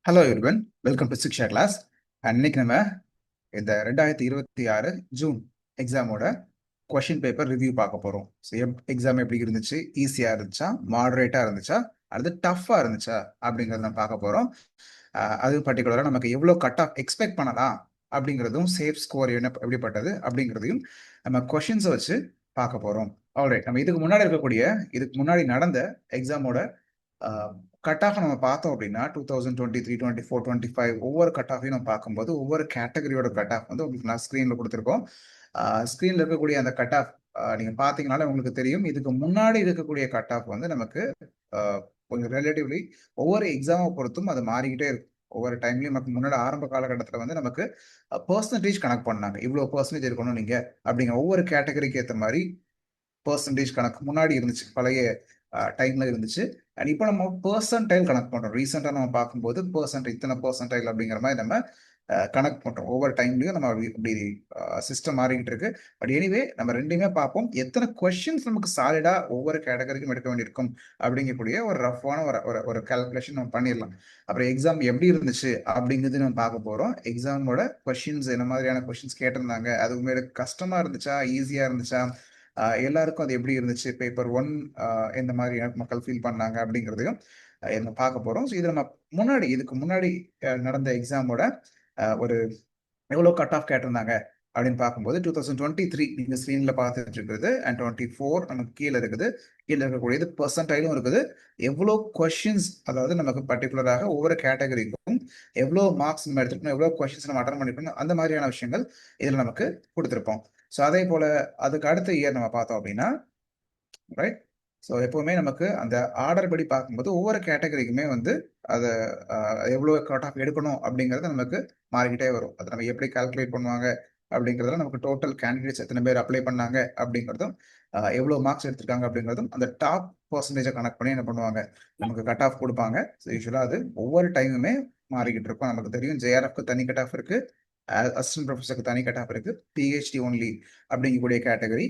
Hello everyone, welcome to Shiksha class. இன்னைக்கு நம்ம இந்த 2026 ஜூன் எக்ஸாமோட கொஷின் பேப்பர் ரிவ்யூ பார்க்க போகிறோம். ஸோ எக்ஸாம் எப்படி இருந்துச்சு, ஈஸியாக இருந்துச்சா, மாடரேட்டாக இருந்துச்சா, அல்லது டஃப்பாக இருந்துச்சா அப்படிங்கிறத நம்ம பார்க்க போகிறோம். அது பர்டிகுலராக நமக்கு எவ்வளோ கட் ஆஃப் எக்ஸ்பெக்ட் பண்ணலாம் அப்படிங்கிறதும், சேஃப் ஸ்கோர் என்ன எப்படிப்பட்டது அப்படிங்கிறதையும் நம்ம கொஷின்ஸை வச்சு பார்க்க போகிறோம். ஆல்ரைட், நம்ம இதுக்கு முன்னாடி நடந்த எக்ஸாமோட கட் ஆஃப் நம்ம பார்த்தோம் அப்படின்னா 2023, 24, 25 ஒவ்வொரு கட் ஆஃபையும் நம்ம பார்க்கும்போது ஒவ்வொரு கேட்டகரியோட கட் ஆஃப் வந்து உங்களுக்கு நான் ஸ்க்ரீனில் கொடுத்துருக்கோம். ஸ்க்ரீனில் இருக்கக்கூடிய அந்த கட் ஆஃப் நீங்கள் பார்த்தீங்கனாலே உங்களுக்கு தெரியும். இதுக்கு முன்னாடி இருக்கக்கூடிய கட் ஆஃப் வந்து நமக்கு கொஞ்சம் ரிலேட்டிவ்லி ஒவ்வொரு எக்ஸாமை பொறுத்தும் அது மாறிக்கிட்டே இருக்கும். ஒவ்வொரு டைம்லையும் நமக்கு முன்னாடி ஆரம்ப காலகட்டத்தில் வந்து நமக்கு பர்சன்டேஜ் கணக்கு பண்ணாங்க. இவ்வளோ பர்சன்டேஜ் இருக்கணும் நீங்கள் அப்படிங்கிற ஒவ்வொரு கேட்டகரிக்கு ஏற்ற மாதிரி பர்சன்டேஜ் கணக்கு முன்னாடி இருந்துச்சு, பழைய டைம்ல இருந்துச்சு. அண்ட் இப்போ நம்ம பர்சன்டைல் கணக்கு பண்றோம். ரீசெண்டாக நம்ம பார்க்கும்போது இத்தனை பர்சன்டைல் அப்படிங்கிற மாதிரி நம்ம கணக்கு பண்றோம். ஒவ்வொரு டைம்லயும் நம்ம அப்படி சிஸ்டம் மாறிக்கிட்டு இருக்கு. பட் எனிவே நம்ம ரெண்டுமே பார்ப்போம். எத்தனை கொஸ்டின்ஸ் நமக்கு சாலிடா ஒவ்வொரு கேட்டகரிக்கும் எடுக்க வேண்டியிருக்கும் அப்படிங்கக்கூடிய ஒரு ரஃபான ஒரு கால்குலேஷன் நம்ம பண்ணிடலாம். அப்புறம் எக்ஸாம் எப்படி இருந்துச்சு அப்படிங்கிறது நம்ம பார்க்க போறோம். எக்ஸாமோட கொஸ்டின்ஸ் என்ன மாதிரியான கொஸ்டின்ஸ் கேட்டிருந்தாங்க, அது உண்மையில கஷ்டமா இருந்துச்சா, ஈஸியா இருந்துச்சா, எல்லாருக்கும் அது எப்படி இருந்துச்சு, பேப்பர் 1 எந்த மாதிரி மக்கள் ஃபீல் பண்ணாங்க அப்படிங்கிறதையும் நம்ம பார்க்க போகிறோம். ஸோ இது நம்ம இதுக்கு முன்னாடி நடந்த எக்ஸாமோட ஒரு எவ்வளோ கட் ஆஃப் கேட்டிருந்தாங்க அப்படின்னு பார்க்கும்போது 2023 நீங்கள் ஸ்க்ரீனில் பார்த்துட்டு இருக்கிறது அண்ட் 24 நமக்கு கீழே இருக்குது. கீழே இருக்கக்கூடியது பர்சன்டைலும் இருக்குது. எவ்வளோ கொஷின்ஸ், அதாவது நமக்கு பர்டிகுலராக ஒவ்வொரு கேட்டகரிக்கும் எவ்வளோ மார்க்ஸ் நம்ம எடுத்துக்கணும், எவ்வளோ கொஷின்ஸ் நம்ம அட்டன் பண்ணிக்கணும், அந்த மாதிரியான விஷயங்கள் இதில் நமக்கு கொடுத்துருப்போம். ஸோ அதே போல் அதுக்கு அடுத்த இயர் நம்ம பார்த்தோம் அப்படின்னா, ரைட், ஸோ எப்போவுமே நமக்கு அந்த ஆர்டர் படி பார்க்கும்போது ஒவ்வொரு கேட்டகரிக்குமே வந்து அதை எவ்வளோ கட் ஆஃப் எடுக்கணும் அப்படிங்கிறது நமக்கு மாறிக்கிட்டே வரும். அதை நம்ம எப்படி கால்குலேட் பண்ணுவாங்க அப்படிங்கிறதுல நமக்கு டோட்டல் கேண்டிடேட்ஸ் எத்தனை பேர் அப்ளை பண்ணாங்க அப்படிங்கிறதும், எவ்வளோ மார்க்ஸ் எடுத்திருக்காங்க அப்படிங்கிறதும், அந்த டாப் பர்சன்டேஜை கனெக்ட் பண்ணி என்ன பண்ணுவாங்க, நமக்கு கட் ஆஃப் கொடுப்பாங்க. ஸோ யூஸ்வலாக அது ஒவ்வொரு டைமுமே மாறிக்கிட்டு இருக்கும். நமக்கு தெரியும் ஜேஆர்எஃப்க்கு தனி கட் ஆஃப் இருக்கு, அசிஸ்டன்ட் ப்ரொஃபஸருக்கு தனி கட் ஆஃப் இருக்கு, பிஹெச்டி ஒன்லி அப்படிங்கக்கூடிய கேட்டகரி.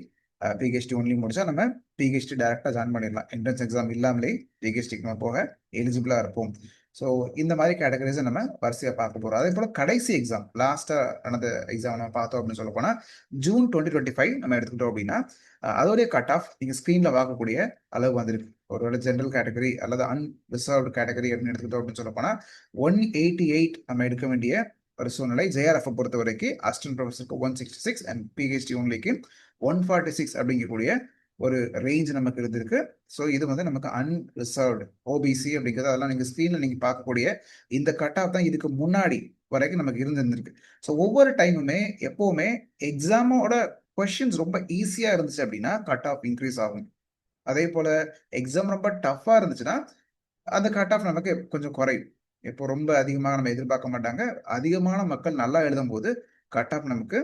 பிஹெச்டி ஒன்லி முடிச்சா நம்ம பிஹெச்டி டைரக்டாக ஜாயின் பண்ணிடலாம். என்ட்ரன்ஸ் எக்ஸாம் இல்லாமலே பிஹெச்டிக்கு நம்ம போக எலிஜிபிளாக இருப்போம். ஸோ இந்த மாதிரி கேட்டகரிஸை நம்ம வரிசையாக பார்க்க போகிறோம். அதே போல் கடைசி எக்ஸாம், லாஸ்ட்டாக நடந்த எக்ஸாம் நம்ம பார்த்தோம் அப்படின்னு சொல்ல போனால் ஜூன் 2025 நம்ம எடுத்துக்கிட்டோம் அப்படின்னா அதோடைய கட் ஆஃப் நீங்கள் ஸ்க்ரீனில் பார்க்கக்கூடிய அளவு வந்திருக்கு. ஒருவேளை ஜென்ரல் கேட்டகரி அல்லது அன்ரிசர்வ்டு கேட்டகரி அப்படின்னு எடுத்துக்கிட்டோம் அப்படின்னு சொல்ல போனால் 188 நம்ம எடுக்க வேண்டிய ஒரு சூழ்நிலை. ஜேஆர்எஃப் பொறுத்த வரைக்கும் அசிஸ்டன்ட் ப்ரொஃபஸருக்கு 166 அண்ட் பிஹெச்டி ஒன்லிக்கு 146 அப்படிங்கக்கூடிய ஒரு ரேஞ்ச் நமக்கு இருந்திருக்கு. ஸோ இது வந்து நமக்கு அன்ரிசர்வ்டு ஓபிசி அப்படிங்கிறது, அதெல்லாம் நீங்கள் ஸ்க்ரீனில் நீங்கள் பார்க்கக்கூடிய இந்த கட் ஆஃப் தான் இதுக்கு முன்னாடி வரைக்கும் நமக்கு இருந்திருக்கு. ஸோ ஒவ்வொரு டைமுமே எப்போவுமே எக்ஸாமோட கொஸ்டின்ஸ் ரொம்ப ஈஸியாக இருந்துச்சு அப்படின்னா கட் ஆஃப் இன்க்ரீஸ் ஆகும். அதே போல் எக்ஸாம் ரொம்ப டஃப்பாக இருந்துச்சுன்னா அந்த கட் ஆஃப் நமக்கு கொஞ்சம் குறையும். இப்போ ரொம்ப அதிகமாக நம்ம எதிர்பார்க்க மாட்டாங்க. அதிகமான மக்கள் நல்லா எழுதும் போது கட் ஆஃப் நமக்கு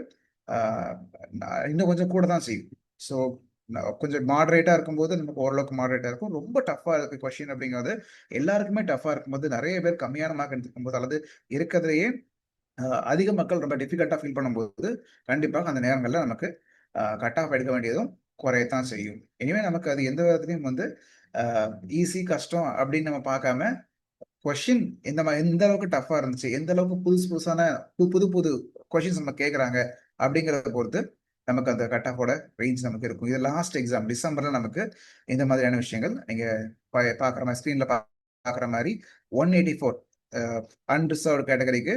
இன்னும் கொஞ்சம் கூட தான் செய்யும். ஸோ கொஞ்சம் மாடரேட்டாக இருக்கும்போது நமக்கு ஓரளவுக்கு மாடரேட்டாக இருக்கும். ரொம்ப டஃப்பாக இருக்குது கொஷின் அப்படிங்கிறது, எல்லாருக்குமே டஃப்பாக இருக்கும்போது, நிறைய பேர் கம்மியான மார்க் எடுத்துக்கும் போது, அல்லது இருக்கிறதுலையே அதிக மக்கள் ரொம்ப டிஃபிகல்ட்டாக ஃபீல் பண்ணும்போது கண்டிப்பாக அந்த நேரங்களில் நமக்கு கட் ஆஃப் எடுக்க வேண்டியதும் குறையத்தான் செய்யும். இனிமே நமக்கு அது எந்த விதத்துலையும் வந்து ஈஸி கஷ்டம் அப்படின்னு நம்ம பார்க்காம கொஷின் எந்த அளவுக்கு டஃப்பாக இருந்துச்சு, எந்த அளவுக்கு புதுசான புது புது கொஷின்ஸ் நம்ம கேட்குறாங்க அப்படிங்கிறத பொறுத்து நமக்கு அந்த கட் ஆஃபோட ரேஞ்ச் நமக்கு இருக்கும். இது லாஸ்ட் எக்ஸாம் டிசம்பர்ல நமக்கு இந்த மாதிரியான விஷயங்கள் நீங்க பார்க்குற மாதிரி ஸ்க்ரீன்ல பார்க்குற மாதிரி 184 அன்ரிசர்வ்டு கேட்டகரிக்கு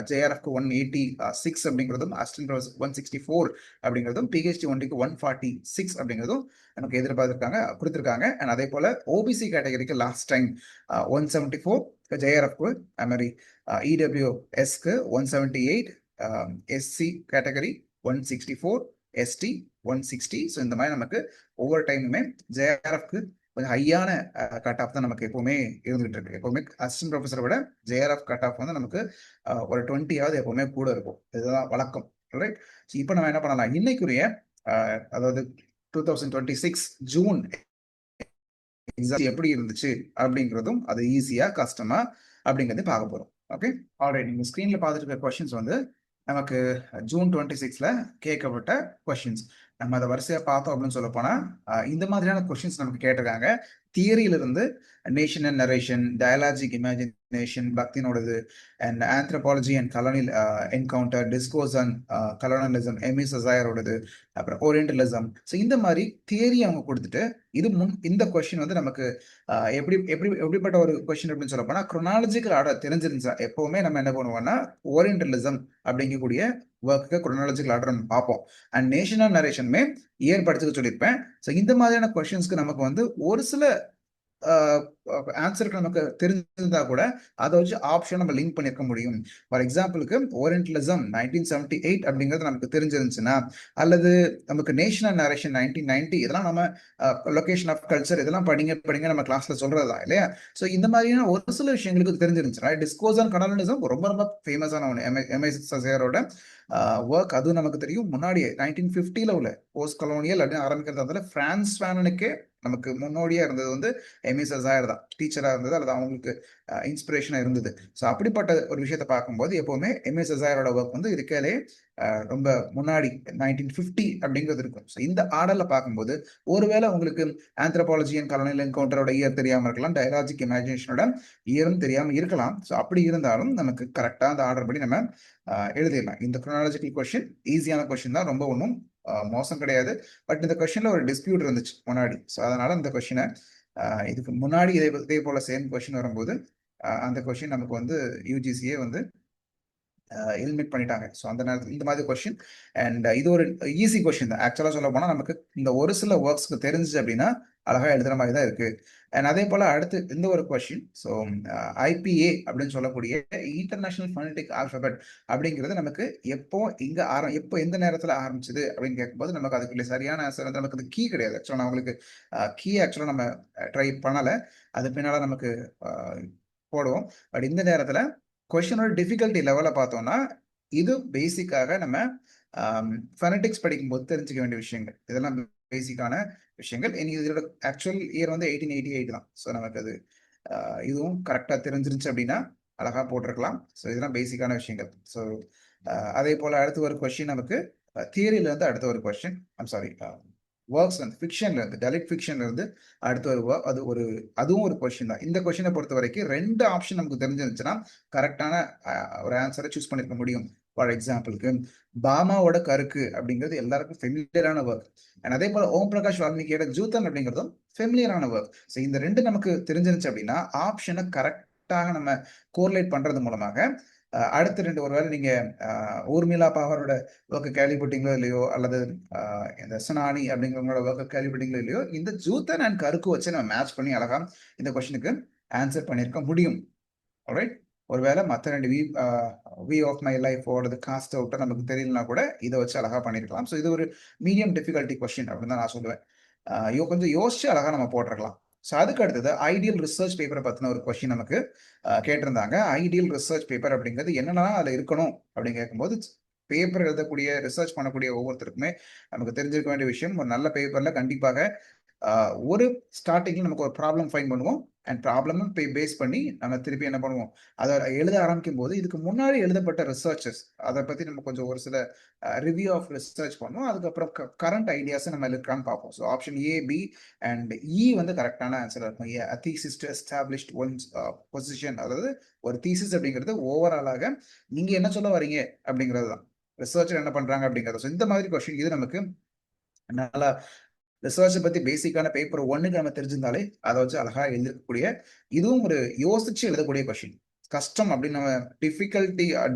ஜேஆர்எஃப்க்கு 186 அப்படிங்கிறதும், அசிஸ்டன்ட் 164 அப்படிங்கிறதும், பிஹெச்டி ஒன்லிக்கு 146 அப்படிங்கிறதும் நமக்கு கொடுத்துருக்காங்க. அண்ட் அதே போல ஓபிசி கேட்டகரிக்கு லாஸ்ட் டைம் 174 ஜேஆர்எஃப்க்கு, அது மாதிரி இடபிள்யூஎஸ்க்கு 178, எஸ்சி கேட்டகரி 164, எஸ்டி 160. ஸோ இந்த மாதிரி நமக்கு ஒவ்வொரு டைமுமே ஜேஆர்எஃப்க்கு கொஞ்சம் ஹையான கட் ஆஃப் தான் நமக்கு எப்பவுமே இருந்துகிட்டு இருக்கு. எப்பவுமே அசிஸ்டன்ட் ப்ரொஃபஸரை விட ஜேஆர்எஃப் கட் ஆஃப் வந்து நமக்கு ஒரு 20ஆவது எப்பவுமே கூட இருக்கும். இதுதான் வழக்கம், ரைட்? ஸோ இப்போ நம்ம என்ன பண்ணலாம், இன்னைக்குரிய அதாவது 2026 ஜூன் எக்ஸாம் எப்படி இருந்துச்சு அப்படிங்கிறதும், அது ஈஸியா கஷ்டமா அப்படிங்கிறது பார்க்க போறோம். Okay, alright. நீங்க ஸ்க்ரீன்ல பார்த்துட்டு இருக்க கொஸ்டின்ஸ் வந்து நமக்கு ஜூன் 26ல கேட்கப்பட்ட கொஸ்டின்ஸ். நம்ம அதை வரிசையா பார்த்தோம் அப்படின்னு சொல்ல போனா இந்த மாதிரியான கொஸ்டின்ஸ் நமக்கு கேட்டிருக்காங்க. தியரியிலிருந்து nation and narration, dialogic imagination பக்தினோடது, and anthropology and colonial encounter, discourse and colonialism Aime சசாயரோடது, அப்புறம் ஓரியன்டலிசம். ஸோ இந்த மாதிரி தியரி அவங்க கொடுத்துட்டு இந்த கொஸ்டின் வந்து நமக்கு எப்படிப்பட்ட ஒரு கொஸ்டின் அப்படின்னு சொல்ல போனா குரோனாலஜிக்கல் ஆர்டர் தெரிஞ்சிருந்துச்சா. எப்பவுமே நம்ம என்ன பண்ணுவோம்னா ஓரியன்டலிசம் அப்படிங்கக்கூடிய ஒர்க்கு குரோனாலஜிக்கல் ஆர்டர் நம்ம பார்ப்போம். அண்ட் நேஷன் அண்ட் நரேஷனுமே இயர் படிச்சுக்க சொல்லியிருப்பேன். ஸோ இந்த மாதிரியான கொஸ்டின்ஸ்க்கு நமக்கு வந்து ஒரு சில ஆன்சருக்கு நமக்கு தெரிஞ்சிருந்தா கூட அதை வச்சு ஆப்ஷன் நம்ம லிங்க் பண்ணிருக்க முடியும். ஃபார் எக்ஸாம்பிளுக்கு ஓரியன்டலிசம் 1978 அப்படிங்கிறது நமக்கு தெரிஞ்சிருந்துச்சுன்னா, அல்லது நமக்கு நேஷன் அண்ட் நரேஷன் 1990 இதெல்லாம் நம்ம லொகேஷன் ஆஃப் கல்ச்சர் இதெல்லாம் படிங்க நம்ம கிளாஸ்ல சொல்றதுதான் இல்லையா. ஸோ இந்த மாதிரியான ஒரு சில விஷயங்களுக்கு தெரிஞ்சிருந்துச்சுன்னா டிஸ்கோர்ஸ் அண்ட் கலோனிசம் ரொம்ப ரொம்ப ஃபேமஸான ஒன்று. எம்எஸ் சசேரோட ஒர்க் அதுவும் நமக்கு தெரியும். முன்னாடியே 1950 உள்ள போஸ்ட் கலோனியல் அப்படின்னு ஆரம்பிக்கிறதால பிரான்ஸ் ஃபேனனுக்கே நமக்கு முன்னோடியா இருந்தது வந்து எமி சசாயர் தான். டீச்சரா இருந்தது அல்லது அவங்களுக்கு இன்ஸ்பிரேஷனா இருந்தது. ஸோ அப்படிப்பட்ட ஒரு விஷயத்தை பார்க்கும்போது எப்பவுமே எம்ஏ சசாயரோட ஒர்க் வந்து இருக்கையிலே ரொம்ப முன்னாடி 1950 அப்படிங்கிறது இருக்கும். ஸோ இந்த ஆர்டர்ல பார்க்கும்போது ஒருவேளை உங்களுக்கு ஆந்த்ரோபாலஜி அண்ட் கலோனியல் என்கவுண்டரோட இயர் தெரியாம இருக்கலாம், டயலாஜிக் இமேஜினேஷனோட இயரும் தெரியாம இருக்கலாம். ஸோ அப்படி இருந்தாலும் நமக்கு கரெக்டா அந்த ஆர்டர் படி நம்ம எழுதிடலாம். இந்த குரோனாலஜிக்கல் கொஸ்டின் ஈஸியான கொஸ்டின் தான், ரொம்ப ஒன்றும் மோசம் கிடையாது. பட் இந்த கொஸ்டின்ல ஒரு டிஸ்பியூட் இருந்துச்சு முன்னாடி. ஸோ அதனால இந்த கொஸ்டினை இதுக்கு முன்னாடி இதே போல சேம் கொஸ்டின் வரும்போது அந்த கொஸ்டின் நமக்கு வந்து யூஜிசியே வந்து எலிமினேட் பண்ணிட்டாங்க. ஸோ அந்த நேரத்தில் இந்த மாதிரி கொஸ்டின் அண்ட் இது ஒரு ஈஸி கொஸ்டின் தான். ஆக்சுவலாக சொல்ல போனால் நமக்கு இந்த ஒரு சில ஒர்க்ஸ்க்கு தெரிஞ்சுச்சு அப்படின்னா அழகா எழுதுற மாதிரி தான் இருக்கு. அண்ட் அதே போல அடுத்து இந்த ஒரு கொஸ்டின். ஸோ ஐபிஏ அப்படின்னு சொல்லக்கூடிய இன்டர்நேஷனல் ஃபோனடிக் ஆல்பபெட் அப்படிங்கிறது நமக்கு எப்போ எந்த நேரத்தில் ஆரம்பிச்சது அப்படின்னு கேட்கும்போது நமக்கு அதுக்குள்ள சரியான ஆன்சர் வந்து நமக்கு அது கீ கிடையாது. ஆக்சுவலாக நான் உங்களுக்கு கீ ஆக்சுவலாக நம்ம ட்ரை பண்ணலை, அது பின்னால நமக்கு போடுவோம். பட் இந்த நேரத்தில் கொஸ்டினோட டிஃபிகல்ட்டி லெவலை பார்த்தோம்னா இது பேசிக்காக நம்ம ஃபனட்டிக்ஸ் படிக்கும்போது தெரிஞ்சுக்க வேண்டிய விஷயங்கள். இதெல்லாம் பேசிக்கான விஷயங்கள். இதோட ஆக்சுவல் இயர் வந்து 1888 தான். ஸோ நமக்கு அது இதுவும் கரெக்டாக தெரிஞ்சிருந்துச்சு அப்படின்னா அழகா போட்டிருக்கலாம். ஸோ இதெல்லாம் பேசிக்கான விஷயங்கள். ஸோ அதே போல அடுத்து ஒரு கொஸ்டின் நமக்கு தியரியில இருந்து அடுத்த ஒரு கொஸ்டின் சாரி ஒர்க்ஸ் வந்து ஃபிக்ஷன்ல இருந்து டெலிட் ஃபிக்ஷன்ல இருந்து அடுத்த ஒரு ஒர்க் அதுவும் ஒரு கொஸ்டின் தான். இந்த கொஸ்டினை பொறுத்த வரைக்கும் 2 ஆப்ஷன் நமக்கு தெரிஞ்சிருந்துச்சுன்னா கரெக்டான ஒரு ஆன்சரை சூஸ் பண்ணிருக்க முடியும். ஃபார் எக்ஸாம்பிளுக்கு பாமாவோட கருக்கு அப்படிங்கிறது எல்லாருக்கும் ஃபெமிலியரான ஒர்க். அண்ட் அதே போல ஓம் பிரகாஷ் வால்மீகியோட ஜூதன் அப்படிங்கிறதும் ஃபெமிலியரான ஒர்க். ஸோ இந்த 2 நமக்கு தெரிஞ்சிருந்துச்சு அப்படின்னா ஆப்ஷனை கரெக்டாக நம்ம கோரிலேட் பண்றது மூலமாக அடுத்த 2 ஒருவேளை நீங்க ஊர்மிளா பாவரோட ஒர்க்கு கேள்விப்பட்டீங்களோ இல்லையோ, அல்லது இந்த சனானி அப்படிங்கிறவங்களோட ஒர்க்கு கேள்விப்பட்டீங்களோ இல்லையோ, இந்த ஜூத்தன் அண்ட் கருக்கு வச்சு நம்ம மேட்ச் பண்ணி அழகா இந்த கொஸ்டினுக்கு ஆன்சர் பண்ணியிருக்க முடியும். ஆல்ரைட். ஒருவேளை மற்ற 2 வி ஆஃப் மை லைஃப் ஓடது காஸ்ட் அவுட்டை நமக்கு தெரியலனா கூட இதை வச்சு அழகா பண்ணியிருக்கலாம். ஸோ இது ஒரு மீடியம் டிஃபிகல்ட்டி கொஸ்டின் அப்படின்னு தான் நான் சொல்லுவேன். கொஞ்சம் யோசிச்சு அழகா நம்ம போட்டிருக்கலாம். ஸோ அதுக்கு அடுத்தது ஐடியல் ரிசர்ச் பேப்பரை பற்றின ஒரு கொஸ்டின் நமக்கு கேட்டிருந்தாங்க. ஐடியல் ரிசர்ச் பேப்பர் அப்படிங்கிறது என்னென்னா அதில் இருக்கணும் அப்படின்னு கேட்கும்போது பேப்பர் எழுதக்கூடிய ரிசர்ச் பண்ணக்கூடிய ஒவ்வொருத்தருக்குமே நமக்கு தெரிஞ்சிருக்க வேண்டிய விஷயம், ஒரு நல்ல பேப்பரில் கண்டிப்பாக ஒரு ஸ்டார்டிங்கில் நமக்கு ஒரு ப்ராப்ளம் ஃபைன் பண்ணுவோம். அண்ட் ப்ராப்ளமும் பேஸ் பண்ணி நம்ம திருப்பி என்ன பண்ணுவோம், அதை எழுத ஆரம்பிக்கும் போது இதுக்கு முன்னாடி எழுதப்பட்ட ரிசர்ச்சஸ் அதை பற்றி நம்ம கொஞ்சம் ஒரு சில ரிவ்யூ ஆஃப் ரிசர்ச் பண்ணுவோம். அதுக்கப்புறம் கரண்ட் ஐடியாஸை நம்ம இருக்கான்னு பார்ப்போம். So option A, B and E வந்து கரெக்டான ஆன்சர் இருக்கும். Thesis to established one's position, அதாவது ஒரு தீசிஸ் அப்படிங்கிறது ஓவராலாக நீங்கள் என்ன சொல்ல வரீங்க அப்படிங்கிறது தான், ரிசர்ச்சர் என்ன பண்ணுறாங்க அப்படிங்கிறது. ஸோ இந்த மாதிரி கொஸ்டின் இது நமக்கு நல்லா ரிசர்ச்சை பத்தி பேசிக்கான பேப்பர் 1க்கு நம்ம தெரிஞ்சிருந்தாலே அதை வச்சு அழகா எழுதக்கூடிய இதுவும் ஒரு யோசிச்சு எழுதக்கூடிய கொஸ்டின். கஷ்டம் அப்படின்னு நம்ம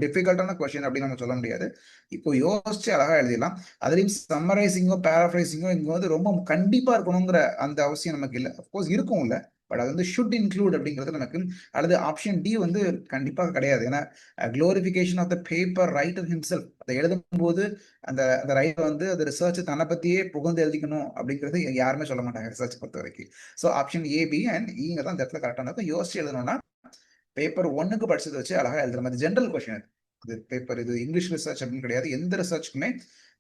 டிஃபிகல்ட்டான கொஸ்டின் அப்படின்னு நம்ம சொல்ல முடியாது. இப்போ யோசிச்சு அழகா எழுதிடலாம். அதுலயும் சம்மரைசிங்கோ பேராஃப்ரைசிங்கோ இங்க வந்து ரொம்ப கண்டிப்பா இருக்கணுங்கிற அந்த அவசியம் நமக்கு இல்லை. அப்கோர்ஸ் இருக்கும் இல்லை, பட் அது வந்து ஷுட் இன்க்ளூட் அப்படிங்கிறது நமக்கு. அல்லது ஆப்ஷன் டி வந்து கண்டிப்பாக கிடையாது. ஏன்னா glorification of the paper writer himself, அதை எழுதும் போது அந்த அந்த ரைட்டர் வந்து அது ரிசர்ச் தன்னை பத்தியே புகழ்ந்து எழுதிக்கணும் அப்படிங்கிறது யாருமே சொல்ல மாட்டாங்க ரிசர்ச் பொறுத்த வரைக்கும். So option A, B and இங்க தான் இந்த இடத்துல கரெக்டாக இருக்கும். யோசிச்சு எழுதணும்னா பேப்பர் 1க்கு படிச்சதை வச்சு அழகா எழுதுற மாதிரி ஜென்ரல் கொஸ்டின் இது பேப்பர். இது இங்கிலீஷ் ரிசர்ச் அப்படின்னு கிடையாது. எந்த ரிசர்ச்சுக்குமே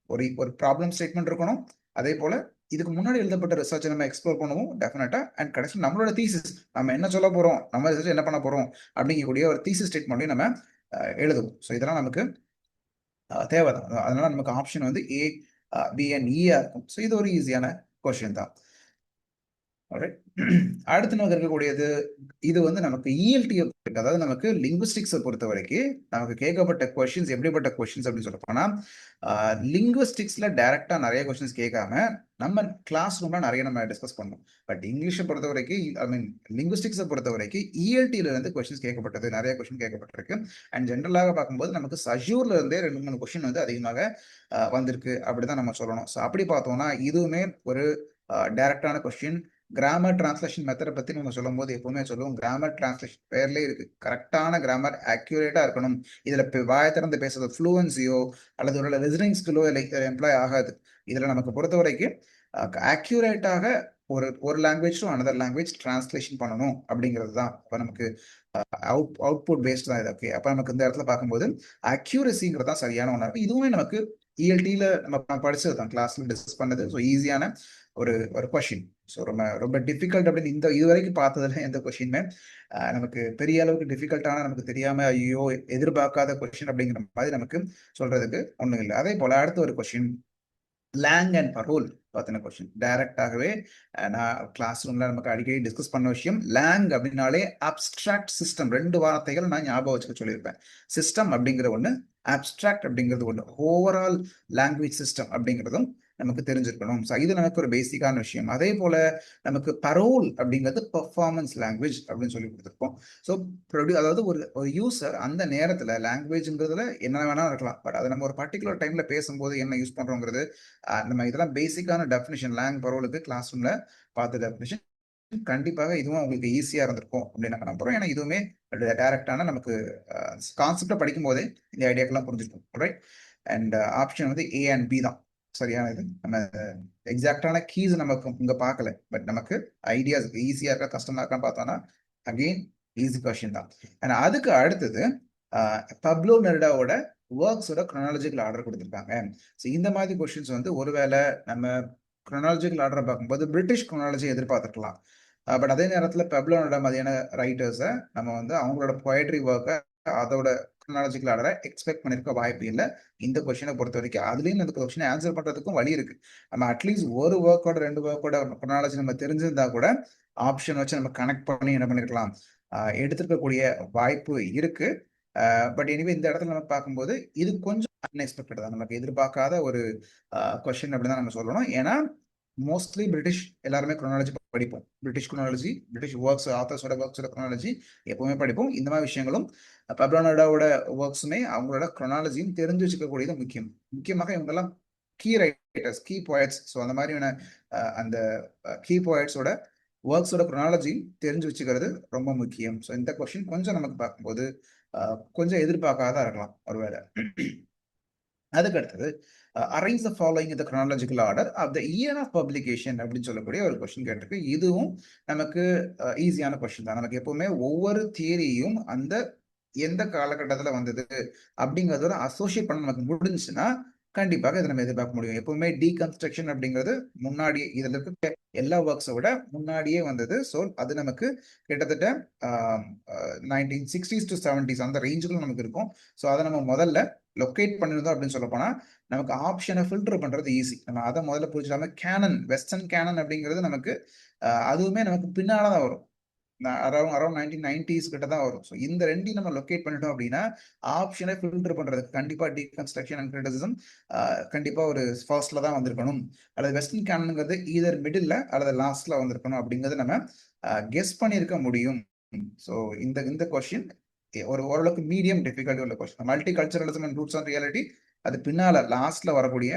ஒரு ப்ராப்ளம் ஸ்டேட்மெண்ட் இருக்கணும். அதே போல இதுக்கு முன்னாடி எழுதப்பட்ட ரிசர்ச்சை நம்ம எக்ஸ்ப்ளோர் பண்ணுவோம் டெஃபினட்டா. அண்ட் கடைசி நம்மளோட தீசிஸ், நம்ம என்ன சொல்ல போறோம், நம்ம ரிசர்ச் என்ன பண்ண போறோம் அப்படிங்கக்கூடிய ஒரு தீசிஸ் ஸ்டேட்மெண்ட்டையும் நம்ம எழுதுவோம். ஸோ இதெல்லாம் நமக்கு தேவைதான். அதனால நமக்கு ஆப்ஷன் வந்து ஏ, பி அண்ட் இஆ இருக்கும். ஸோ இது ஒரு ஈஸியான கொஸ்டின் தான். Alright. அடுத்து நமக்கு இருக்கக்கூடியது இது வந்து நமக்கு இஎல்டி, அதாவது நமக்கு லிங்குவிஸ்டிக்ஸை பொறுத்த வரைக்கும் நமக்கு கேட்கப்பட்ட கொஸ்டின்ஸ் எப்படிப்பட்ட கொஸ்டின்ஸ் அப்படின்னு சொல்ல போனா லிங்குவிஸ்டிக்ஸ்ல டைரக்டா நிறைய கொஸ்டின்ஸ் கேட்காம நம்ம கிளாஸ் ரூம்ல நிறைய நம்ம டிஸ்கஸ் பண்ணோம். பட் இங்கிலீஷை பொறுத்த வரைக்கும் ஐ மீன் லிங்குவிஸ்டிக்ஸை பொறுத்த வரைக்கும் இஎல்டில இருந்து கொஸ்டின்ஸ் கேட்கப்பட்டது, நிறைய கொஸ்டின் கேட்கப்பட்டிருக்கு. அண்ட் ஜென்ரலாக பார்க்கும்போது நமக்கு சஜூர்ல இருந்தே 2-3 கொஸ்டின் வந்து அதிகமாக வந்திருக்கு அப்படிதான் நம்ம சொல்லணும். ஸோ அப்படி பார்த்தோம்னா இதுவுமே ஒரு டைரக்டான கொஸ்டின். கிராமர் டிரான்ஸ்லேஷன் மெத்தடை பத்தி நம்ம சொல்லும் போது எப்பவுமே சொல்லுவோம், கிராமர் டிரான்ஸ்லேஷன் பேர்லயே இருக்கு, கரெக்டான கிராமர் அக்யூரேட்டா இருக்கணும். இதுல வாய திறந்து பேசுறது ஃப்ளூவன்சியோ அல்லது ஒரு லிசனிங் ஸ்கில்லோ எம்ப்ளாய் ஆகாது. இதுல நமக்கு பொறுத்த வரைக்கும் அக்யூரேட்டாக ஒரு language to another language translation பண்ணணும் அப்படிங்கிறது தான். இப்போ நமக்கு அவுட்புட் பேஸ்ட் தான் இது. ஓகே, அப்போ நமக்கு இந்த இடத்துல பார்க்கும்போது அக்யூரசிங்கிறது தான் சரியான ஒன்றா இருக்கும். இதுவுமே நமக்கு இஎல்டியில் நம்ம படிச்சது தான், கிளாஸ்ல டிஸ்கஸ் பண்ணது. ஸோ ஈஸியான ஒரு ஒரு கொஷின். ஸோ ரொம்ப ரொம்ப டிஃபிகல்ட் அப்படின்னு இந்த இது வரைக்கும் பார்த்ததுல எந்த கொஷினுமே நமக்கு பெரிய அளவுக்கு டிஃபிகல்ட்டான, நமக்கு தெரியாம ஐயோ எதிர்பார்க்காத கொஷின் அப்படிங்கிற மாதிரி நமக்கு சொல்றதுக்கு ஒன்றும் இல்லை. அதே போல அடுத்த ஒரு கொஷின் லேங் அண்ட் பரோல் பத்தின கொஸ்டின். டைரக்டாகவே நான் கிளாஸ் ரூம்ல நமக்கு அடிக்கடி டிஸ்கஸ் பண்ண விஷயம், லேங் அப்படின்னாலே அப்டிராக்ட் சிஸ்டம். 2 வார்த்தைகள் நான் ஞாபகம் வச்சுக்க சொல்லியிருப்பேன். சிஸ்டம் அப்படிங்கிற ஒன்று, அப்டிராக்ட் அப்படிங்கிறது ஒன்று. ஓவரால் லாங்குவேஜ் சிஸ்டம் அப்படிங்கிறதும் நமக்கு தெரிஞ்சிருக்கணும். ஸோ இது நமக்கு ஒரு பேசிக்கான விஷயம். அதே போல நமக்கு பரோல் அப்படிங்கிறது பெர்ஃபார்மன்ஸ் லாங்குவேஜ் அப்படின்னு சொல்லி கொடுத்துருக்கோம். ஸோ அதாவது ஒரு யூசர் அந்த நேரத்தில் லாங்குவேஜ்ங்கிறதுல என்ன வேணா இருக்கலாம், பட் அதை நம்ம ஒரு பர்டிகுலர் டைம்ல பேசும்போது என்ன யூஸ் பண்றோங்கிறது நம்ம இதெல்லாம் பேசிக்கான டெஃபினிஷன். லேங் பரோலுக்கு கிளாஸ் ரூம்ல பார்த்த டெஃபினிஷன் கண்டிப்பாக இதுவும் உங்களுக்கு ஈஸியா இருந்திருக்கும் அப்படின்னு நம்ம நம்புறோம். ஏன்னா இதுவுமே டைரக்டான நமக்கு கான்செப்டை படிக்கும் போதே இந்த ஐடியாக்கெல்லாம் புரிஞ்சிருக்கும். ரைட். அண்ட் ஆப்ஷன் வந்து ஏ அண்ட் பி தான் சரியான இது. நம்ம எக்ஸாக்டான கீஸ் நமக்கு இங்க பார்க்கல, பட் நமக்கு ஐடியாஸ் ஈஸியா இருக்கா கஷ்டமா இருக்கான்னு பார்த்தோம்னா அகெயின் ஈஸி கொஸ்டின் தான். அண்ட் அதுக்கு அடுத்தது பப்ளோ நெருடாவோட ஒர்க்ஸோட குரோனாலஜிக்கல் ஆர்டர் கொடுத்துருக்காங்க. ஸோ இந்த மாதிரி கொஸ்டின்ஸ் வந்து ஒருவேளை நம்ம குரோனாலஜிக்கல் ஆர்டரை பார்க்கும்போது பிரிட்டிஷ் குரோனாலஜி எதிர்பார்த்துருக்கலாம். பட் அதே நேரத்தில் பப்ளோ நெருடா மாதிரியான ரைட்டர்ஸை நம்ம வந்து அவங்களோட பொயட்ரி ஒர்க்கை அதோட குரோனாலஜிக்கல் ஆர்டரை எக்ஸ்பெக்ட் பண்ணிருக்க வாய்ப்பு இல்லை இந்த கொஸ்டினை பொறுத்த வரைக்கும். அதுலேயும் அந்த கொஸ்டினை ஆன்சர் பண்ணுறதுக்கும் வழி இருக்கு. நம்ம அட்லீஸ்ட் ஒரு ஒர்க்கோட 2 ஒர்க்கோட குரோனாலஜி நம்ம தெரிஞ்சிருந்தா கூட ஆப்ஷன் வச்சு நம்ம கனெக்ட் பண்ணி என்ன பண்ணிருக்கலாம், எடுத்துருக்கக்கூடிய வாய்ப்பு இருக்கு. பட் எனிவே இந்த இடத்துல நம்ம பார்க்கும்போது இது கொஞ்சம் அன்எக்ஸ்பெக்டட் தான், நமக்கு எதிர்பார்க்காத ஒரு கொஸ்டின் அப்படின்னு தான் நம்ம சொல்லணும். ஏன்னா மோஸ்ட்லி பிரிட்டிஷ் எல்லாருமே குரோனாலஜி படிப்போம். பிரிட்டிஷ் குரோனாலஜி, பிரிட்டிஷ் ஒர்க்ஸ், ஆத்தர்ஸோட ஒர்க்ஸோட குரோனாலஜி எப்பவுமே படிப்போம். இந்த மாதிரி விஷயங்களும் பப்ளோ நெருடாவோட ஒர்க்ஸுமே அவங்களோட குரோனாலஜியும் தெரிஞ்சு வச்சுக்கக்கூடியது முக்கியம். முக்கியமாக இவங்கெல்லாம் key writers, key poets. So அந்த மாதிரியான அந்த கீ போயட்ஸோட ஒர்க்ஸோட குரோனாலஜி தெரிஞ்சு வச்சுக்கிறது ரொம்ப முக்கியம். ஸோ இந்த கொஸ்டின் கொஞ்சம் நமக்கு பார்க்கும்போது கொஞ்சம் எதிர்பார்க்காதான் இருக்கலாம் ஒருவேளை. அதுக்கு அடுத்தது அரேஞ்ச் த ஃபாலோயிங் இந்த chronological order of the year of publication அப்படின்னு சொல்லக்கூடிய ஒரு கொஸ்டின் கேட்டிருக்கு. இதுவும் நமக்கு ஈஸியான கொஸ்டின் தான். நமக்கு எப்பவுமே ஒவ்வொரு தியரியும் அந்த எந்த காலகட்டத்தில் வந்தது அப்படிங்கிறதோட அசோசியேட் பண்ண நமக்கு முடிஞ்சுன்னா கண்டிப்பாக இதை நம்ம எதிர்பார்க்க முடியும். எப்பவுமே டீகன்ஸ்ட்ரக்ஷன் அப்படிங்கிறது முன்னாடி இதுல இருக்க எல்லா ஒர்க்ஸை விட முன்னாடியே வந்தது. ஸோ அது நமக்கு கிட்டத்தட்ட 1960s to 70s அந்த ரேஞ்சுக்குள்ள நமக்கு இருக்கும். ஸோ அதை நம்ம முதல்ல லொக்கேட் பண்ணிருந்தோம் அப்படின்னு சொல்ல போனா நமக்கு ஆப்ஷனை ஃபில்டர் பண்றது ஈஸி. நம்ம அதை முதல்ல புரிஞ்சிடாம கேனன், வெஸ்டர்ன் கேனன் அப்படிங்கிறது நமக்கு அதுவுமே நமக்கு பின்னால்தான் வரும். அரௌண்ட் 1990s கிட்ட தான் வரும். ஸோ இந்த ரெண்டையும் நம்ம லொக்கேட் பண்ணிட்டோம் அப்படின்னா ஆப்ஷனை ஃபில்டர் பண்றதுக்கு கண்டிப்பா டீகன்ஸ்ட்ரக்ஷன் அண்ட் கிரிட்டிசிசம் கண்டிப்பா ஒரு ஃபர்ஸ்ட்ல தான் வந்திருக்கணும், அல்லது வெஸ்டர்ன் கேனனுங்கிறது ஈதர் மிடில் அல்லது லாஸ்ட்ல வந்திருக்கணும் அப்படிங்கிறது நம்ம கெஸ் பண்ணியிருக்க முடியும். ஸோ இந்த கொஸ்டின் ஒரு ஓரளவுக்கு மீடியம் டிஃபிகல்ட்டி உள்ள question. Multi culturalism and roots and reality அது பின்னால லாஸ்ட்ல வரக்கூடிய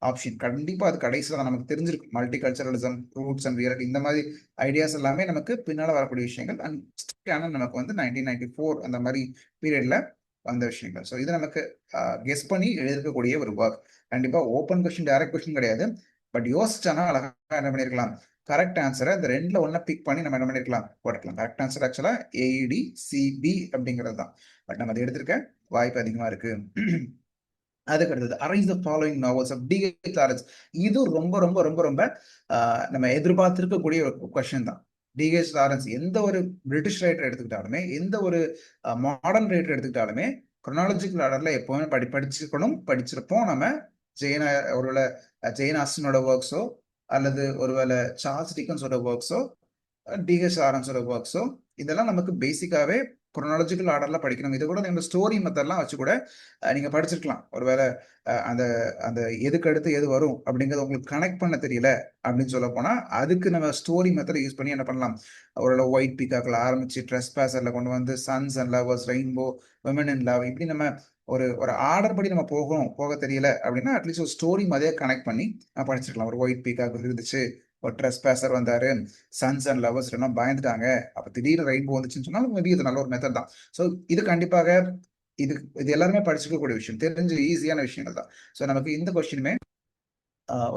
ஆப்ஷன். கண்டிப்பா அது கடைசியில் நமக்கு தெரிஞ்சிருக்கும். Multi culturalism, roots and reality இந்த மாதிரி ஐடியாஸ் எல்லாமே நமக்கு பின்னால வரக்கூடிய விஷயங்கள். அண்ட் நமக்கு வந்து 1994 அந்த மாதிரி பீரியட்ல வந்த விஷயங்கள். ஸோ இது நமக்கு கெஸ் பண்ணி எழுதிருக்கக்கூடிய ஒரு ஒர்க். கண்டிப்பா ஓப்பன் கொஸ்டின், டைரக்ட் கொஸ்டின் கிடையாது. பட் யோசிச்சானா அழகா என்ன பண்ணிருக்கலாம், கரெக்ட் ஆன்சரை இந்த ரெண்டுல ஒன்ன பிக் பண்ணி நம்ம என்ன பண்ணிருக்கலாம், போட்டுக்கலாம். கரெக்ட் ஆன்சர் ஆக்சுவலா AEDCB அப்படிங்கிறது தான். பட் நம்ம அதை எடுத்திருக்க வாய்ப்பு அதிகமா இருக்கு. அதுக்கு அடுத்தது arrange the following novels of D.H. Lawrence. இது ரொம்ப ரொம்ப ரொம்ப ரொம்ப நம்ம எதிர்பார்த்திருக்கக்கூடிய ஒரு கொஸ்டின் தான். D.H. லாரன்ஸ் எந்த ஒரு பிரிட்டிஷ் ரைட்டர் எடுத்துக்கிட்டாலுமே, எந்த ஒரு மாடர்ன் ரைட்டர் எடுத்துக்கிட்டாலுமே குரோனாலஜிக்கல் ஆர்டர்ல எப்பவுமே படிச்சிருப்போம். நம்ம ஒருவேளை ஜெயின் ஆஸ்டனோட ஒர்க்ஸோ அல்லது ஒருவேளை சார்ல்ஸ் டிக்கன்ஸோட ஒர்க்ஸோ டிஹெச் லாரன்ஸோட ஒர்க்ஸோ இதெல்லாம் நமக்கு பேசிக்காவே குரோனாலஜிக்கல் ஆர்டர்ல படிக்கணும். இதை கூட நீங்க ஸ்டோரி மெத்தட்லாம் வச்சு கூட நீங்க படிச்சிருக்கலாம். ஒருவேளை அந்த அந்த எதுக்கு அடுத்து எது வரும் அப்படிங்கறது உங்களுக்கு கனெக்ட் பண்ண தெரியல அப்படின்னு சொல்ல போனா அதுக்கு நம்ம ஸ்டோரி மெத்தட் யூஸ் பண்ணி என்ன பண்ணலாம், ஒரு ஒயிட் பீகாக்ல ஆரம்பிச்சு ட்ரெஸ் பேசர்ல கொண்டு வந்து sons and lovers, rainbow, women and love, இப்படி நம்ம ஒரு ஒரு ஆர்டர் படி நம்ம போக தெரியல அப்படின்னா அட்லீஸ்ட் ஒரு ஸ்டோரி மாதிரியே கனெக்ட் பண்ணி படிச்சிருக்கலாம். ஒரு ஒயிட் பீகாக் இருந்துச்சு, ஒரு ட்ரெஸ் பேசர் வந்தாரு, சன்ஸ் அண்ட் லவர்ஸ் எல்லாம் பயந்துட்டாங்க, அப்ப திடீர்னு ரெயின்போ வந்துச்சுன்னு சொன்னாலும் மேபி இது நல்ல ஒரு மெத்தட் தான். ஸோ இது கண்டிப்பாக இது இது எல்லாருமே படிச்சுக்கக்கூடிய விஷயம், தெரிஞ்சு ஈஸியான விஷயங்கள் தான். ஸோ நமக்கு இந்த கொஸ்டினுமே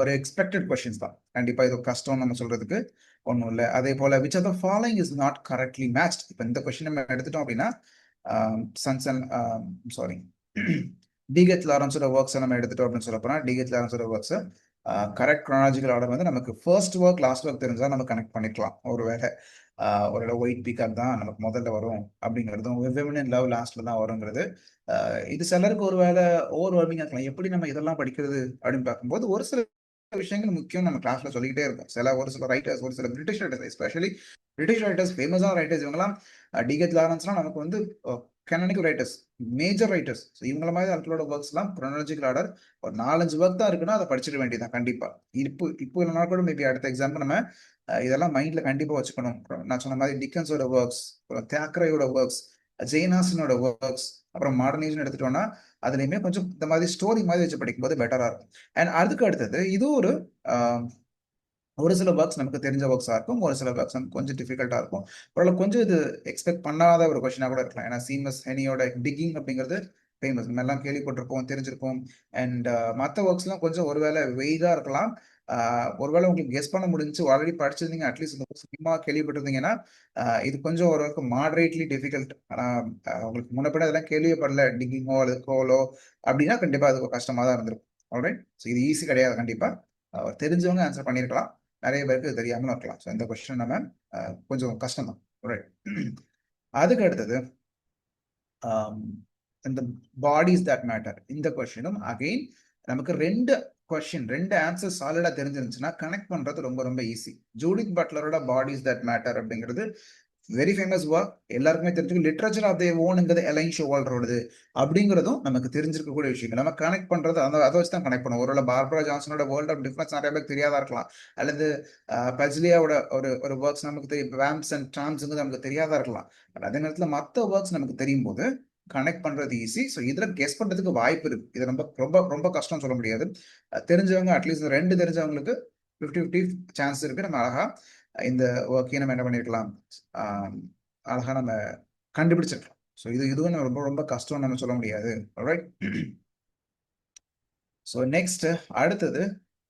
ஒரு எக்ஸ்பெக்டட் கொஸ்டின்ஸ் தான். கண்டிப்பா இது கஷ்டம் நம்ம சொல்றதுக்கு ஒன்றும் இல்லை. அதே போல which are the following is not correctly matched. இப்போ இந்த கொஸ்டின் நம்ம எடுத்துட்டோம் அப்படின்னா சன்ஸ் அண்ட் சாரி டிஹெச் லாரன்ஸோட ஒர்க்ஸை நம்ம எடுத்துட்டோம் அப்படின்னு சொல்ல போனா டிஹெச் லாரன்ஸோட ஒர்க்ஸை கரெக்ட் க்ரானாலஜிக்கல் ஆர்டர் வந்து நமக்கு ஃபர்ஸ்ட் ஒர்க் லாஸ்ட் ஒர்க் தெரிஞ்சா நம்ம கனெக்ட் பண்ணிக்கலாம். ஒருவேளை ஒரு ஒயிட் பீகாக் தான் நமக்கு முதல்ல வரும் அப்படிங்கிறதும் விமன் இன் லவ் லாஸ்ட்ல தான் வருங்கிறது இது சிலருக்கு ஒரு வேலை ஓவர் வெல்மிங்கா இருக்கலாம். எப்படி நம்ம இதெல்லாம் படிக்கிறது அப்படின்னு பார்க்கும்போது ஒரு சில விஷயங்கள் முக்கியம் நம்ம கிளாஸ்ல சொல்லிக்கிட்டே இருக்கோம். ஒரு சில ரைட்டர்ஸ், ஒரு சில British writers, especially British writers, ஃபேமஸான ரைட்டர்ஸ் இவங்கலாம் டிஹெச் லாரன்ஸ்லாம் நமக்கு வந்து கேனானிக்கல் ரைட்டர்ஸ், மேஜர் ரைட்டர்ஸ். இவங்கள மாதிரி ஆட்களோட ஒர்க்ஸ்லாம் குரோனாலஜிக்கல் ஆர்டர் ஒரு 4-5 ஒர்க் தான் இருக்குன்னா அதை படிச்சிட வேண்டியதான் கண்டிப்பா. இப்போ இல்லைனா கூட மேபி அடுத்த எக்ஸாம்பிள் நம்ம இதெல்லாம் மைண்ட்ல கண்டிப்பா வச்சுக்கணும். நான் சொன்ன மாதிரி டிக்கன்ஸோட ஒர்க்ஸ், தியாக்கரையோட ஒர்க்ஸ், ஜெயின் ஆஸ்டனோட ஒர்க்ஸ், அப்புறம் மாடர்னேஷன் எடுத்துட்டோம்னா அதுலயுமே கொஞ்சம் இந்த மாதிரி ஸ்டோரி மாதிரி வச்சு படிக்கும்போது பெட்டரா இருக்கும். அண்ட் அதுக்கு அடுத்தது இது ஒரு சில ஒர்க்ஸ் நமக்கு தெரிஞ்ச ஒர்க்ஸா இருக்கும், ஒரு சில ஒர்க்ஸ் நமக்கு கொஞ்சம் டிஃபிகல்ட்டா இருக்கும். ஓரளவு கொஞ்சம் இது எக்ஸ்பெக்ட் பண்ணாத ஒரு கொஸ்டினா கூட இருக்கலாம். ஏன்னா சீமஸ் ஹெனியோட டிக்கிங் அப்படிங்கிறது ஃபேமஸ், நம்ம எல்லாம் கேள்விப்பட்டிருப்போம், தெரிஞ்சிருப்போம். அண்ட் மற்ற ஒர்க்ஸ்லாம் கொஞ்சம் ஒருவேளை வெயிதா இருக்கலாம். ஒருவேளை உங்களுக்கு கெஸ் பண்ண முடிஞ்சு ஆல்ரெடி படிச்சிருந்தீங்க, அட்லீஸ்ட் இந்த சினிமா கேள்விப்பட்டிருந்தீங்கன்னா இது கொஞ்சம் ஓரளவுக்கு மாடரேட்லி டிஃபிகல்ட். ஆனா உங்களுக்கு முன்னப்பிட அதெல்லாம் கேள்விப்படல, டிக்கிங்கோ அல்லது கோலோ அப்படின்னா கண்டிப்பா அது கஷ்டமா தான் இருந்திருக்கும். ஆல்ரைட், ஸோ இது ஈஸி கிடையாது கண்டிப்பா. தெரிஞ்சவங்க ஆன்சர் பண்ணியிருக்கலாம், நிறைய பேருக்கு தெரியாமலும் இருக்கலாம். ஸோ இந்த கொஸ்டின் நம்ம கொஞ்சம் கஷ்டம் தான். ரைட், அதுக்கு அடுத்தது இந்த பாடிஸ் தட் மேட்டர். இந்த கொஸ்டினும் அகெயின் நமக்கு ரெண்டு ஆன்சர் சாலிடா தெரிஞ்சிருந்துச்சுன்னா கனெக்ட் பண்றது ரொம்ப ரொம்ப ஈஸி. ஜூடித் பட்லரோட பாடிஸ் தட் மேட்டர் அப்படிங்கிறது வெரி ஃபேமஸ் ஒர்க், எல்லாருக்குமே தெரிஞ்சிருக்கும். லிட்ரேச்சர் ஆஃப் தேர் ஓன்ங்கிறது எலைன் ஷோவால்டரோடது அப்படிங்கிறதும் நமக்கு தெரிஞ்சிருக்கக்கூடிய விஷயங்கள். நம்ம கனெக்ட் பண்றது அதை வச்சு தான் கனெக்ட் பண்ணுவோம். ஒருவேளை பார்பரா ஜான்சனோட வேர்ல்ட் ஆஃப் டிஃபரன்ஸ் நிறைய பேருக்கு தெரியாதா இருக்கலாம், அல்லது பஜ்லியாவோட ஒரு ஒர்க்ஸ் நமக்கு தெரியும், வேம்ஸ் அண்ட் ட்ராம்ஸுங்கிறது நமக்கு தெரியாதா இருக்கலாம். பட் அதே நேரத்தில் மற்ற ஒர்க்ஸ் நமக்கு தெரியும் போது கனெக்ட் பண்றது ஈஸி. ஸோ இதுல கெஸ் பண்றதுக்கு வாய்ப்பு இருக்கு. இது ரொம்ப ரொம்ப ரொம்ப கஷ்டம் சொல்ல முடியாது. தெரிஞ்சவங்க அட்லீஸ்ட் ரெண்டு தெரிஞ்சவங்களுக்கு 50-50 சான்ஸ் இருக்கு. நம்ம அழகா இந்த ஒர்க்கையும் நம்ம என்ன பண்ணிருக்கலாம், அழகா நம்ம கண்டுபிடிச்சிருக்கலாம். ஸோ இதுவும் ரொம்ப ரொம்ப கஷ்டம் நம்ம சொல்ல முடியாது. ஆல்ரைட், ஸோ நெக்ஸ்ட் அடுத்தது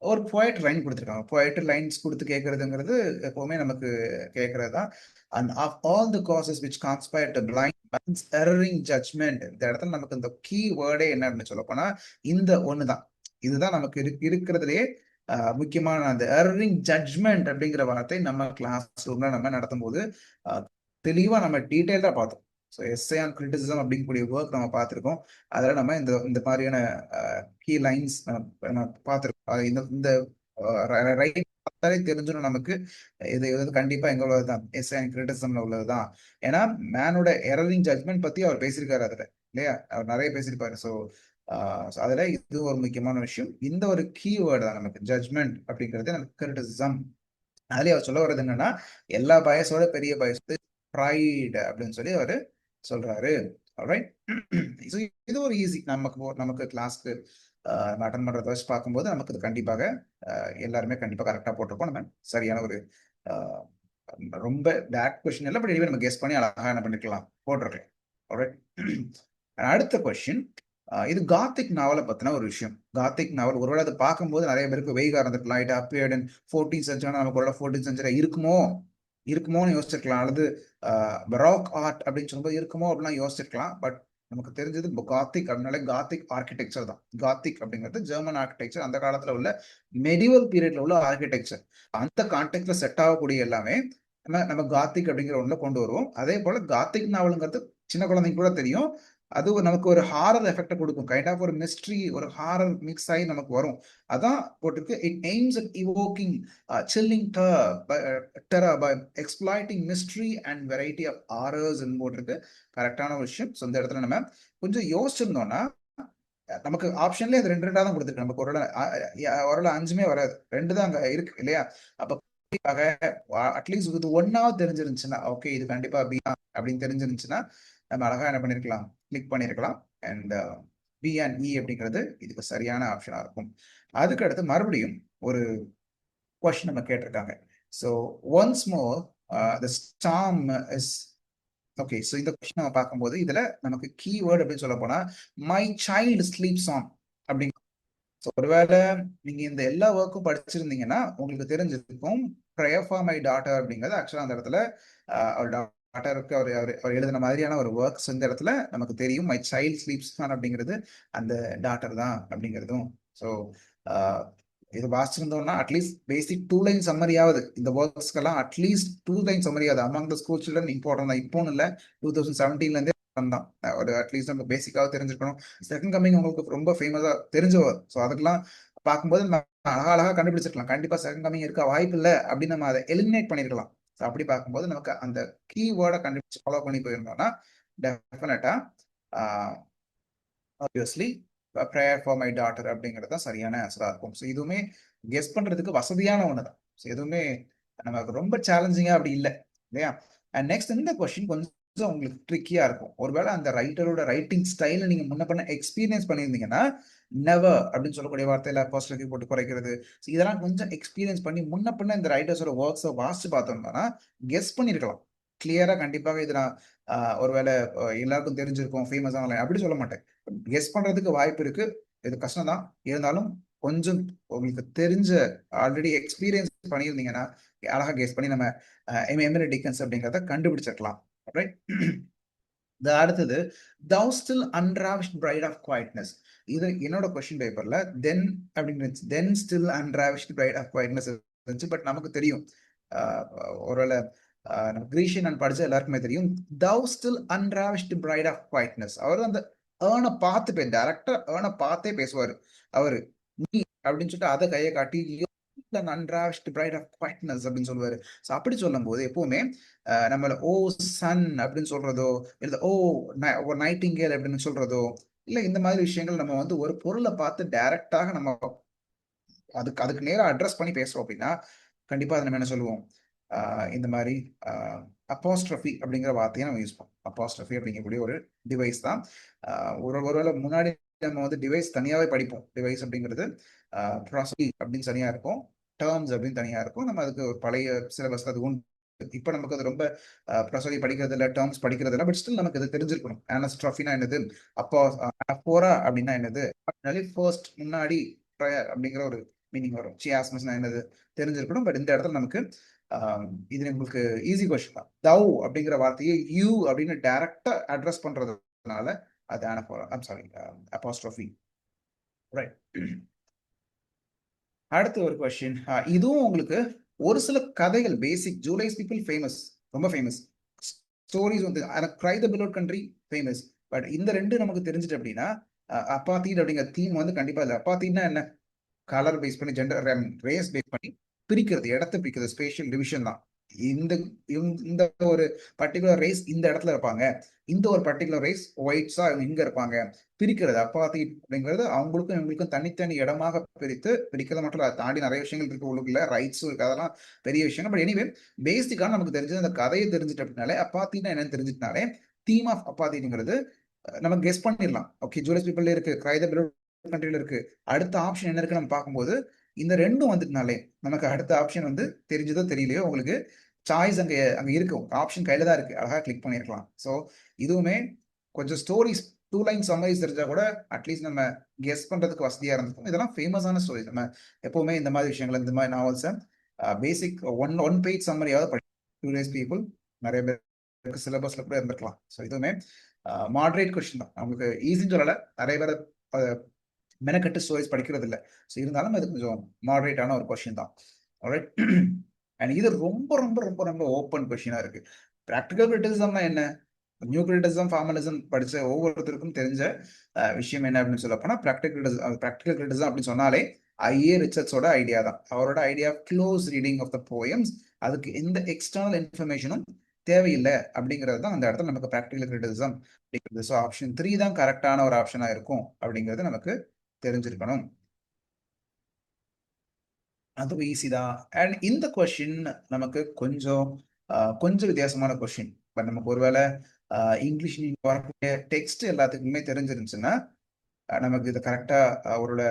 ஒரு போயட் லைன் கொடுத்துருக்காங்க. போயட் லைன்ஸ் கொடுத்து கேட்கறதுங்கிறது எப்பவுமே நமக்கு கேட்கறது தான். And of all the causes which conspire to blind man's erring judgement. இந்த இடத்துல நமக்கு இந்த கீ வேர்டே என்ன அப்படின்னு சொல்ல போனா இந்த ஒன்று தான். இதுதான் நமக்கு இருக்கிறதுலேயே முக்கியமான அந்த எரரிங் ஜட்ஜ்மெண்ட் அப்படிங்கிற வார்த்தை நம்ம கிளாஸ் ரூம்ல நம்ம நடத்தும் போது தெளிவா நம்ம டீட்டெயில்டா பார்த்தோம். ஸோ எஸ்ஏ ஆன் கிரிட்டிசிசம் அப்படிங்கக்கூடிய ஒர்க் நம்ம பார்த்துருக்கோம். அதில் நம்ம இந்த மாதிரியான கீ லைன்ஸ் பார்த்துருக்கோம். இந்த ரைட் பார்த்தாலே தெரிஞ்சிடும் நமக்கு இது கண்டிப்பா எங்களோட தான் எஸ்ஏ ஆன் கிரிட்டிசிசம்ல உள்ளதுதான். ஏன்னா மேனோட எரரிங் ஜட்மெண்ட் பத்தி அவர் பேசியிருக்காரு அதுல, இல்லையா? அவர் நிறைய பேசியிருப்பாரு. ஸோ அதுல இது ஒரு முக்கியமான விஷயம். இந்த ஒரு கீவேர்டு தான் நமக்கு ஜட்மெண்ட் அப்படிங்கிறது நமக்கு கிரிட்டிசிசம். அதுலயே அவர் சொல்ல வர்றது என்னன்னா எல்லா பயசோட பெரிய பயஸ் ப்ரைட் அப்படின்னு சொல்லி அவரு சொல்றாரு. ஆல்ரைட், இது ஒரு ஈஸி. நமக்கு கிளாஸ்க்கு அட்டன் பண்றத வச்சு பார்க்கும்போது நமக்கு இது கண்டிப்பாக எல்லாருமே கண்டிப்பா கரெக்டா போட்டிருக்கோம். நம்ம சரியான ஒரு ரொம்ப பேக் கொஸ்டின் இல்லை, பட் நம்ம கெஸ் பண்ணி அழகா என்ன பண்ணிக்கலாம், போட்டிருக்கலாம். ஆல்ரைட், அடுத்த கொஸ்டின் இது காத்திக் நாவலை பத்தின ஒரு விஷயம். காத்திக் நாவல் ஒருவேளை அதை பார்க்கும்போது நிறைய பேருக்கு வெய்கா இருந்திருக்கலாம். It appeared in 14th century. நமக்கு ஒரு 14th century இருக்குமோன்னு யோசிச்சிருக்கலாம். அல்லது பராக் ஆர்ட் அப்படின்னு சொல்லும்போது இருக்குமோ அப்படிலாம் யோசிச்சிருக்கலாம். பட் நமக்கு தெரிஞ்சது காத்திக் அப்படின்னாலே காத்திக் ஆர்கிடெக்சர் தான். காத்திக் அப்படிங்கிறது ஜெர்மன் ஆர்கிடெக்சர், அந்த காலத்துல உள்ள மெடிவல் பீரியட்ல உள்ள ஆர்கிடெக்சர். அந்த கான்டெக்ட்ல செட் ஆகக்கூடிய எல்லாமே நம்ம காத்திக் அப்படிங்கிற ஒண்ணுல கொண்டு வருவோம். அதே போல காத்திக் நாவலுங்கிறது சின்ன குழந்தைங்க கூட தெரியும். அது நமக்கு ஒரு ஹாரர் எஃபெக்ட் கொடுக்கும். கைண்ட் ஆஃப் ஒரு மிஸ்ட்ரி, ஒரு ஹாரர் மிக்ஸ் ஆகி நமக்கு வரும். அதான் போட்டிருக்கு. It aims at evoking chilling terror by exploiting mystery and variety of horrors போட்டிருக்கு. கரெக்டான விஷயம். ஸோ இந்த இடத்துல நம்ம கொஞ்சம் யோசிச்சிருந்தோம்னா நமக்கு ஆப்ஷன்ல அது ரெண்டு ரெண்டா தான் கொடுத்துருக்கு. நமக்கு ஒரு அஞ்சுமே வராது, ரெண்டு தான் அங்க இருக்கு இல்லையா? அப்ப அட்லீஸ்ட் இது ஒன்னாவது தெரிஞ்சிருந்துச்சுன்னா, ஓகே இது கண்டிப்பா பி அப்படின்னு தெரிஞ்சிருந்துச்சுன்னா நம்ம அழகா என்ன பண்ணிருக்கலாம், கிளிக் பண்ணிருக்கலாம். அண்ட் பி அண்ட் இ அப்படிங்கிறது இதுக்கு சரியான ஆப்ஷனா இருக்கும். அதுக்கு அடுத்து மறுபடியும் ஒரு கொஸ்டின் நம்ம கேட்டிருக்காங்க. So once more the storm is okay. So இந்த கொஸ்டின் நம்ம பார்க்கும்போது இதுல நமக்கு கீவேர்டு அப்படின்னு சொல்ல போனா மை சைல்டு ஸ்லீப்ஸ் ஆன் அப்படிங்க. ஸோ ஒருவேளை நீங்க இந்த எல்லா ஒர்க்கும் படிச்சிருந்தீங்கன்னா உங்களுக்கு தெரிஞ்சிருக்கும் ப்ரேயர் ஃபார் மை டாட்டர் அப்படிங்கிறது ஆக்சுவலா அந்த இடத்துல அவர் டாட்டருக்கு அவர் அவர் அவர் எழுதின மாதிரியான ஒரு ஒர்க்ஸ் இந்த இடத்துல நமக்கு தெரியும். மை சைல்டு ஸ்லீப்ஸ் ஆன் அப்படிங்கிறது அந்த டாட்டர் தான் அப்படிங்கிறதும். ஸோ இது வாசிச்சிருந்தோம்னா அட்லீஸ்ட் பேசிக் 2 லைன் சம்மரியாவது இந்த ஒர்க்ஸ்க்கெல்லாம் அட்லீஸ்ட் 2 லைன் சம்மரியாவது among the school children important தான். இப்போன்னு இல்லை, 2017ல இருந்தே தான் ஒரு அட்லீஸ்ட் நம்ம பேசிக்காக தெரிஞ்சிருக்கணும். செகண்ட் கமிங் உங்களுக்கு ரொம்ப ஃபேமஸா தெரிஞ்சவர். ஸோ அதுக்கெல்லாம் பார்க்கும்போது நம்ம அழகா கண்டுபிடிச்சிருக்கலாம். கண்டிப்பா செகண்ட் கமிங் இருக்க வாய்ப்பு இல்லை அப்படின்னு நம்ம அதை எலிமினேட் பண்ணிருக்கலாம். ஸோ அப்படி பார்க்கும்போது நமக்கு அந்த கீவேர்டை கண்டுபிடிச்சு ஃபாலோ பண்ணி போயிருந்தோம்னா டெஃபினட்டா obviously prayer for my daughter அப்படிங்கிறது தான் சரியான ஆன்சரா இருக்கும். ஸோ இதுவுமே கெஸ் பண்றதுக்கு வசதியான ஒன்று தான். ஸோ எதுவுமே நமக்கு ரொம்ப சேலஞ்சிங்கா அப்படி இல்லை இல்லையா? அண்ட் நெக்ஸ்ட் இந்த கொஸ்டின் கொஞ்சம் உங்களுக்கு ட்ரிக்கியா இருக்கும். ஒருவேளை அந்த ரைட்டரோட ரைட்டிங் ஸ்டைல நீங்க முன்ன பண்ண எக்ஸ்பீரியன்ஸ் பண்ணியிருந்தீங்கன்னா நெவர் அப்படின்னு சொல்லக்கூடிய வார்த்தையில அப்போஸ்ட்ரோஃபி போட்டு குறைக்கிறது, இதெல்லாம் கொஞ்சம் எக்ஸ்பீரியன்ஸ் பண்ணி முன்ன பண்ண இந்த ரைட்டர்ஸோட ஒர்க்ஸை வாசிச்சு பார்த்தோம்னா கெஸ் பண்ணிருக்கலாம். கிளியரா கண்டிப்பாக இது நான் ஒருவேளை எல்லாருக்கும் தெரிஞ்சிருக்கும் ஃபேமஸான அப்படி சொல்ல மாட்டேன். கெஸ் பண்றதுக்கு வாய்ப்பு இருக்கு. இது கஷ்டம் தான். இருந்தாலும் கொஞ்சம் உங்களுக்கு தெரிஞ்ச ஆல்ரெடி எக்ஸ்பீரியன்ஸ் பண்ணியிருந்தீங்கன்னா அழகா கெஸ் பண்ணி நம்ம எமிலி டிக்கன்ஸ் அப்படிங்கிறத கண்டுபிடிச்சிருக்கலாம். ரைட். அடுத்தது thou still unravished bride of quietness. இது என்னோட கொஸ்டின் பேப்பர்ல தென் அப்படின்னு தென் still unravished bride of quietness இருந்துச்சு. பட் நமக்கு தெரியும் ஒருவேளை நம்ம கிரீஷியன் நான் படிச்ச எல்லாருக்குமே தெரியும் thou still unravished bride of quietness. அவர் அந்த ஏர்னை பார்த்து டைரக்டா ஏர்னை பார்த்தே பேசுவாரு அவரு. நீ அப்படின்னு சொல்லிட்டு அதை கையை காட்டி unravished bride of quietness அப்படின்னு சொல்லுவாரு. ஸோ அப்படி சொல்லும் போது எப்பவுமே நம்மள ஓ சன் அப்படின்னு சொல்றதோ இல்ல ஓ நைட்டிங்கேல் அப்படின்னு சொல்றதோ இல்ல இந்த மாதிரி விஷயங்கள் நம்ம வந்து ஒரு பொருளை பார்த்து டைரக்டாக நம்ம அதுக்கு நேரா அட்ரஸ் பண்ணி பேசுறோம் அப்படின்னா கண்டிப்பா அதை நம்ம என்ன சொல்லுவோம், இந்த மாதிரி அப்போஸ்ட்ரஃபி அப்படிங்கிற வார்த்தையை நம்ம யூஸ் பண்ணுவோம். அப்போஸ்ட்ரஃபி அப்படிங்கக்கூடிய ஒரு டிவைஸ் தான். ஒருவேளை முன்னாடி நம்ம வந்து டிவைஸ் தனியாவே படிப்போம். டிவைஸ் அப்படிங்கிறது ப்ராசஸி அப்படின்னு தனியா இருக்கும், டேர்ம்ஸ் அப்படின்னு தனியா இருக்கும். நம்ம அதுக்கு ஒரு பழைய சிலபஸ் அது உண்டு. இப்ப நமக்கு அது ரொம்ப ப்ரொசடி படிக்கிறது இல்லை, டேர்ம்ஸ் படிக்கிறது இல்லை. பட் ஸ்டில் நமக்கு இது தெரிஞ்சிருக்கணும். ஆனஸ்ட்ராஃபினா என்னது, அப்போ அப்போரா அப்படின்னா என்னது, ஃபர்ஸ்ட் முன்னாடி ப்ரேயர் அப்படிங்கிற ஒரு மீனிங் வரும். சியாஸ்மஸ்னா என்னது தெரிஞ்சிருக்கணும். பட் இந்த இடத்துல நமக்கு இது உங்களுக்கு ஈஸி கொஸ்டின் தான். தவ் அப்படிங்கிற வார்த்தையை யூ அப்படின்னு டைரக்டா அட்ரஸ் பண்றதுனால அது அப்போஸ்ட்ரோஃபி. ரைட். அடுத்த ஒரு கொஸ்டின். இதுவும் உங்களுக்கு ஒரு சில கதைகள் பேசிக் ஜூலைஸ் பீப்புள் ஃபேமஸ், ரொம்ப ஃபேமஸ் ஸ்டோரிஸ் வந்து கிரை த பிலோட் கண்ட்ரி ஃபேமஸ். பட் இந்த ரெண்டு நமக்கு தெரிஞ்சுட்டு அப்படின்னா அப்பாத்தீட் அப்படிங்கிற தீம் வந்து கண்டிப்பா இல்லை. அப்பாத்தீட்னா என்ன, கலர் பேஸ் பண்ணி ஜெண்டர் ரேஸ் பேஸ் பண்ணி பிரிக்கிறது, இடத்த பிரிக்கிறது, ஸ்பேஷியல் டிவிஷன் தான். இந்த இந்த ஒரு பர்டிகுலர் ரேஸ் இந்த இடத்துல இருப்பாங்க, இந்த ஒரு பர்டிகுலர் ரேஸ் ஒயிட்ஸா இங்க இருப்பாங்க, பிரிக்கிறது. அப்பாத்தி அப்படிங்கிறது அவங்களுக்கும் இவங்களுக்கும் தனித்தனி இடமாக பிரிக்கிறது மட்டும் அதை தாண்டி நிறைய விஷயங்கள் இருக்கு உள்ளுக்குள்ள, ரைட்ஸும் இருக்கு, அதெல்லாம் பெரிய விஷயம். பட் எனிவே பேசிக்கான நமக்கு தெரிஞ்சது அந்த கதையை தெரிஞ்சுட்டு அப்படின்னாலே அப்பாத்தின்னா என்னன்னு தெரிஞ்சுட்டாலே தீம் ஆஃப் அப்பாத்திங்கிறது நம்ம கெஸ் பண்ணிடலாம். ஓகே, ஜூலியஸ் பீப்புள்ல இருக்கு, கிரைத கண்ட்ரில இருக்கு, அடுத்த ஆப்ஷன் என்ன இருக்கு நம்ம பார்க்கும்போது இந்த ரெண்டும் வந்துட்டுனாலே நமக்கு அடுத்த ஆப்ஷன் வந்து தெரிஞ்சதோ தெரியலையோ உங்களுக்கு சாய்ஸ் அங்க அங்க இருக்கு, ஆப்ஷன் கையில தான் இருக்கு, அழகா கிளிக் பண்ணிருக்கலாம். ஸோ இதுவுமே கொஞ்சம் ஸ்டோரிஸ் 2 லைன் சம்மரிஸ் தெரிஞ்சா கூட அட்லீஸ்ட் நம்ம கெஸ் பண்றதுக்கு வசதியா இருந்திருக்கும். இதெல்லாம் ஃபேமஸான ஸ்டோரிஸ். நம்ம எப்பவுமே இந்த மாதிரி விஷயங்கள், இந்த மாதிரி நாவல்ஸை பேசிக் ஒன் பேஜ் சம்மரியாவது படிச்சு பீப்புள் நிறைய பேருக்கு சிலபஸ்ல கூட இருந்திருக்கலாம். ஸோ இதுவுமே மாடரேட் கொஸ்டின் தான், அவங்களுக்கு ஈஸின்னு சொல்லலை, நிறைய பேர் மெனக்கட்டு ஸ்டோரிஸ் படிக்கிறது இல்லை. ஸோ இருந்தாலும் அது கொஞ்சம் மாடரேட்டான ஒரு கொஸ்டின் தான். அண்ட் இது ரொம்ப ரொம்ப ரொம்ப ரொம்ப ஓப்பன் கொஸ்டினா இருக்கு. ப்ராக்டிக்கல் கிரிட்டிசிசம்னா என்ன, நியூ கிரிட்டிசம் ஃபார்மலிசம் படிச்ச ஒவ்வொருத்தருக்கும் தெரிஞ்ச விஷயம் என்ன அப்படின்னு சொல்ல போனா ப்ராக்டிகல் கிரிட்டிசம் அப்படின்னு சொன்னாலே ஐஏ ரிச்சர்ட்ஸோட ஐடியா தான். அவரோட idea close reading of the poems, அதுக்கு எந்த எக்ஸ்டர்னல் இன்ஃபர்மேஷனும் தேவையில்லை அப்படிங்கிறது தான் அந்த இடத்துல நமக்கு ப்ராக்டிகல் கிரிட்டிசம் அப்படிங்கிறது. ஸோ ஆப்ஷன் 3 தான் கரெக்டான ஒரு ஆப்ஷனா இருக்கும் அப்படிங்கிறது நமக்கு தெரிஞ்சிருக்கணும். அதுவும் ஈஸி தான். அண்ட் இந்த கொஸ்டின் நமக்கு கொஞ்சம் வித்தியாசமான கொஸ்டின். பட் நமக்கு ஒருவேளை இங்கிலீஷ் நீங்க வரக்கூடிய டெக்ஸ்ட் எல்லாத்துக்குமே தெரிஞ்சிருந்துச்சுன்னா நமக்கு இது கரெக்டா அவரோட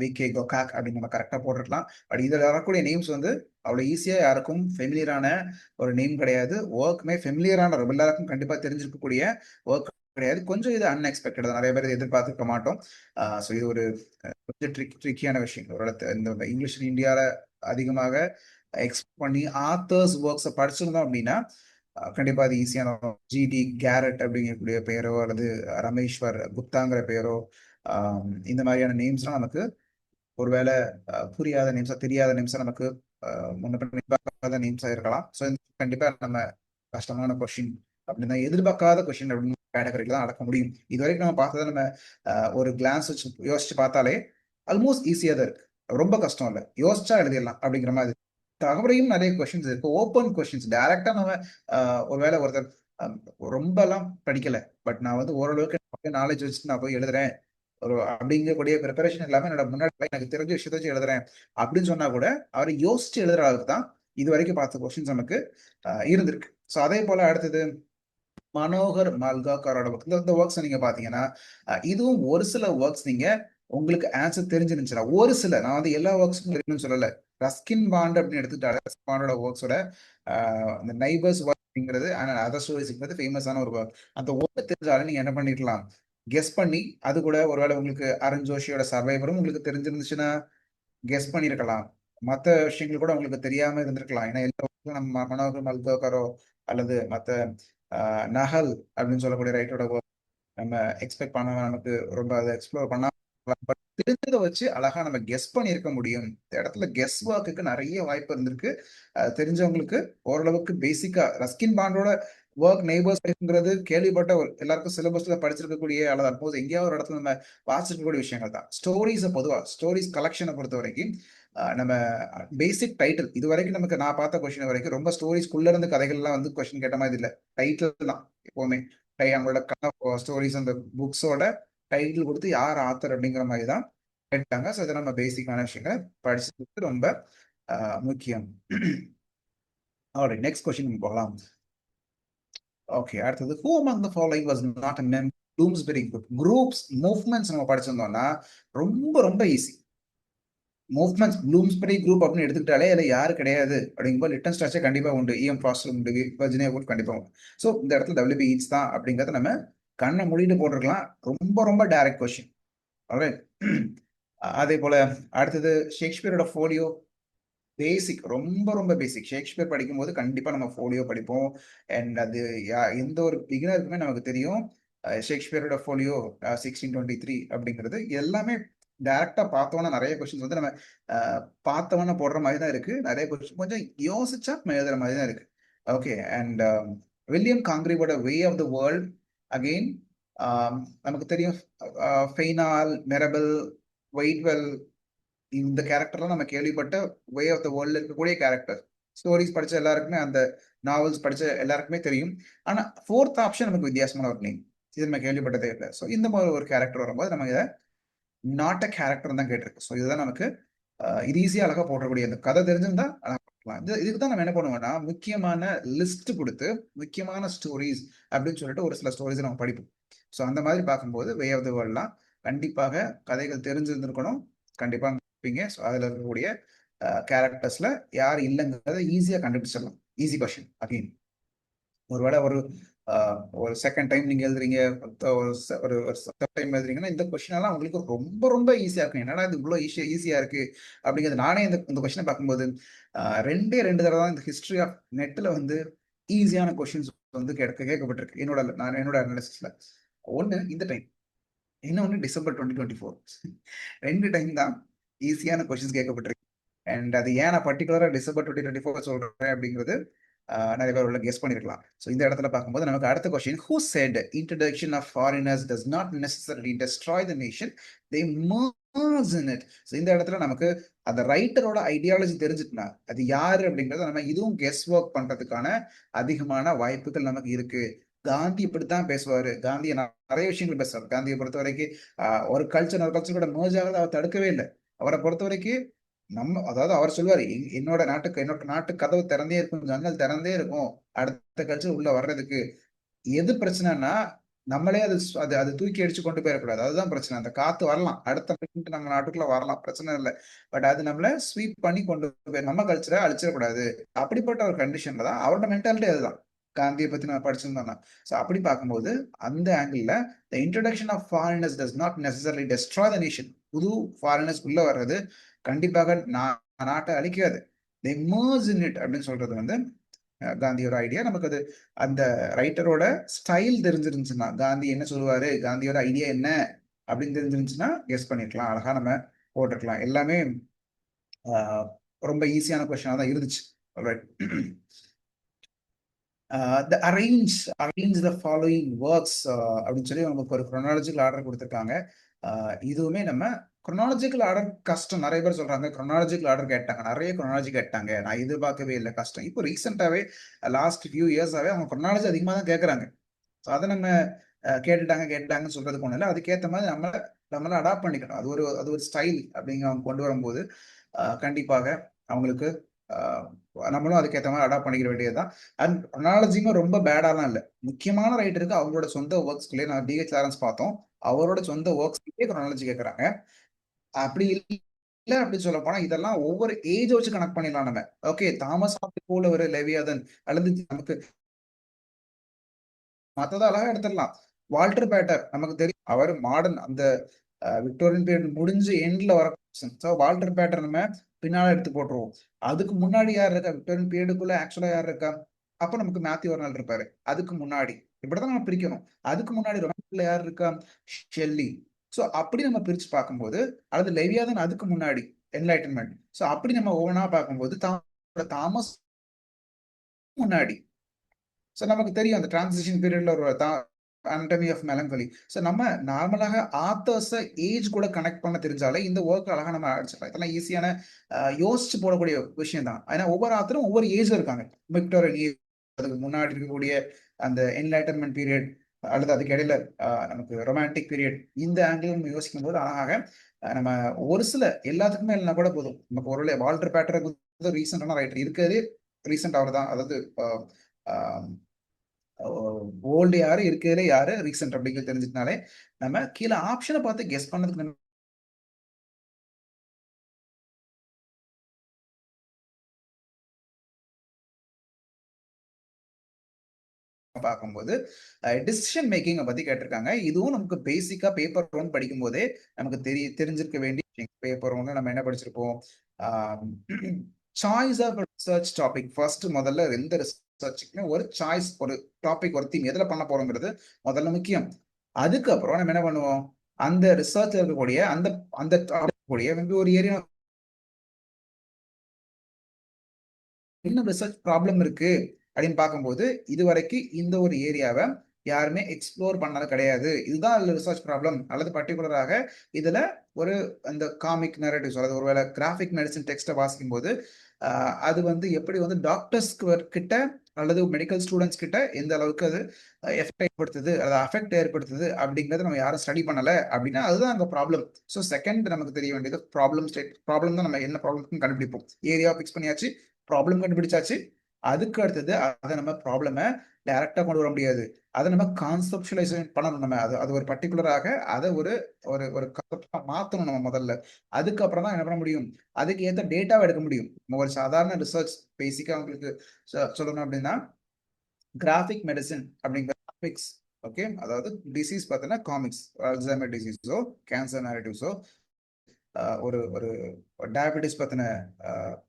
விகே கோகாக் அப்படின்னு நம்ம கரெக்டா போட்டுருக்கலாம். பட் இதில் வரக்கூடிய நேம்ஸ் வந்து அவ்வளோ ஈஸியா யாருக்கும் ஃபெமிலியரான ஒரு நேம் கிடையாது. ஒர்க்குமே ஃபெமிலியரான எல்லாருக்கும் கண்டிப்பா தெரிஞ்சிருக்கக்கூடிய ஒர்க் கிடையாது. கொஞ்சம் இது அன்எக்ஸ்பெக்டட் தான். நிறைய பேர் எதிர்பார்த்துருக்க மாட்டோம். ஸோ இது ஒரு கொஞ்சம் ட்ரிக்கியான விஷயம். ஒரு இந்த இங்கிலீஷ் இந்தியாவில் அதிகமாக எக்ஸ்பெக்ட் பண்ணி ஆத்தர்ஸ் ஒர்க்ஸை படிச்சிருந்தோம் அப்படின்னா கண்டிப்பா அது ஈஸியான ஜிடி கேரட் அப்படிங்கக்கூடிய பெயரோ அல்லது ரமேஸ்வர் குப்தாங்கிற பெயரோ இந்த மாதிரியான நேம்ஸ்லாம் நமக்கு ஒருவேளை புரியாத நேம்ஸா தெரியாத நேம்ஸா நமக்கு முன்ன நேம்ஸா இருக்கலாம். ஸோ கண்டிப்பா நம்ம கஷ்டமான கொஸ்டின் அப்படின்னா எதிர்பார்க்காத கொஸ்டின் அப்படின்னு கேட்டகரியில தான் அடக்க முடியும். இது வரைக்கும் நம்ம பார்த்ததை நம்ம ஒரு கிளான்ஸ் வச்சு யோசிச்சு பார்த்தாலே ஆல்மோஸ்ட் ஈஸியா தான் இருக்கு. ரொம்ப கஷ்டம் இல்லை, யோசிச்சா எழுதிடலாம் அப்படிங்கிற மாதிரி. தகவலையும் நிறைய கொஸ்டின்ஸ் இருக்கு, ஓப்பன் கொஸ்டின்ஸ். டைரக்டா நம்ம ஒருவேளை ஒருத்தர் ரொம்ப எல்லாம் படிக்கல, பட் நான் வந்து ஓரளவுக்கு நாலேஜ் வச்சுட்டு நான் போய் எழுதுறேன் ஒரு அப்படிங்கக்கூடிய ப்ரிப்பரேஷன் எல்லாமே என்னோட முன்னாடி எனக்கு தெரிஞ்ச விஷயத்த வச்சு எழுதுறேன் அப்படின்னு சொன்னா கூட அவர் யோசிச்சு எழுதுற அளவுக்கு தான் இது வரைக்கும் பார்த்த கொஸ்டின்ஸ் நமக்கு இருந்திருக்கு. ஸோ அதே போல அடுத்தது மனோகர் மால்காக்காரோட ஒர்க். இந்த ஒர்க்ஸ் நீங்க பாத்தீங்கன்னா இதுவும் ஒரு சில ஒர்க்ஸ் நீங்க உங்களுக்கு ஆன்சர் தெரிஞ்சிருந்துச்சுன்னா ஒரு சில, நான் வந்து எல்லா ஒர்க்ஸும் தெரியும்னு சொல்லல. ரஸ்கின் பாண்ட் அப்படின்னு எடுத்துக்கிட்டாலே ரஸ்கின் பாண்டோட ஒர்க்ஸோட இந்த நைபர்ஸ் ஒர்க் அப்படிங்கிறது அதர் ஸ்டோரிஸ்ங்கிறது ஃபேமஸான ஒரு ஒர்க். அந்த ஒர்க் தெரிஞ்சாலும் நீங்க என்ன பண்ணிருக்கலாம், கெஸ் பண்ணி அது கூட ஒருவேளை உங்களுக்கு அருண் ஜோஷியோட சர்வைவரும் உங்களுக்கு தெரிஞ்சிருந்துச்சுன்னா கெஸ் பண்ணிருக்கலாம். மற்ற விஷயங்கள் கூட உங்களுக்கு தெரியாம இருந்திருக்கலாம். ஏன்னா எல்லா நம்ம மனோகர் மல்கோகரோ அல்லது மற்ற நஹல் அப்படின்னு சொல்லக்கூடிய ரைட்டரோட நம்ம எக்ஸ்பெக்ட் பண்ண நமக்கு ரொம்ப அதை எக்ஸ்ப்ளோர் பண்ணா பட் தெரிஞ்சதை வச்சு அழகா நம்ம கெஸ் பண்ணியிருக்க முடியும். இந்த இடத்துல கெஸ் ஒர்க்குக்கு நிறைய வாய்ப்பு இருந்திருக்கு. தெரிஞ்சவங்களுக்கு ஓரளவுக்கு பேசிக்கா ரஸ்கின் பாண்டோட ஒர்க் நெய்பர்ஸ்ங்கிறது கேள்விப்பட்ட எல்லாருக்கும் சிலபஸ்ல படிச்சிருக்கக்கூடிய அல்லது அப்போது எங்கேயாவது ஒரு இடத்துல நம்ம வாசிச்சிருக்கக்கூடிய விஷயங்கள் தான். ஸ்டோரிஸை பொதுவாக ஸ்டோரிஸ் கலெக்ஷனை பொறுத்த வரைக்கும் நம்ம பேசிக் டைட்டில் இது வரைக்கும் நமக்கு நான் பார்த்த கொஸ்டின் வரைக்கும் ரொம்ப ஸ்டோரிஸ்குள்ள இருந்து கதைகள்லாம் வந்து கொஸ்டின் கேட்ட மாதிரி இல்லை. டைட்டில் தான் எப்பவுமே அவங்களோட ஸ்டோரிஸ் அந்த புக்ஸோட டைட்டில் கொடுத்து யார் ஆத்தர் அப்படிங்கிற மாதிரி தான் கேட்டாங்க. ஸோ இதை நம்ம பேசிக்கான விஷயங்களை படிச்சதுக்கு ரொம்ப முக்கியம். நெக்ஸ்ட் கொஸ்டின் போகலாம். ஓகே, அடுத்தது who among the following was not a member Bloomsbury group? Groups movements நம்ம படிச்சிருந்தோம்னா ரொம்ப ரொம்ப ஈஸி. மூவ்மெண்ட்ஸ் ப்ளூம்ஸ்பெரி குரூப் அப்படின்னு எடுத்துக்கிட்டாலே அதில் யாரு கிடையாது அப்படிங்கும்போது லிட்டன் ஸ்டார்ச்சே கண்டிப்பா உண்டு, இஎம் ஃபாஸ்டர் உண்டு, வர்ஜினியா வுட் கண்டிப்பா உண்டு. ஸோ இந்த இடத்துல டபிள்யூபி ஈச் தான் அப்படிங்கிறத நம்ம கண்ணை மூடிட்டு போட்டிருக்கலாம். ரொம்ப ரொம்ப டைரக்ட் கொஸ்டின். அதே போல அடுத்தது ஷேக்ஸ்பியரோட ஃபோலியோ பேசிக், ரொம்ப ரொம்ப பேசிக். ஷேக்ஸ்பியர் படிக்கும்போது கண்டிப்பா நம்ம ஃபோலியோ படிப்போம். அண்ட் அது எந்த ஒரு பிகினருக்குமே நமக்கு தெரியும். ஷேக்ஸ்பியரோட ஃபோலியோ 1623 அப்படிங்கிறது எல்லாமே டைரக்டா பார்த்தோன்னா நிறைய கொஸ்டின்ஸ் வந்து நம்ம பார்த்தவன போடுற மாதிரி தான் இருக்கு. நிறைய கொஸ்டின் கொஞ்சம் யோசிச்சா நம்ம எழுதுற மாதிரி தான் இருக்கு. ஓகே, அண்ட் வில்லியம் காங்கிரிவோட way of the world again நமக்கு தெரியும். ஃபெய்னால், மெரபிள், வெயிட்வெல், இந்த கேரக்டர்லாம் நம்ம கேள்விப்பட்ட வே ஆஃப் த வேர்ல்ட்ல இருக்கக்கூடிய கேரக்டர். ஸ்டோரிஸ் படிச்ச எல்லாருக்குமே, அந்த நாவல்ஸ் படிச்ச எல்லாருக்குமே தெரியும். ஆனா ஃபோர்த் ஆப்ஷன் நமக்கு வித்தியாசமான ஒரு நேம், இது நம்ம கேள்விப்பட்டதே இல்லை. ஸோ இந்த மாதிரி ஒரு கேரக்டர் வரும்போது நம்ம இதை நாட் அ கேரக்டர் தான் கேட்டிருக்கு. ஸோ இதுதான் நமக்கு இது ஈஸியா அழகா போடக்கூடிய அந்த கதை தெரிஞ்சிருந்தா அழகா போடலாம். இதுக்கு தான் நம்ம என்ன பண்ணுவோம்னா முக்கியமான லிஸ்ட் கொடுத்து முக்கியமான ஸ்டோரிஸ் அப்படின்னு சொல்லிட்டு ஒரு சில ஸ்டோரிஸ் நம்ம படிப்போம். ஸோ அந்த மாதிரி பார்க்கும்போது வே ஆஃப் த வேர்ல்ட்லாம் கண்டிப்பாக கதைகள் தெரிஞ்சிருந்திருக்கணும். கண்டிப்பா இருப்பீங்க. ஸோ அதில் இருக்கக்கூடிய கேரக்டர்ஸ்ல யார் இல்லைங்கிறத ஈஸியாக கண்டுபிடிச்சிடலாம். Easy question again. ஒருவேளை ஒரு செகண்ட் டைம் நீங்க எழுதுறீங்க, ஒரு டைம் எழுதுறீங்கன்னா இந்த கொஸ்டின் எல்லாம் உங்களுக்கு ரொம்ப ரொம்ப ஈஸியா இருக்கும். என்னடா இது இவ்வளோ ஈஸியா இருக்கு அப்படிங்கிறது. நானே இந்த கொஸ்டினை பார்க்கும்போது ரெண்டு தடவை தான் இந்த ஹிஸ்டரி ஆஃப் நெட்ல வந்து ஈஸியான கொஸ்டின்ஸ் வந்து கேட்கப்பட்டிருக்கு என்னோட அனாலிசிஸ்ல. ஒன்று இந்த டைம், இன்னொன்று டிசம்பர் 2024. ரெண்டு டைம் தான் ஈஸியான கொஸ்டின்ஸ் கேட்கப்பட்டிருக்கு. அண்ட் அது ஏன் நான் பர்டிகுலரா டிசம்பர் 2024 சொல்றேன் அப்படிங்கிறது நிறைய பேர் உள்ள கெஸ் பண்ணிருக்கலாம். ஸோ இந்த இடத்துல பார்க்கும்போது நமக்கு அடுத்த question, who said introduction of foreigners does not necessarily destroy the nation, they merge in it. So இந்த இடத்துல நமக்கு அந்த ரைட்டரோட ஐடியாலஜி தெரிஞ்சுட்டுனா அது யாரு அப்படிங்கறத நம்ம இதுவும் கெஸ் ஒர்க் பண்றதுக்கான அதிகமான வாய்ப்புகள் நமக்கு இருக்கு. காந்தி இப்படித்தான் பேசுவாரு. காந்தி நிறைய விஷயங்கள் பேசுவார். காந்தியை பொறுத்த வரைக்கும் ஒரு கல்ச்சர் கூட மர்ஜ் ஆகிறத அவர் தடுக்கவே இல்லை. அவரை பொறுத்த வரைக்கும் அதாவது அவர் சொல்லுவாரு, என்னோட நாட்டு கதவு திறந்தே இருக்கும், ஜன்னல் திறந்தே இருக்கும் அடுத்த கல்ச்சர் உள்ள வர்றதுக்கு. எது பிரச்சனைனா நம்மளே அது தூக்கி அடிச்சு கொண்டு போயிடக்கூடாது. அதுதான் பிரச்சனை. அந்த காத்து வரலாம், அடுத்த மினிட் நம்ம நாட்டுக்குள்ள வரலாம், பிரச்சனை இல்லை. பட் அது நம்மள ஸ்வீப் பண்ணி கொண்டு போய் நம்ம கல்ச்சரை அழிச்சிடக்கூடாது. அப்படிப்பட்ட ஒரு கண்டிஷன்ல தான் அவரோட மென்டாலிட்டி அதுதான். காந்தியை பத்தி நான் படிச்சிருந்தோம்னா, ஸோ அப்படி பார்க்கும்போது அந்த angle the introduction of foreigners does not necessarily destroy the nation. புது ஃபாரினர்ஸ் உள்ள வர்றது கண்டிப்பாக நாட்டை அழிக்காது. தி மர்ஜ் இன் இட் அப்படின்னு சொல்றது வந்து காந்தியோட ஐடியா. நமக்கு அது அந்த ரைட்டரோட ஸ்டைல் தெரிஞ்சிருந்துச்சுன்னா, காந்தி என்ன சொல்லுவாரு, காந்தியோட ஐடியா என்ன அப்படின்னு தெரிஞ்சிருந்துச்சுன்னா கெஸ் பண்ணிருக்கலாம். அழகா நம்ம போட்டிருக்கலாம். எல்லாமே ரொம்ப ஈஸியான கொஸ்டினா தான் இருந்துச்சு. த அரேஞ்ச் த ஃபாலோயிங் ஒர்க்ஸ் அப்படின்னு சொல்லி நமக்கு ஒரு குரோனாலஜிக்கல் ஆர்டர் கொடுத்துருக்காங்க. இதுவுமே நம்ம குரோனாலஜிக்கல் ஆர்டர் கஷ்டம். நிறைய பேர் சொல்றாங்க குரோனாலஜிக்கல் ஆர்டர் கேட்டாங்க, நிறைய குரோனாலஜி கேட்டாங்க, நான் எதிர்பார்க்கவே இல்லை, கஷ்டம். இப்போ ரீசெண்டாவே லாஸ்ட் ஃபியூ இயர்ஸாவே அவங்க குரோனாலஜி அதிகமாக தான் கேட்கறாங்க. ஸோ அதை நம்ம கேட்டுட்டாங்கன்னு சொல்றதுக்கு ஒன்றும் இல்லை. அதுக்கேற்ற மாதிரி நம்மள அடாப்ட் பண்ணிக்கணும். அது ஒரு ஸ்டைல் அப்படிங்க அவங்க கொண்டு வரும்போது கண்டிப்பாக அவங்களுக்கு நம்மளும் அதுக்கேற்ற மாதிரி அடாப்ட் பண்ணிக்கிற வேண்டியதுதான். அண்ட் குரோனாலஜியும் ரொம்ப பேடாலாம் இல்லை. முக்கியமான ரைட்டருக்கு அவங்களோட சொந்த ஒர்க்ஸ்குள்ளேயே நான் டிஹெச் லாரன்ஸ் பார்த்தோம், அவரோட சொந்த ஒர்க்ஸ்லயே குரோனாலஜி கேட்கறாங்க. அப்படி இல்லை அப்படின்னு சொல்ல போனா இதெல்லாம் ஒவ்வொரு ஏஜ் வச்சு கனெக்ட் பண்ணிடலாம் நம்ம. ஓகே, தாமஸ் போல ஒரு லெவியாதன் அல்லது நமக்கு மத்தத அழகா எடுத்துடலாம். வால்டர் பேட்டர் நமக்கு தெரியும், அவர் மாடர்ன் அந்த விக்டோரியன் பீரியட் முடிஞ்சு எண்ட்ல வர. ஸோ வால்டர் பேட்டர் நம்ம பின்னால எடுத்து போட்டுருவோம். அதுக்கு முன்னாடி யார் இருக்கா, விக்டோரியன் பீரியடுக்குள்ள ஆக்சுவலா யார் இருக்கா, அப்ப நமக்கு மேத்யூ வர்னால் இருப்பாரு. அதுக்கு முன்னாடி இப்படிதான் நம்ம பிரிக்கணும். அதுக்கு முன்னாடி ரொமான்டிக்ல யார் இருக்கா, ஷெல்லி. ஸோ அப்படி நம்ம பிரிச்சு பார்க்கும்போது, அல்லது லெவியாதன் அதுக்கு முன்னாடி என்லைட்டன்மெண்ட். ஸோ அப்படி நம்ம ஒவ்வொன்றா பார்க்கும்போது தாமஸ் முன்னாடி. ஸோ நமக்கு தெரியும் அந்த டிரான்சிஷன் பீரியட்ல ஒரு அனட்டமி ஆஃப் மெலங்கலி. ஸோ நம்ம நார்மலாக ஆத்தர்ஸை ஏஜ் கூட கனெக்ட் பண்ண தெரிஞ்சாலே இந்த ஒர்க் அழகாக நம்ம அடிச்சிடலாம். இதெல்லாம் ஈஸியான யோசிச்சு போடக்கூடிய விஷயம் தான். ஏன்னா ஒவ்வொரு ஆத்தரும் ஒவ்வொரு ஏஜ்ல இருக்காங்க. விக்டோரியன் ஏஜ், அதுக்கு முன்னாடி இருக்கக்கூடிய அந்த என்லைட்டன்மெண்ட் பீரியட், அல்லது அதுக்கு இடையில நமக்கு ரொமான்டிக் பீரியட். இந்த ஆங்கிள் நம்ம யோசிக்கும் போது அழகாக நம்ம ஒரு சில எல்லாத்துக்குமே இல்லைனா கூட போதும். நமக்கு ஒரு வால்டர் பேட்டருக்கு ரீசெண்டான ரைட்டர் இருக்கிறதே ரீசெண்ட் அவர் தான். அதாவது ஓல்டு யாரு, இருக்கிறதுல யாரு ரீசெண்ட் அப்படிங்கிறது தெரிஞ்சுக்கினாலே நம்ம கீழே ஆப்ஷனை பார்த்து கெஸ் பண்ணதுக்கு நம்ம பார்க்கும்போது டிசிஷன் மேக்கிங் பத்தி கேட்டிருக்காங்க. இதுவும் நமக்கு பேசிக்கா பேப்பர் 1 படிக்கும் போதே நமக்கு தெரிஞ்சிருக்க வேண்டிய பேப்பர் 1 நம்ம என்ன படிச்சிருப்போம், choice of research topic. First முதல்ல எந்த ரிசர்ச்சுக்குமே ஒரு சாய்ஸ், ஒரு டாபிக், ஒரு தீம் எதுல பண்ண போறோங்கிறது முதல்ல முக்கியம். அதுக்கப்புறம் நம்ம என்ன பண்ணுவோம், அந்த ரிசர்ச் இருக்கக்கூடிய அந்த அந்த ஒரு ஏரியா என்ன ரிசர்ச் ப்ராப்ளம் இருக்கு அப்படின்னு பார்க்கும்போது இதுவரைக்கும் இந்த ஒரு ஏரியாவை யாருமே எக்ஸ்ப்ளோர் பண்ணது கிடையாது. இதுதான் ரிசர்ச் ப்ராப்ளம். அல்லது பர்டிகுலராக இதுல ஒரு அந்த காமிக் நரேட்டிவ்ஸ், அதாவது ஒருவேளை கிராஃபிக் மெடிசன் டெக்ஸ்ட்டை வாசிக்கும் போது அது வந்து எப்படி வந்து டாக்டர்ஸ் கிட்ட அல்லது மெடிக்கல் ஸ்டூடெண்ட்ஸ் கிட்ட எந்த அளவுக்கு அது எஃபெக்ட் ஏற்படுத்துது, அது அஃபெக்ட் ஏற்படுத்துது அப்படிங்கறத நம்ம யாரும் ஸ்டடி பண்ணல அப்படின்னா அதுதான் அங்க ப்ராப்ளம். ஸோ செகண்ட் நமக்கு தெரிய வேண்டியது ப்ராப்ளம் தான். நம்ம என்ன ப்ராப்ளம் கண்டுபிடிப்போம். ஏரியா பிக்ஸ் பண்ணியாச்சு, ப்ராப்ளம் கண்டுபிடிச்சாச்சு. அதுக்கு அடுத்தது அதை நம்ம ப்ராப்ளமை டைரக்டா கொண்டு வர முடியாது. அதை நம்ம கான்செப்டுவலைசேஷன் பண்ணணும். நம்ம அது ஒரு பர்டிகுலராக அதை ஒரு ஒரு ஒரு கான்செப்டா மாத்தணும் நம்ம முதல்ல. அதுக்கப்புறம் தான் என்ன பண்ண முடியும், அதுக்கு ஏற்ற டேட்டாவை எடுக்க முடியும். நம்ம ஒரு சாதாரண ரிசர்ச் பேசிக்கா உங்களுக்கு சொல்லணும் அப்படின்னா, கிராஃபிக் மெடிசின் அப்படிங்கிற காமிக்ஸ். ஓகே, அதாவது டிசீஸ் பார்த்தீங்கன்னா காமிக்ஸ், அல்சைமர் டிசீஸோ கேன்சர் நேரட்டிவ்ஸோ ஒரு ஒரு டயபெட்டிஸ் பத்தின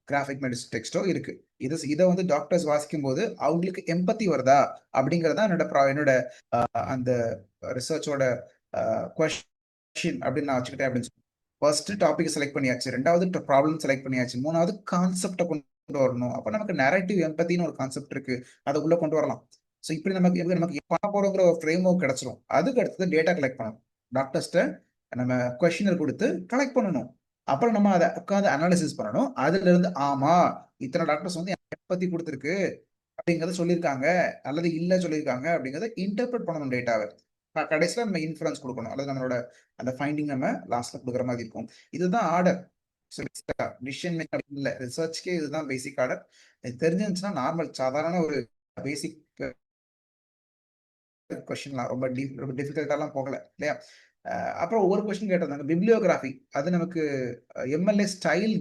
கிராஃபிக் மெடிசன் டெக்ஸ்டோ இருக்கு. இதை வந்து டாக்டர்ஸ் வாசிக்கும் போது அவங்களுக்கு எம்பத்தி வருதா அப்படிங்கறத என்னோட அந்த ரிசர்ச்சோட கொஸ்டின் அப்படின்னு நான் வச்சுக்கிட்டேன் அப்படின்னு சொல்லி ஃபர்ஸ்ட் டாபிக் செலக்ட் பண்ணியாச்சு, ரெண்டாவது ப்ராப்ளம் செலக்ட் பண்ணியாச்சு, மூணாவது கான்செப்டை கொண்டு கொண்டு வரணும். அப்ப நமக்கு நரேட்டிவ் எம்பத்தின்னு ஒரு கான்செப்ட் இருக்கு. அதை உள்ள கொண்டு வரலாம். ஸோ இப்படி நமக்கு பண்ண போறோங்கிற ஒரு ஃப்ரேம் ஒர்க் கிடைச்சிரும். அதுக்கு அடுத்தது டேட்டா கலெக்ட் பண்ணணும். டாக்டர்ஸ்ட்ட நம்ம கொஸ்டினர் கொடுத்து கலெக்ட் பண்ணணும். அப்புறம் நம்ம அதை உட்காந்து அனாலிசிஸ் பண்ணணும். அதுல இருந்து ஆமா இத்தனை டாக்டர்ஸ் வந்து பத்தி கொடுத்துருக்கு அப்படிங்கறத சொல்லியிருக்காங்க அல்லது இல்ல சொல்லியிருக்காங்க அப்படிங்கறத இன்டர்பிரட் பண்ணணும் டேட்டாவை. கடைசியில நம்ம இன்ஃபரன்ஸ் கொடுக்கணும் அல்லது நம்மளோட அந்த ஃபைண்டிங் நம்ம லாஸ்ட்ல கொடுக்குற மாதிரி இருக்கும். இதுதான் ஆர்டர். டிசிஷன் மேக் இல்ல ரிசர்ச்க்கே இதுதான் பேசிக் ஆர்டர். இது தெரிஞ்சிருந்துச்சுன்னா நார்மல் சாதாரண ஒரு பேசிக் கொஸ்டின்லாம் ரொம்ப ரொம்ப டிஃபிகல்ட்டாலாம் போகல இல்லையா. அப்புறம் ஒவ்வொரு கொஸ்டின் கேட்டிருந்தாங்க. பிப்ளியோகிராஃபி அது நமக்கு எம்எல்ஏ ஸ்டைல்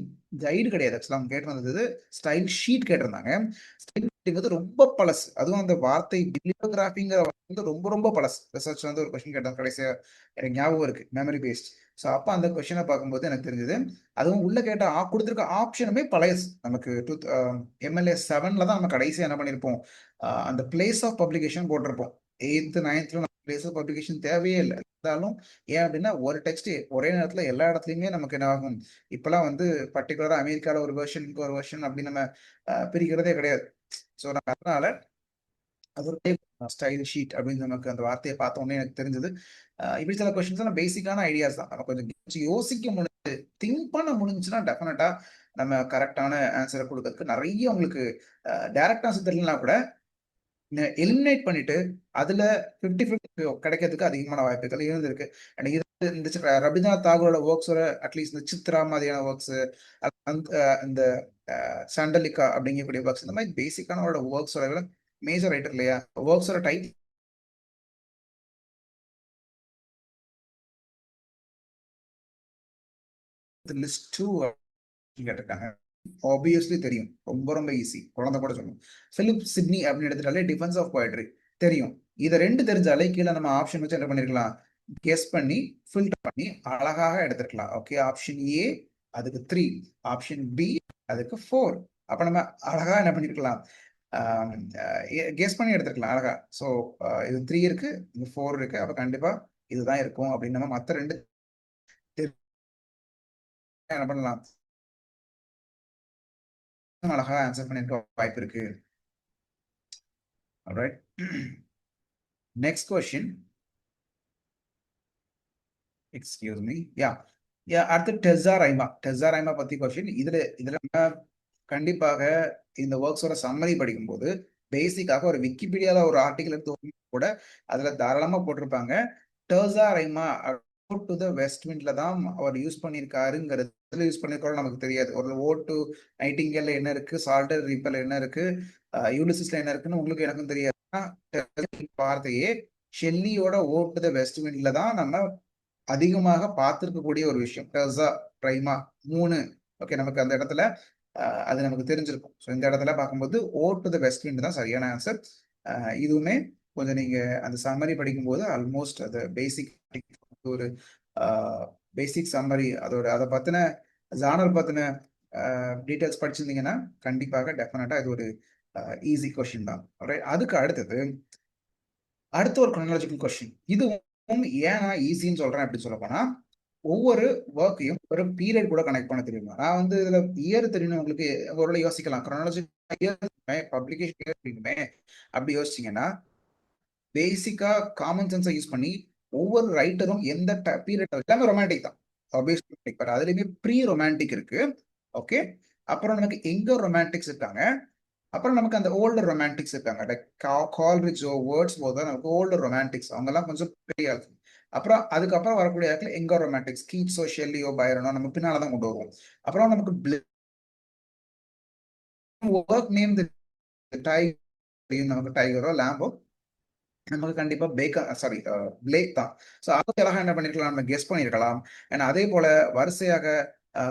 கைடு கிடையாது. ஆக்சுவலாக அவங்க கேட்டிருந்தது ஸ்டைல் ஷீட் கேட்டிருந்தாங்க. ஸ்டைல் ஷீட்டுங்கிறது ரொம்ப பழசு. அதுவும் அந்த வார்த்தை பிப்ளியோகிராஃபிங்கிற வந்து ரொம்ப ரொம்ப பழசு. ரிசர்ச் வந்து ஒரு கொஸ்டின் கேட்டாங்க கடைசியாக எனக்கு ஞாபகம் இருக்கு, மெமரி பேஸ்ட். ஸோ அப்போ அந்த கொஸ்டினை பார்க்கும்போது எனக்கு தெரிஞ்சது அதுவும் உள்ள கேட்ட கொடுத்துருக்க ஆப்ஷனுமே பழையசு. நமக்கு எம்எல்ஏ 7ல தான் நம்ம கடைசியாக என்ன பண்ணியிருப்போம், அந்த பிளேஸ் ஆஃப் பப்ளிகேஷன் போட்டிருப்போம். 8th 9thல நம்ம பிளேஸ் ஆஃப் பப்ளிகேஷன் தேவையே இல்லை. இருந்தாலும் ஏன் அப்படின்னா ஒரு டெக்ஸ்ட் ஒரே நேரத்துல எல்லா இடத்துலயுமே நமக்கு என்ன ஆகும். இப்பெல்லாம் வந்து பர்டிகுலரா அமெரிக்கால ஒரு வெர்ஷன் ஒரு வெர்ஷன் அப்படி நம்ம பிரிக்கிறதே கிடையாது. ஸோ நம்ம அதனால அது ஒரு ஸ்டைல் ஷீட் அப்படின்னு நமக்கு அந்த வார்த்தையை பார்த்த உடனே எனக்கு தெரிஞ்சது. இப்படி சில கொஸ்டின்ஸ் எல்லாம் பேசிக்கான ஐடியாஸ் தான். நம்ம கொஞ்சம் யோசிக்க முடிஞ்சு திங்க் பண்ண முடிஞ்சுன்னா டெஃபினட்டா நம்ம கரெக்டான ஆன்சரை கொடுக்கறதுக்கு நிறைய உங்களுக்கு டைரக்ட் ஆன்சர் தெரியலனா கூட எலிமினேட் பண்ணிட்டு அதுல 50-50 கிடைக்கிறதுக்கு அதிகமான வாய்ப்புகள் இருந்திருக்கு. அண்ட் இது இந்த ரவீந்திரநாத் தாகூரோட ஒர்க்ஸோட அட்லீஸ்ட் இந்த சித்ரா மாதிரியான ஒர்க்ஸ், இந்த சாண்டலிகா அப்படிங்கக்கூடிய ஒர்க்ஸ், இந்த மாதிரி பேசிக்கான ஒர்க்ஸோட மேஜர் ரைட்டர் இல்லையா, ஒர்க்ஸோட டைப் லிஸ்ட் 2 கேட்டிருக்காங்க. ஆப்வியஸ்லி தெரியும், ரொம்ப ரொம்ப ஈஸி, குழந்தை கூட சொல்லும். பிலிப் சிட்னி அப்படின்னு எடுத்துட்டாலே டிஃபென்ஸ் ஆஃப் போயட்ரி தெரியும். இதை 2 தெரிஞ்சாலே கீழே நம்ம ஆப்ஷன் வச்சு என்ன பண்ணிருக்கலாம், கெஸ் பண்ணி ஃபில்டர் பண்ணி அழகாக எடுத்துருக்கலாம். ஓகே, ஆப்ஷன் ஏ அதுக்கு 3, ஆப்ஷன் பி அதுக்கு 4. அப்ப நம்ம அழகா என்ன பண்ணிருக்கலாம், கெஸ் பண்ணி எடுத்துருக்கலாம் அழகா. ஸோ இது 3 இருக்கு, இது 4 இருக்கு, அப்ப கண்டிப்பா இதுதான் இருக்கும் அப்படின்னு நம்ம மற்ற 2 என்ன பண்ணலாம், அழகா ஆன்சர் பண்ணிருக்க வாய்ப்பு இருக்கு. Alright, next question. Excuse me, அடுத்து டெஸ்ஸா ரைமா பத்தி கொஸ்டின். இதுல நம்ம கண்டிப்பாக இந்த ஒர்க்ஸோட சம்மரி படிக்கும்போது பேசிக்காக ஒரு விக்கிபீடியால ஒரு ஆர்டிகல் எடுத்து கூட அதுல தாராளமா போட்டிருப்பாங்க டெர்சா ரைமா டு த வெஸ்ட் விண்ட்ல தான் அவர் யூஸ் பண்ணியிருக்காருங்கிறது. யூஸ் பண்ணிருக்காரு நமக்கு தெரியாது. ஒரு ஓட் டு நைட்டிங்கேல்ல என்ன இருக்கு, சால்டர் ரீப்பர்ல என்ன இருக்கு, யூலிசிஸ்ல என்ன இருக்குன்னு உங்களுக்கு எனக்கும் தெரியாது. வார்த்தையே ஷெல்லியோட ஓட் டு த வெஸ்ட் விண்ட்ல தான் நம்ம அதிகமாக பார்த்திருக்கக்கூடிய ஒரு விஷயம். டெர்சா ரைமா 3. ஓகே, நமக்கு அந்த இடத்துல அது நமக்கு தெரிஞ்சிருக்கும். ஸோ இந்த இடத்துல பார்க்கும்போது ode to the west wind தான் சரியான ஆன்சர். இதுவுமே கொஞ்சம் நீங்க அந்த சம்மரி படிக்கும்போது ஆல்மோஸ்ட் அது பேசிக் ஒரு பேசிக் சம்மரி அதோட அதை பத்தின ஜானர் பத்தின டீட்டெயில்ஸ் படிச்சிருந்தீங்கன்னா கண்டிப்பாக டெஃபினட்டா இது ஒரு ஈஸி கொஸ்டின் தான். அதுக்கு அடுத்த ஒரு குரோனாலஜிக்கல் கொஸ்டின். இதுவும் ஏன் நான் ஈஸின்னு சொல்றேன் அப்படின்னு சொல்ல போனா, ஒவ்வொரு ஒர்க்கையும் ஒரு பீரியட் கூட கனெக்ட் பண்ண தெரியுமா. நான் வந்து இதுல இயர் தெரியணும் உங்களுக்கு ஒரு யோசிக்கலாம். குரோனாலஜிக்கல் பப்ளிகேஷன் அப்படின்னுமே அப்படி யோசிச்சீங்கன்னா பேசிக்கா காமன் சென்ஸை யூஸ் பண்ணி ஒவ்வொரு ரைட்டரும் எந்த பீரியட், எல்லாமே ரொமான்டிக் தான் ஆப்வியஸ்லி, பட் அதுலயுமே ப்ரீ ரொமான்டிக் இருக்கு. ஓகே, அப்புறம் நமக்கு எங்க ரொமான்டிக்ஸ் இருக்காங்க, அப்புறம் நமக்கு அந்த ஓல்டர் ரொமான்டிக்ஸ் இருக்காங்க. லைக் கால்ரிட்ஜோ வேர்ட்ஸ் போது நமக்கு ஓல்டர் ரொமான்டிக்ஸ், அவங்க எல்லாம் கொஞ்சம் பெரிய ஆள். அப்புறம் அதுக்கப்புறம் வரக்கூடிய இடத்துல எங்க ரொமான்டிக்ஸ் கீட்ஸோ ஷெல்லியோ பைரனோ நம்ம பின்னால்தான் கொண்டு வருவோம். அப்புறம் நமக்கு ஒர்க் நேம் நமக்கு டைகரோ லேம்போ நமக்கு கண்டிப்பா பிளேக் தான். ஸோ அதுக்கு அழகா என்ன பண்ணிருக்கலாம், நம்ம கெஸ் பண்ணிருக்கலாம். ஏன்னா அதே போல வரிசையாக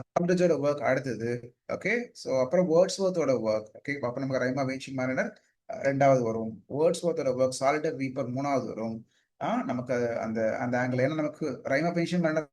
கால்ரிட்ஜோட ஒர்க் அடுத்தது. ஓகே, ஸோ அப்புறம் வேர்ட்ஸ்வொர்த்தோட ஒர்க். ஓகே, அப்போ நமக்கு ரைமா வேன்சிங் மாரினர் 2வது வரும். வேர்ட்ஸ்வொர்த்தோட ஒர்க் சாலிடர் ரீப்பர் 3வது வரும். நமக்கு அந்த அந்த ஆங்கிள், ஏன்னா நமக்கு ரைமா பென்ஷன் மாரினர்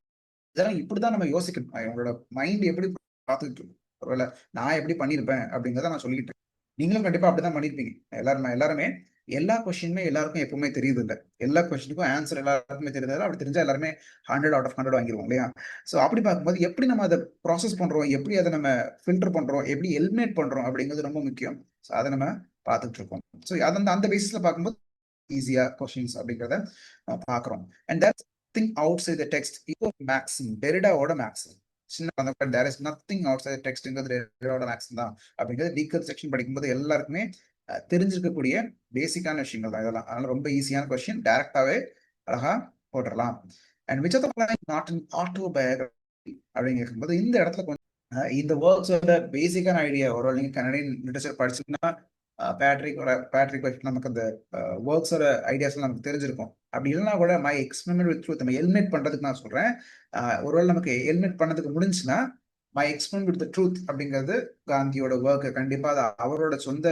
இதெல்லாம் இப்படிதான் நம்ம யோசிக்கணும். உங்களோட மைண்ட் எப்படி பார்த்துக்கிட்டு இருக்கும், ஒருவேளை நான் எப்படி பண்ணியிருப்பேன் அப்படிங்கிறத நான் சொல்லிக்கிட்டு இருக்கேன். நீங்களும் கண்டிப்பா அப்படிதான் பண்ணியிருப்பீங்க எல்லாருமே. எல்லா கொஸ்டினுமே எல்லாருக்கும் எப்பவுமே தெரியுது இல்லை. எல்லா கொஸ்டினுக்கும் ஆன்சர் எல்லாருக்குமே தெரியுது. அப்படி தெரிஞ்சா எல்லாருமே 100 அவுட் ஆஃப் 100 வாங்கிடுவோம் இல்லையா? ஸோ அப்படி பார்க்கும்போது எப்படி நம்ம அதை ப்ராசஸ் பண்றோம், எப்படி அதை நம்ம ஃபில்டர் பண்றோம், எப்படி எலிமினேட் பண்றோம் அப்படிங்கிறது ரொம்ப முக்கியம். ஸோ அதை நம்ம பார்த்துட்டு இருக்கோம். ஸோ அது அந்த பேசிஸ்ல பார்க்கும்போது ஈஸியா கொஸ்டின்ஸ் அப்படிங்கிறத பார்க்குறோம். And that's thing outside the text. இப்போ மேக்ஸிம் டெரிடாவோட மேக்ஸிம் சின்ன there is nothing outside டெக்ஸ்ட்ங்கிறது டெரிடாவோட மேக்ஸிம் தான் அப்படிங்கிறது டீகல் செக்ஷன் படிக்கும்போது எல்லாருக்குமே தெரிஞ்சிருக்கக்கூடிய பேசிக்கான விஷயங்கள் தான் இதெல்லாம். அதனால ரொம்ப ஈஸியான கொஸ்டின், டைரக்டாவே அழகா போட்டுடலாம். And which of the following not an autobiography அப்படின்னு கேட்கும்போது இந்த இடத்துல கொஞ்சம் இந்த ஒர்க்ஸோட பேசிக்கான ஐடியா ஒரு நீங்க கனடியன் லிட்டரேச்சர் படிச்சீங்கன்னா பேட்ரிக் வச்சு நமக்கு அந்த ஒர்க்ஸோட ஐடியாஸ் நமக்கு தெரிஞ்சிருக்கும். அப்படி இல்லைன்னா கூட மை எக்ஸ்பெரிமெண்ட் வித் ட்ரூத் நம்ம எலிமினேட் பண்றதுக்கு நான் சொல்றேன். ஒருவேளை நமக்கு எலிமினேட் பண்ணதுக்கு முடிஞ்சுன்னா மை எக்ஸ்பெரிமெண்ட் வித் ட்ரூத் அப்படிங்கிறது காந்தியோட ஒர்க். கண்டிப்பா அது அவரோட சொந்த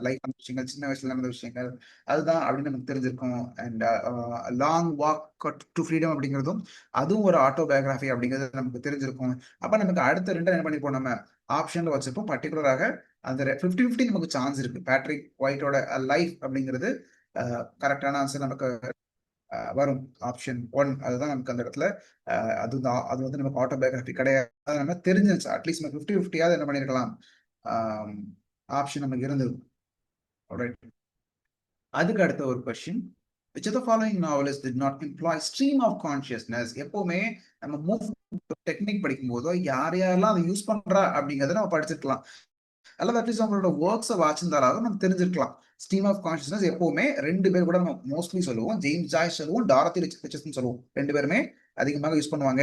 லைஃப் விஷயங்கள், சின்ன வயசுல நடந்த விஷயங்கள் அதுதான் அப்படின்னு நமக்கு தெரிஞ்சிருக்கும். And long walk to freedom அப்படிங்கிறதும் அதுவும் ஒரு ஆட்டோபயோகிராஃபி அப்படிங்கிறது நமக்கு தெரிஞ்சிருக்கும். அப்ப நமக்கு அடுத்த ரெண்டு என்ன பண்ணிப்போம், நம்ம ஆப்ஷன்ல வச்சிருப்போம். பர்டிகுலராக அந்த 50-50 நமக்கு சான்ஸ் இருக்கு. பேட்ரிக் ஒயிட்டோட லைஃப் அப்படிங்கிறது கரெக்டான ஆன்சர் நமக்கு வரும். ஆப்ஷன் 1 அதுதான் நமக்கு அந்த இடத்துல அதுதான். அது வந்து நமக்கு ஆட்டோபயோகிராஃபி கிடையாது. அது நம்ம தெரிஞ்சிருச்சு. அட்லீஸ்ட் நம்ம 50-50 என்ன பண்ணிருக்கலாம், ஆப்ஷன் நமக்கு இருந்தது. அதுக்கு அடுத்த ஒரு question, which of the following novelists did not employ stream of consciousness? எப்பவுமே நம்ம மூவ் டெக்னிக் படிக்கும் போதோ யார் யாரெல்லாம் அதை யூஸ் பண்றா அப்படிங்கறத நம்ம படிச்சிருக்கலாம். அல்லது அட்லீஸ்ட் அவங்களோட ஒர்க்ஸை வாச்சிருந்தாலும் நம்ம தெரிஞ்சிருக்கலாம். ஸ்ட்ரீம் ஆஃப் கான்ஷியஸ்னஸ் எப்பவுமே ரெண்டு பேர் கூட நம்ம மோஸ்ட்லி சொல்லுவோம். ஜேம்ஸ் ஜாய்ஸ் சொல்லுவோம், டாரத்தி ரிச்சர்ட்சன் சொல்லுவோம். ரெண்டு பேருமே அதிகமாக யூஸ் பண்ணுவாங்க.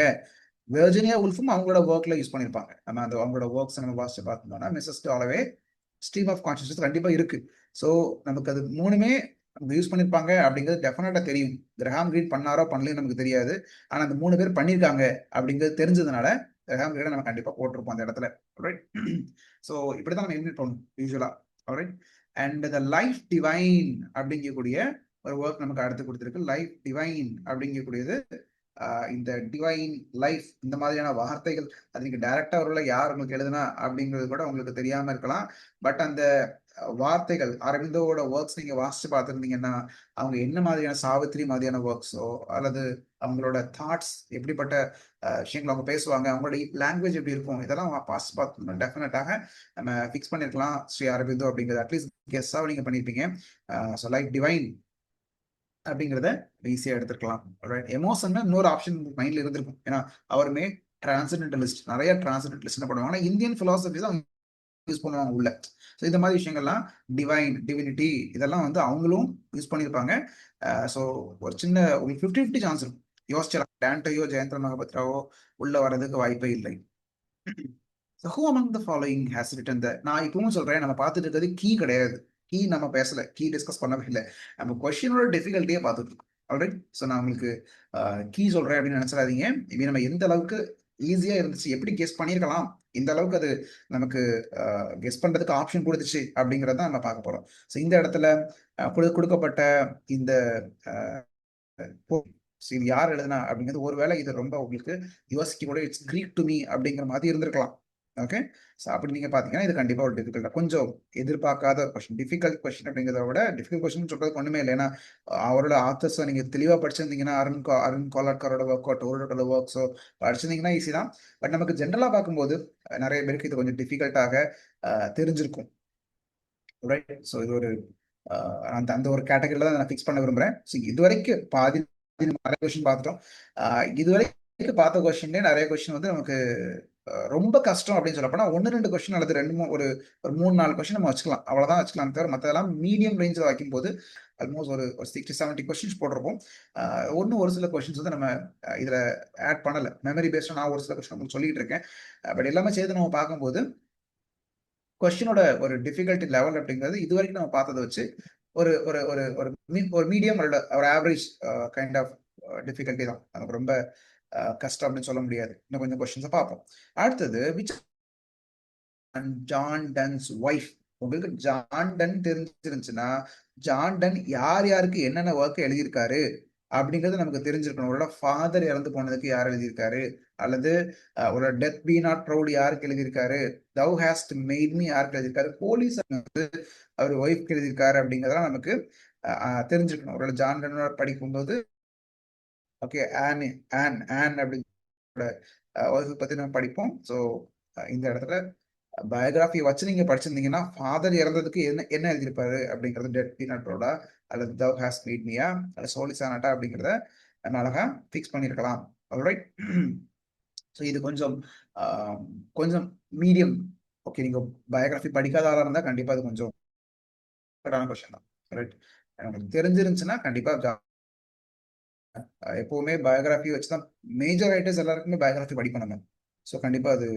வெர்ஜினியா உல்ஃபும் அவங்களோட ஒர்க்ல யூஸ் பண்ணியிருப்பாங்க. நம்ம அந்த அவங்களோட ஒர்க்ஸ் நம்ம வாசிச்சு பார்த்தோம்னா மிஸ்ஸஸ் டாலவே ஸ்ட்ரீம் ஆஃப் கான்ஷியஸ்னஸ் கண்டிப்பா இருக்கு. ஸோ நமக்கு அது மூணுமே யூஸ் பண்ணியிருப்பாங்க அப்படிங்கிறது டெஃபினட்டா தெரியும். கிரஹாம் ரீட் பண்ணாரோ பண்ணலையும் நமக்கு தெரியாது. ஆனா அந்த மூணு பேர் பண்ணியிருக்காங்க அப்படிங்கிறது தெரிஞ்சதுனால கிரஹாம் ரீடை நம்ம கண்டிப்பா போட்டிருப்போம் அந்த இடத்துல. ரைட். ஸோ இப்படிதான் நம்ம எலிமினேட் பண்ணணும் யூஸ்வலா. Right. And the life divine அப்படிங்கக்கூடிய ஒரு ஒர்க் நமக்கு அடுத்து கொடுத்துருக்கு. லைஃப் டிவைன் அப்படிங்கக்கூடியது இந்த டிவைன் லைஃப் இந்த மாதிரியான வார்த்தைகள் அது நீங்க டைரக்டா அவர்ல யார் உங்களுக்கு எழுதுனா அப்படிங்கிறது கூட உங்களுக்கு தெரியாம இருக்கலாம். பட் அந்த வார்த்தைகள் அரவிந்தோட ஒர்க்ஸ் நீங்க வாசிச்சு பார்த்துருந்தீங்கன்னா அவங்க என்ன மாதிரியான சாவித்திரி மாதிரியான ஒர்க்ஸோ அல்லது அவங்களோட தாட்ஸ் எப்படிப்பட்ட விஷயங்கள் அவங்க பேசுவாங்க, அவங்களோட லாங்குவேஜ் எப்படி இருக்கும், இதெல்லாம் பாஸ் பார்த்தோம்னா டெஃபினட்டாக நம்ம ஃபிக்ஸ் பண்ணிருக்கலாம் ஸ்ரீ அரவிந்தோ அப்படிங்கிறது. அட்லீஸ்ட் கெஸ்ஸாக நீங்க பண்ணியிருப்பீங்க. ஸோ லைஃப் டிவைன் அப்படிங்கிறத ஈஸியா எடுத்துக்கலாம். எமோஷன் இன்னொரு ஆப்ஷன் மைண்ட்ல இருந்திருக்கும். ஏன்னா அவருமே டிரான்சென்டலிஸ்ட், நிறைய டிரான்சென்டலிஸ்ட் என்ன பண்ணுவாங்க, இந்தியன் பிலாசபி தான் யூஸ் பண்ணுவாங்க உள்ள. ஸோ இந்த மாதிரி விஷயங்கள்லாம் டிவைன் டிவினிட்டி இதெல்லாம் வந்து அவங்களும் யூஸ் பண்ணியிருப்பாங்க. ஸோ ஒரு சின்ன உங்களுக்கு 50-50 சான்ஸ் இருக்கும். யோசிச்சலாம் டேண்டையோ ஜெயந்திர மகாபத்ராவோ உள்ள வர்றதுக்கு வாய்ப்பே இல்லை. So who among the following has written the, நான் இப்பவும் சொல்றேன், நம்ம பார்த்துட்டு இருக்கிறது கீ கிடையாது. கீ நம்ம பேசல, கீ டிஸ்கஸ் பண்ணவே இல்லை. நம்ம கொஸ்டினோட டிஃபிகல்ட்டியே பார்த்துட்டு இருக்கோம். ஆல்ரைட். ஸோ நான் உங்களுக்கு கீ சொல்றேன் அப்படின்னு நினைச்சிடாதீங்க. இப்படி நம்ம எந்த அளவுக்கு ஈஸியா இருந்துச்சு, எப்படி கெஸ் பண்ணியிருக்கலாம், இந்த அளவுக்கு அது நமக்கு கெஸ் பண்றதுக்கு ஆப்ஷன் கொடுத்துச்சு அப்படிங்கிறத நம்ம பார்க்க போறோம். ஸோ இந்த இடத்துல கொடுக்கப்பட்ட இந்த இது யார் எழுதுனா அப்படிங்கிறது ஒருவேளை இது ரொம்ப உங்களுக்கு யோசிக்க கூட இட்ஸ் கிரீக் டு மீ அப்படிங்கிற மாதிரி இருந்திருக்கலாம். ஓகே. ஸோ அப்படி நீங்க பாத்தீங்கன்னா இது கண்டிப்பா ஒரு டிஃபிகல்ட், கொஞ்சம் எதிர்பார்க்காத கொஸ்டின். டிஃபிகல்ட் கொஸ்டின் அப்படிங்கிறத விட டிஃபிகல்ட் கொஸ்டின் சொல்றது ஒண்ணுமே இல்லை. ஏன்னா அவரோட ஆத்தர்ஸை நீங்க தெளிவா படிச்சிருந்தீங்கன்னா அருண் கோலாட்கரோட ஒர்க்கோட ஒர்க்ஸோ படிச்சிருந்தீங்கன்னா ஈஸி தான். பட் நமக்கு ஜென்ரலா பார்க்கும்போது நிறைய பேருக்கு இது கொஞ்சம் டிஃபிகல்ட்டாக தெரிஞ்சிருக்கும். ரைட். ஸோ இது ஒரு அந்த அந்த ஒரு கேட்டகரியில தான் நான் ஃபிக்ஸ் பண்ண விரும்புறேன். ஸோ இதுவரைக்கும் பாதி நிறைய கொஸ்டின் பார்த்துட்டோம். இதுவரைக்கும் பார்த்த கொஸ்டின்லேயே நிறைய கொஸ்டின் வந்து நமக்கு ரொம்ப கஷ்டம் அப்படின்னு சொல்ல போனா 1-2 கொஸ்டின் அல்லது 2 ஒரு 3-4 கொஸ்டின் நம்ம வச்சுக்கலாம். அவ்வளவுதான் வச்சுக்கலாம். தவிர மற்றதெல்லாம் மீடியம் ரேஞ்சில் வைக்கும்போது ஆல்மோஸ்ட் ஒரு 60-70 கொஸ்டின்ஸ் போட்டிருப்போம். ஒரு சில கொஸ்டின்ஸ் வந்து நம்ம இதுல ஆட் பண்ணல. மெமரி பேஸ்ட் நான் ஒரு சில கொஸ்டின் உங்களுக்கு சொல்லிட்டு இருக்கேன். பட் எல்லாமே சேர்த்து நம்ம பார்க்கும்போது கொஸ்டினோட ஒரு டிஃபிகல்ட்டி லெவல் அப்படிங்கிறது இது வரைக்கும் நம்ம பார்த்ததை வச்சு ஒரு ஒரு ஒரு ஒரு மீடியம் ஒரு ஆவரேஜ் கைண்ட் ஆஃப் டிஃபிகல்ட்டி தான். நமக்கு ரொம்ப கஷ்டம் அப்படின்னு சொல்ல முடியாது. இன்னும் கொஞ்சம் கொஸ்டின்ஸை பார்ப்போம். அடுத்தது விச் ஜான் டன்ஸ் ஒய்ஃப். உங்களுக்கு ஜான் டன் தெரிஞ்சிருந்துச்சுன்னா ஜான் டன் யார் யாருக்கு என்னென்ன ஒர்க் எழுதியிருக்காரு அப்படிங்கிறது நமக்கு தெரிஞ்சிருக்கணும். அவரோட ஃபாதர் இறந்து போனதுக்கு யார் எழுதியிருக்காரு, அல்லது ஒரு டெத் பி நாட் ப்ரௌட் யாருக்கு எழுதியிருக்காரு, தவ் ஹாஸ்ட் மேட் மீ யாருக்கு எழுதியிருக்காரு, போலீஸ் வந்து அவர் ஒய்ஃப்க்கு எழுதியிருக்காரு அப்படிங்கிறதெல்லாம் நமக்கு தெரிஞ்சிருக்கணும். ஒருவேளை ஜான் லென்னன் படிக்கும்போது ஓகே ஆன் ஆன் ஆன் அப்படிங்கிற ஒய்ஃபை பத்தி நம்ம படிப்போம். ஸோ இந்த இடத்துல பயோகிராஃபி வச்சு நீங்க படிச்சிருந்தீங்கன்னா ஃபாதர் இறந்ததுக்கு என்ன என்ன எழுதியிருப்பாரு அப்படிங்கிறது டெட் பீனட்டோட அல்லது தவ் ஹாஸ் மீட் மியா அல்லது சோலிசானட்டா அப்படிங்கிறத நம்ம அழகா ஃபிக்ஸ் பண்ணியிருக்கலாம். ஆல்ரைட். ஸோ இது கொஞ்சம் கொஞ்சம் மீடியம். ஓகே, நீங்க பயோகிராஃபி படிக்காத ஆளாக இருந்தால் கண்டிப்பா அது கொஞ்சம் கொஸ்டின் தான். ரைட். உங்களுக்கு தெரிஞ்சிருந்துச்சுன்னா கண்டிப்பா எப்பவுமே பயோகிராஃபி வச்சுதான் மேஜர் ரைட்டர்ஸ் எல்லாருக்குமே பயோகிராஃபி படிப்போம் நம்ம. ஸோ கண்டிப்பாக அது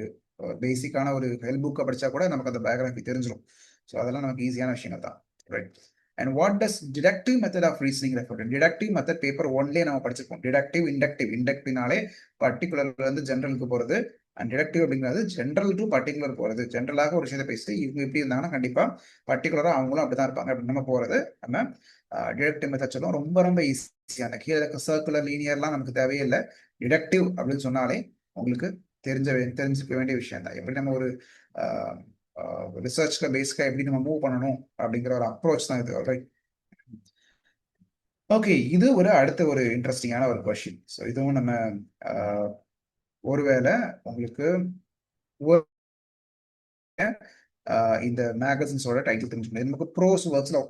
பேசிக்கான ஒரு ஹெல்ப் புக்கை படித்தா கூட நமக்கு அந்த பயோகிராஃபி தெரிஞ்சிடும். ஸோ அதெல்லாம் நமக்கு ஈஸியான விஷயங்கள் தான். Right. And what does deductive method of reasoning refer to? Deductive method paper ஒன்லேயே நம்ம படிச்சிருப்போம். Deductive, inductive. இண்டக்டிவ்னாலே பர்டிகுலர்ல இருந்து ஜென்ரலுக்கு போகிறது, அண்ட் டிடக்டிவ் அப்படிங்கிறது ஜென்ரல் டு பர்டிகுலர் போகிறது. ஜென்ரலாக ஒரு விஷயத்தை பேசிட்டு இவங்க எப்படி இருந்தாங்கன்னா கண்டிப்பாக பர்டிகுலராக அவங்களும் அப்படி தான் இருப்பாங்க அப்படின்னு நம்ம போகிறது நம்ம டிடக்டிவ் மெத்தட் சொல்லுவோம். ரொம்ப ரொம்ப ஈஸியான கீழே இருக்க சர்க்குலர் லீனியர்லாம் நமக்கு தேவையே இல்லை. டிடக்டிவ் அப்படின்னு சொன்னாலே உங்களுக்கு தெரிஞ்சுக்க வேண்டிய விஷயம் தான். எப்படி நம்ம ஒரு ரிசர்ச்ல பேஸ்க்காக எப்படி நம்ம மூவ் பண்ணணும் அப்படிங்கிற ஒரு அப்ரோச் தான் இது. ரைட். ஓகே, இது ஒரு அடுத்த ஒரு இன்ட்ரெஸ்டிங்கான ஒரு கொஸ்டின். ஸோ இதுவும் நம்ம ஒருவேளை உங்களுக்கு இந்த மேகசின்ஸோட டைட்டில் தெரிஞ்சுக்கணும். நமக்கு ப்ரோஸ் ஒர்க்ஸ்ல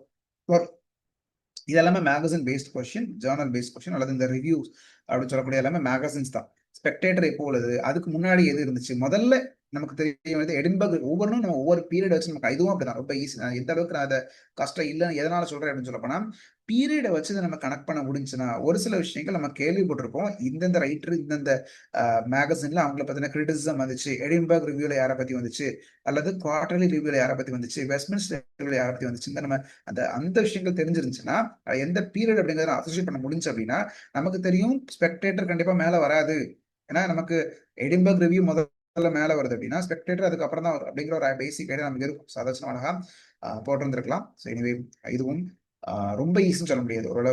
இது எல்லாமே magazine based question, Journal based question, அல்லது இந்த ரிவ்யூஸ் அப்படின்னு சொல்லக்கூடிய எல்லாமே மேகசின்ஸ் தான். ஸ்பெக்டேட்டர் எப்போ உள்ளது, அதுக்கு முன்னாடி எது இருந்துச்சு, முதல்ல நமக்கு தெரியும் எடின்பர்க். ஒவ்வொன்றும் நம்ம ஒவ்வொரு பீரியட் வச்சு நமக்கு இதுவும் அப்படிதான் ரொம்ப ஈஸி. நான் எந்த அளவுக்கு நான் அதை கஷ்டம் இல்லைன்னு எதனால சொல்றேன் அப்படின்னு சொல்ல போனா, பீரியடை வச்சு நம்ம கனெக்ட் பண்ண முடிஞ்சுன்னா ஒரு சில விஷயங்கள் நம்ம கேள்விப்பட்டிருப்போம். இந்தந்த ரைட்டர் இந்தந்த மேகசின்ல அவங்கள பத்தின கிரிட்டிசிசம் வந்துச்சு, எடின்பர்க் ரிவ்யூல யாரை பத்தி வந்துச்சு, அல்லது குவார்டர்லி ரிவ்யூல யாரை பத்தி வந்துச்சு, வெஸ்ட்மின்ஸ்டர் ரிவ்யூல யாரை பத்தி வந்துச்சு, நம்ம அந்த விஷயங்கள் தெரிஞ்சிருந்துச்சுன்னா எந்த பீரியட் அப்படிங்கிறத அசோசியேட் பண்ண முடிஞ்சு அப்படின்னா நமக்கு தெரியும் ஸ்பெக்டேட்டர் கண்டிப்பா மேல வராது. ஏன்னா நமக்கு எடின்பர்க் ரிவ்யூ முதல்ல மேல வருது அப்படின்னா ஸ்பெக்டேட்டர் அதுக்கப்புறம் தான் வரும் அப்படிங்கிற ஒரு பேசிக் ஐடியா நமக்கு இருக்கும். சதோஷம் அழகா போட்டிருந்திருக்கலாம். ஸோ எனிவே இதுவும் ரொம்ப ஈஸின்னு சொல்ல முடியாது. ஒரு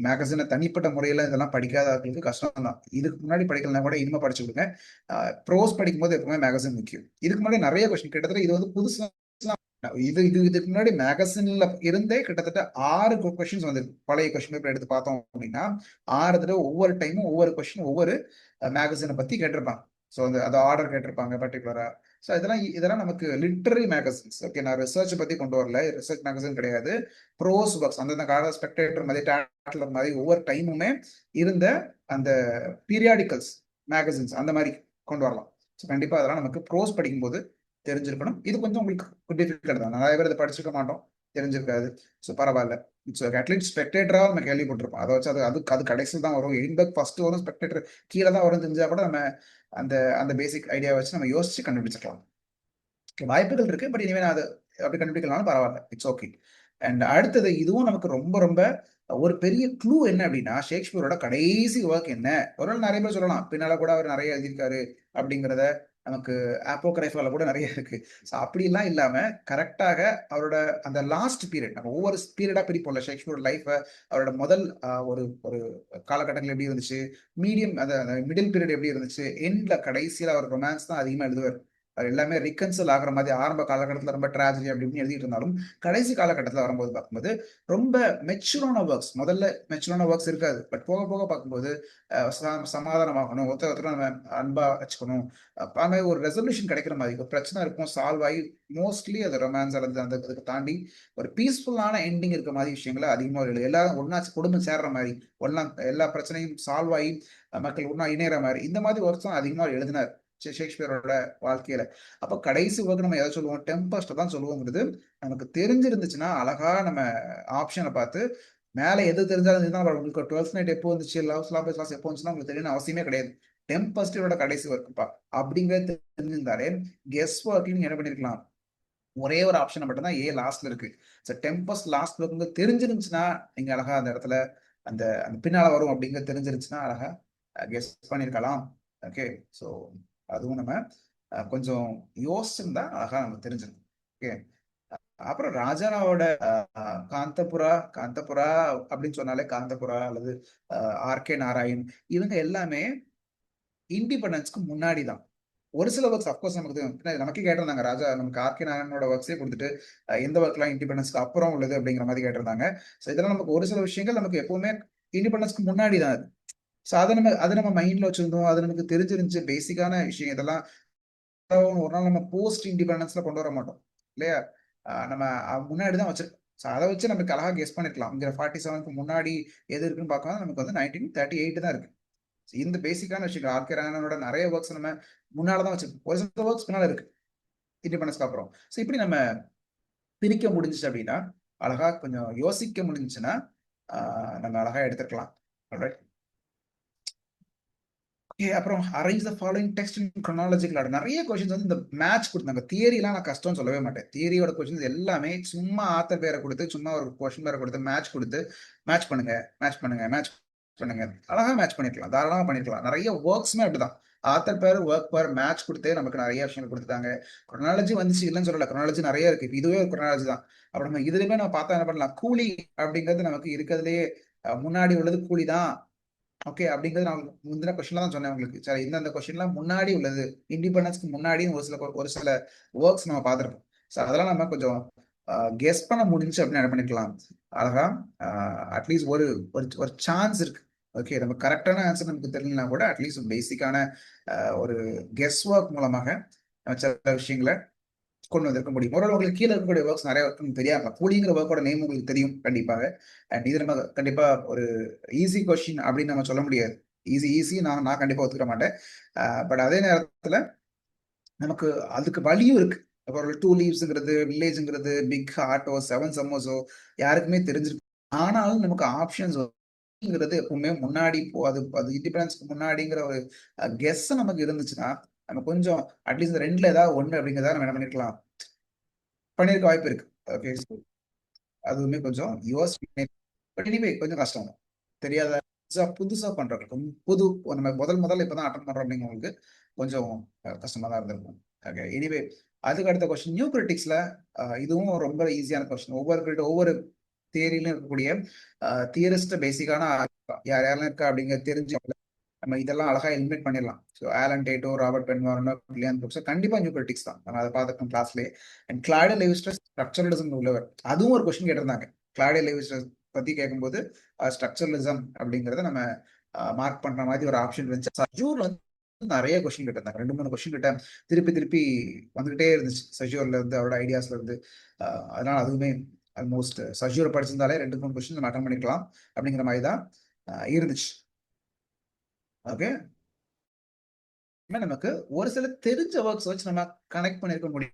மேகசினை தனிப்பட்ட முறையில இதெல்லாம் படிக்காத ஆட்களுக்கு கஷ்டம் தான். இதுக்கு முன்னாடி படிக்கலாம் கூட இனிமே படிச்சு கொடுங்க. ப்ரோஸ் படிக்கும் போது எப்பவுமே மேகசின் முக்கியம். இதுக்கு முன்னாடி நிறைய கொஸ்டின் கிட்டத்தட்ட இது வந்து புதுசா இதுக்கு முன்னாடி மேகசின்ல இருந்தே கிட்டத்தட்ட 6 கொஸ்டின்ஸ் வந்து பழைய கொஸ்டின் பேப்பர் எடுத்து பார்த்தோம் அப்படின்னா 6 தடவை ஒவ்வொரு டைமும் ஒவ்வொரு கொஸ்டின் ஒவ்வொரு மேகசினை பத்தி கேட்டிருப்பாங்க. ஸோ அந்த ஆர்டர் கேட்டிருப்பாங்க பர்டிகுலரா. ஸோ இதெல்லாம் நமக்கு லிட்டரரி மேகசின்ஸ். ஓகே, நான் ரிசர்ச் பத்தி கொண்டு வரல, ரிசர்ச் மேகசின் கிடையாது. ப்ரோஸ் ஒர்க்ஸ் அந்தந்த கால ஸ்பெக்டேட்டர் மாதிரி டேட்லர் மாதிரி ஒவ்வொரு டைமுமே இருந்த அந்த பீரியாடிக்கல்ஸ் மேகசின்ஸ் அந்த மாதிரி கொண்டு வரலாம். ஸோ கண்டிப்பா அதெல்லாம் நமக்கு ப்ரோஸ் படிக்கும்போது தெரிஞ்சிருக்கணும். இது கொஞ்சம் உங்களுக்கு டிஃபிகல்ட் தான். நிறைய பேர் இதை படிச்சிருக்க மாட்டோம், தெரிஞ்சிருக்காது. ஸோ பரவாயில்ல. ஸோ அட்லீஸ்ட் ஸ்பெக்டேட்டரா நம்ம கேள்விப்பட்டிருப்போம். அதை வச்சு அது கடைசியில் தான் வரும். எடின்பர்க் ஃபர்ஸ்ட் வரும், ஸ்பெக்டேட்டர் கீழே தான் வரும் தெரிஞ்சா கூட நம்ம அந்த அந்த பேசிக் ஐடியா வச்சு நம்ம யோசிச்சு கண்டுபிடிச்சிக்கலாம். வாய்ப்புகள் இருக்கு. பட் இனிமே நான் அதை அப்படி கண்டுபிடிக்கலாம்னு பரவாயில்ல. It's okay. அண்ட் அடுத்தது இதுவும் நமக்கு ரொம்ப ரொம்ப ஒரு பெரிய க்ளூ என்ன அப்படின்னா ஷேக்ஸ்பியரோட கடைசி ஒர்க் என்ன. ஒரு நிறைய பேர் சொல்லலாம் பின்னால கூட அவர் நிறைய எழுதியிருக்காரு அப்படிங்கிறத. நமக்கு ஆப்போகிரைஃபால கூட நிறைய இருக்கு. ஸோ அப்படிலாம் இல்லாம கரெக்டாக அவரோட அந்த லாஸ்ட் பீரியட் நம்ம ஒவ்வொரு பீரியடா பிரிப்போம்ல ஷேக்ஸ்பியரோட லைஃப். அவரோட முதல் ஒரு ஒரு காலகட்டங்கள் எப்படி இருந்துச்சு, மீடியம் அந்த மிடில் பீரியட் எப்படி இருந்துச்சு, எண்ட்ல கடைசியில் அவர் ரொமான்ஸ் தான் அதிகமாக எழுதுவார். அது எல்லாமே ரிகன்சல் ஆகிற மாதிரி ஆரம்ப காலகட்டத்தில் ரொம்ப ட்ராஜடி அப்படி இப்படின்னு எழுதிட்டு இருந்தாலும் கடைசி காலகட்டத்தில் வரும்போது பார்க்கும்போது ரொம்ப மெச்சூரான ஒர்க்ஸ். முதல்ல மெச்சூரான ஒர்க்ஸ் இருக்காது. பட் போக போக பார்க்கும்போது சமாதானமாகணும், ஒருத்தர் நம்ம அன்பா வச்சுக்கணும், அந்த ஒரு ரெசல்யூஷன் கிடைக்கிற மாதிரி ஒரு பிரச்சனை இருக்கும், சால்வ் ஆகி மோஸ்ட்லி அது ரொமான்ஸ் அல்லது அந்த இதுக்கு தாண்டி ஒரு பீஸ்ஃபுல்லான எண்டிங் இருக்க மாதிரி விஷயங்களை அதிகமாக எழுது. எல்லாரும் ஒன்னா குடும்பம் சேர்ற மாதிரி, ஒன்னா எல்லா பிரச்சனையும் சால்வ் ஆகி மக்கள் ஒன்னா இணையற மாதிரி இந்த மாதிரி ஒர்க்ஸ் தான் அதிகமாக எழுதினார் ஷேக்ஸ்பியரோட வாழ்க்கையில. அப்ப கடைசி ஒர்க் நம்ம எதை சொல்லுவோம், டெம்பஸ்ட் தான் சொல்லுவோங்கிறது நமக்கு தெரிஞ்சிருந்துச்சுன்னா அழகா நம்ம ஆப்ஷனை பார்த்து மேல எது தெரிஞ்சாலும் உங்களுக்கு 12th நைட் எப்போ வந்துச்சு, லவ் ஸ்லாஸ் எப்போ வந்துச்சுன்னா உங்களுக்கு தெரியணும் அவசியமே கிடையாது. டெம்பஸ்டோட கடைசி ஒர்க்குப்பா அப்படிங்கிறது தெரிஞ்சிருந்தாலே கெஸ் ஒர்க் நீங்க என்ன பண்ணிருக்கலாம், ஒரே ஒரு ஆப்ஷன் மட்டும் தான் ஏ லாஸ்ட்ல இருக்கு. ஸோ டெம்பஸ்ட் லாஸ்ட் ஒர்க்கு தெரிஞ்சிருந்துச்சுன்னா நீங்க அழகா அந்த இடத்துல அந்த அந்த பின்னால வரும் அப்படிங்கிறது தெரிஞ்சிருந்துச்சுன்னா அழகா கெஸ் பண்ணிருக்கலாம். ஓகே, ஸோ அதுவும் நம்ம கொஞ்சம் யோசிச்சிருந்தா அழகா நமக்கு தெரிஞ்சிடும். ஓகே, அப்புறம் ராஜாராவோட காந்தபுரா காந்தபுரா அப்படின்னு சொன்னாலே காந்தபுரா அல்லது ஆர்கே நாராயண் இவங்க எல்லாமே இண்டிபெண்டன்ஸ்க்கு முன்னாடி தான். ஒரு சில ஒர்க்ஸ் அப்கோர்ஸ் நமக்கு நமக்கே கேட்டிருந்தாங்க. ராஜா நமக்கு ஆர்கே நாராயணனோட ஒர்க்ஸே கொடுத்துட்டு எந்த ஒர்க்லாம் இண்டிபெண்டன்ஸ்க்கு அப்புறம் உள்ளது அப்படிங்கிற மாதிரி கேட்டிருந்தாங்க. ஸோ இதெல்லாம் நமக்கு ஒரு சில விஷயங்கள் நமக்கு எப்பவுமே இண்டிபெண்டன்ஸ்க்கு முன்னாடி தான் அது. ஸோ அதை நம்ம மைண்ட்ல வச்சிருந்தோம். அது நமக்கு தெரிஞ்சிருந்துச்சு. பேசிக்கான விஷயம் இதெல்லாம் ஒரு நாள் நம்ம போஸ்ட் இண்டிபெண்டன்ஸ்ல கொண்டு வர மாட்டோம் இல்லையா? நம்ம முன்னாடி தான் வச்சிருக்கோம். ஸோ அதை வச்சு நமக்கு அழகா கெஸ் பண்ணிருக்கலாம். இங்க 47க்கு முன்னாடி எது இருக்குன்னு பார்க்கலாம். நமக்கு வந்து 1938 தான் இருக்கு. இந்த பேசிக்கான விஷயங்கள் ஆர்கே ராயனோட நிறைய ஒர்க்ஸ் நம்ம முன்னால தான் வச்சிருக்கோம். ஒரு சில ஒர்க்ஸ் பின்னால இருக்கு இண்டிபெண்டன்ஸ்க்கு அப்புறம். ஸோ இப்படி நம்ம பிரிக்க முடிஞ்சுச்சு அப்படின்னா அழகா கொஞ்சம் யோசிக்க முடிஞ்சுச்சுன்னா நம்ம அழகா எடுத்துக்கலாம். ஓகே, அப்புறம் arrange the following text in chronological order. நிறைய கொஸ்டின்ஸ் வந்து இந்த மேட்ச் கொடுத்தாங்க. தியரிலாம் நான் கஷ்டம்னு சொல்லவே மாட்டேன். தியரியோட கொஸ்டின்ஸ் எல்லாமே சும்மா ஆத்தர் பேரை கொடுத்து சும்மா ஒரு கொஸ்டின் பேரை கொடுத்து மேட்ச் கொடுத்து மேட்ச் பண்ணுங்க மேட்ச் பண்ணுங்க மேட்ச் பண்ணுங்க அழகா மேட்ச் பண்ணிருக்கலாம். தாராளமா பண்ணிருக்கலாம். நிறைய ஒர்க்ஸ்மே அப்படிதான். ஆத்தர் பேர் ஒர்க் பேர் மேட்ச் கொடுத்தே நமக்கு நிறைய விஷயங்கள் கொடுத்துட்டாங்க. குரோனாலஜி வந்துச்சு இல்லைன்னு சொல்லல. குரோனாலஜி நிறைய இருக்கு. இப்ப இதுவே ஒரு குரோனாலஜி தான். அப்ப நம்ம இதுலயுமே நம்ம பார்த்தா என்ன பண்ணலாம்? கூலி அப்படிங்கிறது நமக்கு இருக்கிறதுலே முன்னாடி உள்ளது கூலி தான். ஓகே, அப்படிங்கிறது நான் முந்தின கொஸ்டின்ல தான் சொன்னேன் உங்களுக்கு. சரி, இந்த கொஸ்டின்லாம் முன்னாடி உள்ளது. இண்டிபெண்டன்ஸ்க்கு முன்னாடி ஒரு சில ஒர்க்ஸ் நம்ம பார்த்துருப்போம். ஸோ அதெல்லாம் நம்ம கொஞ்சம் கெஸ் பண்ண முடிஞ்சு அப்படின்னு என்ன பண்ணிக்கலாம். அழகா அட்லீஸ்ட் ஒரு ஒரு சான்ஸ் இருக்கு. ஓகே, நம்ம கரெக்டான ஆன்சர் நமக்கு தெரியலனா கூட அட்லீஸ்ட் பேசிக்கான ஒரு கெஸ் ஒர்க் மூலமாக சில விஷயங்களை கொண்டு வந்திருக்க முடியும். ஒரு உங்களுக்கு கீழே இருக்கக்கூடிய ஒர்க்ஸ் நிறைய ஒர்க் தெரியாம கூலிங்கிற ஒர்க்கோட நேம் உங்களுக்கு தெரியும் கண்டிப்பாக. அண்ட் இது நம்ம கண்டிப்பா ஒரு ஈஸி கொஸ்டின் அப்படின்னு நம்ம சொல்ல முடியாது. ஈஸி நான் கண்டிப்பா ஒத்துக்க மாட்டேன். பட் அதே நேரத்துல நமக்கு அதுக்கு வழியும் இருக்கு. இப்போ ஒரு 2 லீவ்ஸ்ங்கிறது வில்லேஜ்ங்கிறது பிக் ஹார்ட்டோ 7 சம்மர்ஸோ யாருக்குமே தெரிஞ்சிருக்கு. ஆனாலும் நமக்கு ஆப்ஷன்ஸ் எப்பவுமே முன்னாடி அது அது இண்டிபெண்டன்ஸ்க்கு முன்னாடிங்கிற ஒரு கெஸ் நமக்கு இருந்துச்சுன்னா நம்ம கொஞ்சம் அட்லீஸ்ட் ரெண்டுல ஏதாவது ஒண்ணு அப்படிங்கிறத நம்ம என்ன பண்ணிருக்கலாம், பண்ணிருக்க வாய்ப்பு இருக்கு. ஓகே, அதுவுமே கொஞ்சம் யோசி. பட் எனிவே கொஞ்சம் கஷ்டம் தான். தெரியாத புதுசா பண்றவங்களுக்கு புது நம்ம முதல்ல இப்பதான் அட்டன் பண்றோம் அப்படிங்கிறவங்களுக்கு கொஞ்சம் கஷ்டமா தான் இருந்திருக்கும். ஓகே, எனிவே அதுக்கு அடுத்த கொஸ்டின் நியூ கிரிட்டிக்ஸ்ல இதுவும் ரொம்ப ஈஸியான கொஸ்டின். ஒவ்வொரு தியரியிலும் இருக்கக்கூடிய தியரிஸ்ட் பேசிக்கான யார் யாரெல்லாம் இருக்கா அப்படிங்கிறது தெரிஞ்சு நம்ம இதெல்லாம் அழகா எலிமினேட் பண்ணிடலாம். ஸோ ஆலன் டேட்டோ, ராபர்ட் பென்வார்னோ, கிலியான் புக்ஸ் கண்டிப்பா நியூ கிரிட்டிக்ஸ் தான். நம்ம அதை பார்த்துருக்கோம் கிளாஸ்லேயே. அண்ட் கிளாடியோ லெவி-ஸ்ட்ராஸ் ஸ்ட்ரக்சரலிசம் உள்ளவர். அதுவும் ஒரு கொஸ்டின் கேட்டிருந்தாங்க. கிளாடியோ லெவி-ஸ்ட்ராஸ் பத்தி கேட்கும்போது ஸ்ட்ரக்சரலிசம் அப்படிங்கறத நம்ம மார்க் பண்ற மாதிரி ஒரு ஆப்ஷன் இருந்துச்சு. சஜூர்ல வந்து நிறைய கொஸ்டின் கேட்டிருந்தாங்க. 2-3 கொஸ்டின் கிட்ட திருப்பி திருப்பி வந்துகிட்டே இருந்துச்சு சஜூர்ல இருந்து அவரோட ஐடியாஸ்ல இருந்து. அதனால அதுவுமே ஆல்மோஸ்ட் சஜூரை படிச்சிருந்தாலே 2-3 கொஸ்டின் நம்ம அட்டன் பண்ணிக்கலாம் அப்படிங்கிற மாதிரி தான் இருந்துச்சு. ஓகே, நமக்கு ஒரு சில தெரிஞ்ச ஒர்க்ஸ் வச்சு நம்ம கனெக்ட் பண்ணிருக்க முடியும்.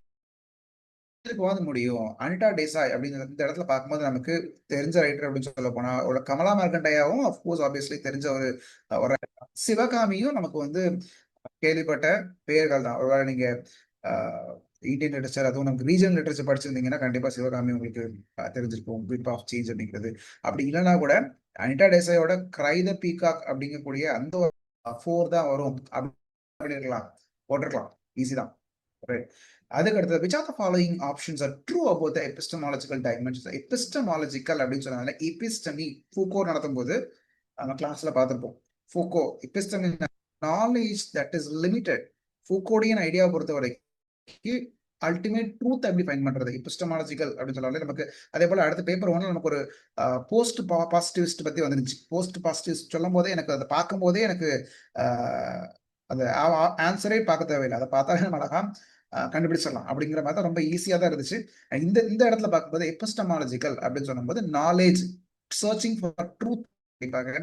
அனிதா டேசாய் அப்படிங்கிற இந்த இடத்துல பார்க்கும்போது நமக்கு தெரிஞ்ச ரைட்டர் அப்படின்னு சொல்ல போனா ஒரு கமலா மார்கண்டையாவும் அப்கோர்ஸ் ஆப்வியஸ்லி தெரிஞ்ச ஒரு சிவகாமியும் நமக்கு வந்து கேள்விப்பட்ட பெயர்கள் தான். ஒருவேளை நீங்க இந்தியன் லிட்டரேச்சர் அதுவும் நமக்கு ரீஜனல் லிட்டரேச்சர் படிச்சிருந்தீங்கன்னா கண்டிப்பா சிவகாமி உங்களுக்கு தெரிஞ்சிருக்கும். பிட் ஆஃப் சேஞ்ச் அப்படிங்கிறது. அப்படி இல்லைன்னா கூட அனிதா டேசாயோட கிரை த பீகாக் அப்படிங்கக்கூடிய அந்த 4 தான் வரும் அப்படி இருக்கலாம், போட்டிருக்கலாம். ஈஸி தான். அதுக்கு அடுத்தது which of the following options are true about the epistemological dimensions? epistemological அப்படின்னு சொன்னால எபிஸ்டமி ஃபூகோ நடத்தும் போது நம்ம கிளாஸ்ல பார்த்திருப்போம். Foucault episteme knowledge that is limited. Foucauldian ஐடியாவை பொறுத்த வரைக்கும் அல்டிமேட் ட்ரூத் எப்படி ஃபைண்ட் பண்றது எபிஸ்டமாலஜிக்கல் அப்படின்னு சொன்னாலே நமக்கு. அதே போல அடுத்த பேப்பர் ஒன்று நமக்கு ஒரு போஸ்ட் பாசிட்டிவிஸ்ட் பத்தி வந்துருச்சு. போஸ்ட் பாசிட்டிவிஸ்ட் சொல்லும் போதே எனக்கு அதை பார்க்கும் போதே எனக்கு அந்த ஆன்சரே பார்க்க தேவையில்லை. அதை பார்த்தாலே நம்ம அழகா கண்டுபிடிச்சிடலாம் அப்படிங்கிற மாதிரி தான் ரொம்ப ஈஸியாக தான் இருந்துச்சு. இந்த இந்த இடத்துல பார்க்கும்போது எபிஸ்டமாலஜிக்கல் அப்படின்னு சொல்லும்போது நாலேஜ் சர்ச்சிங் ஃபார் ட்ரூத் கண்டிப்பாக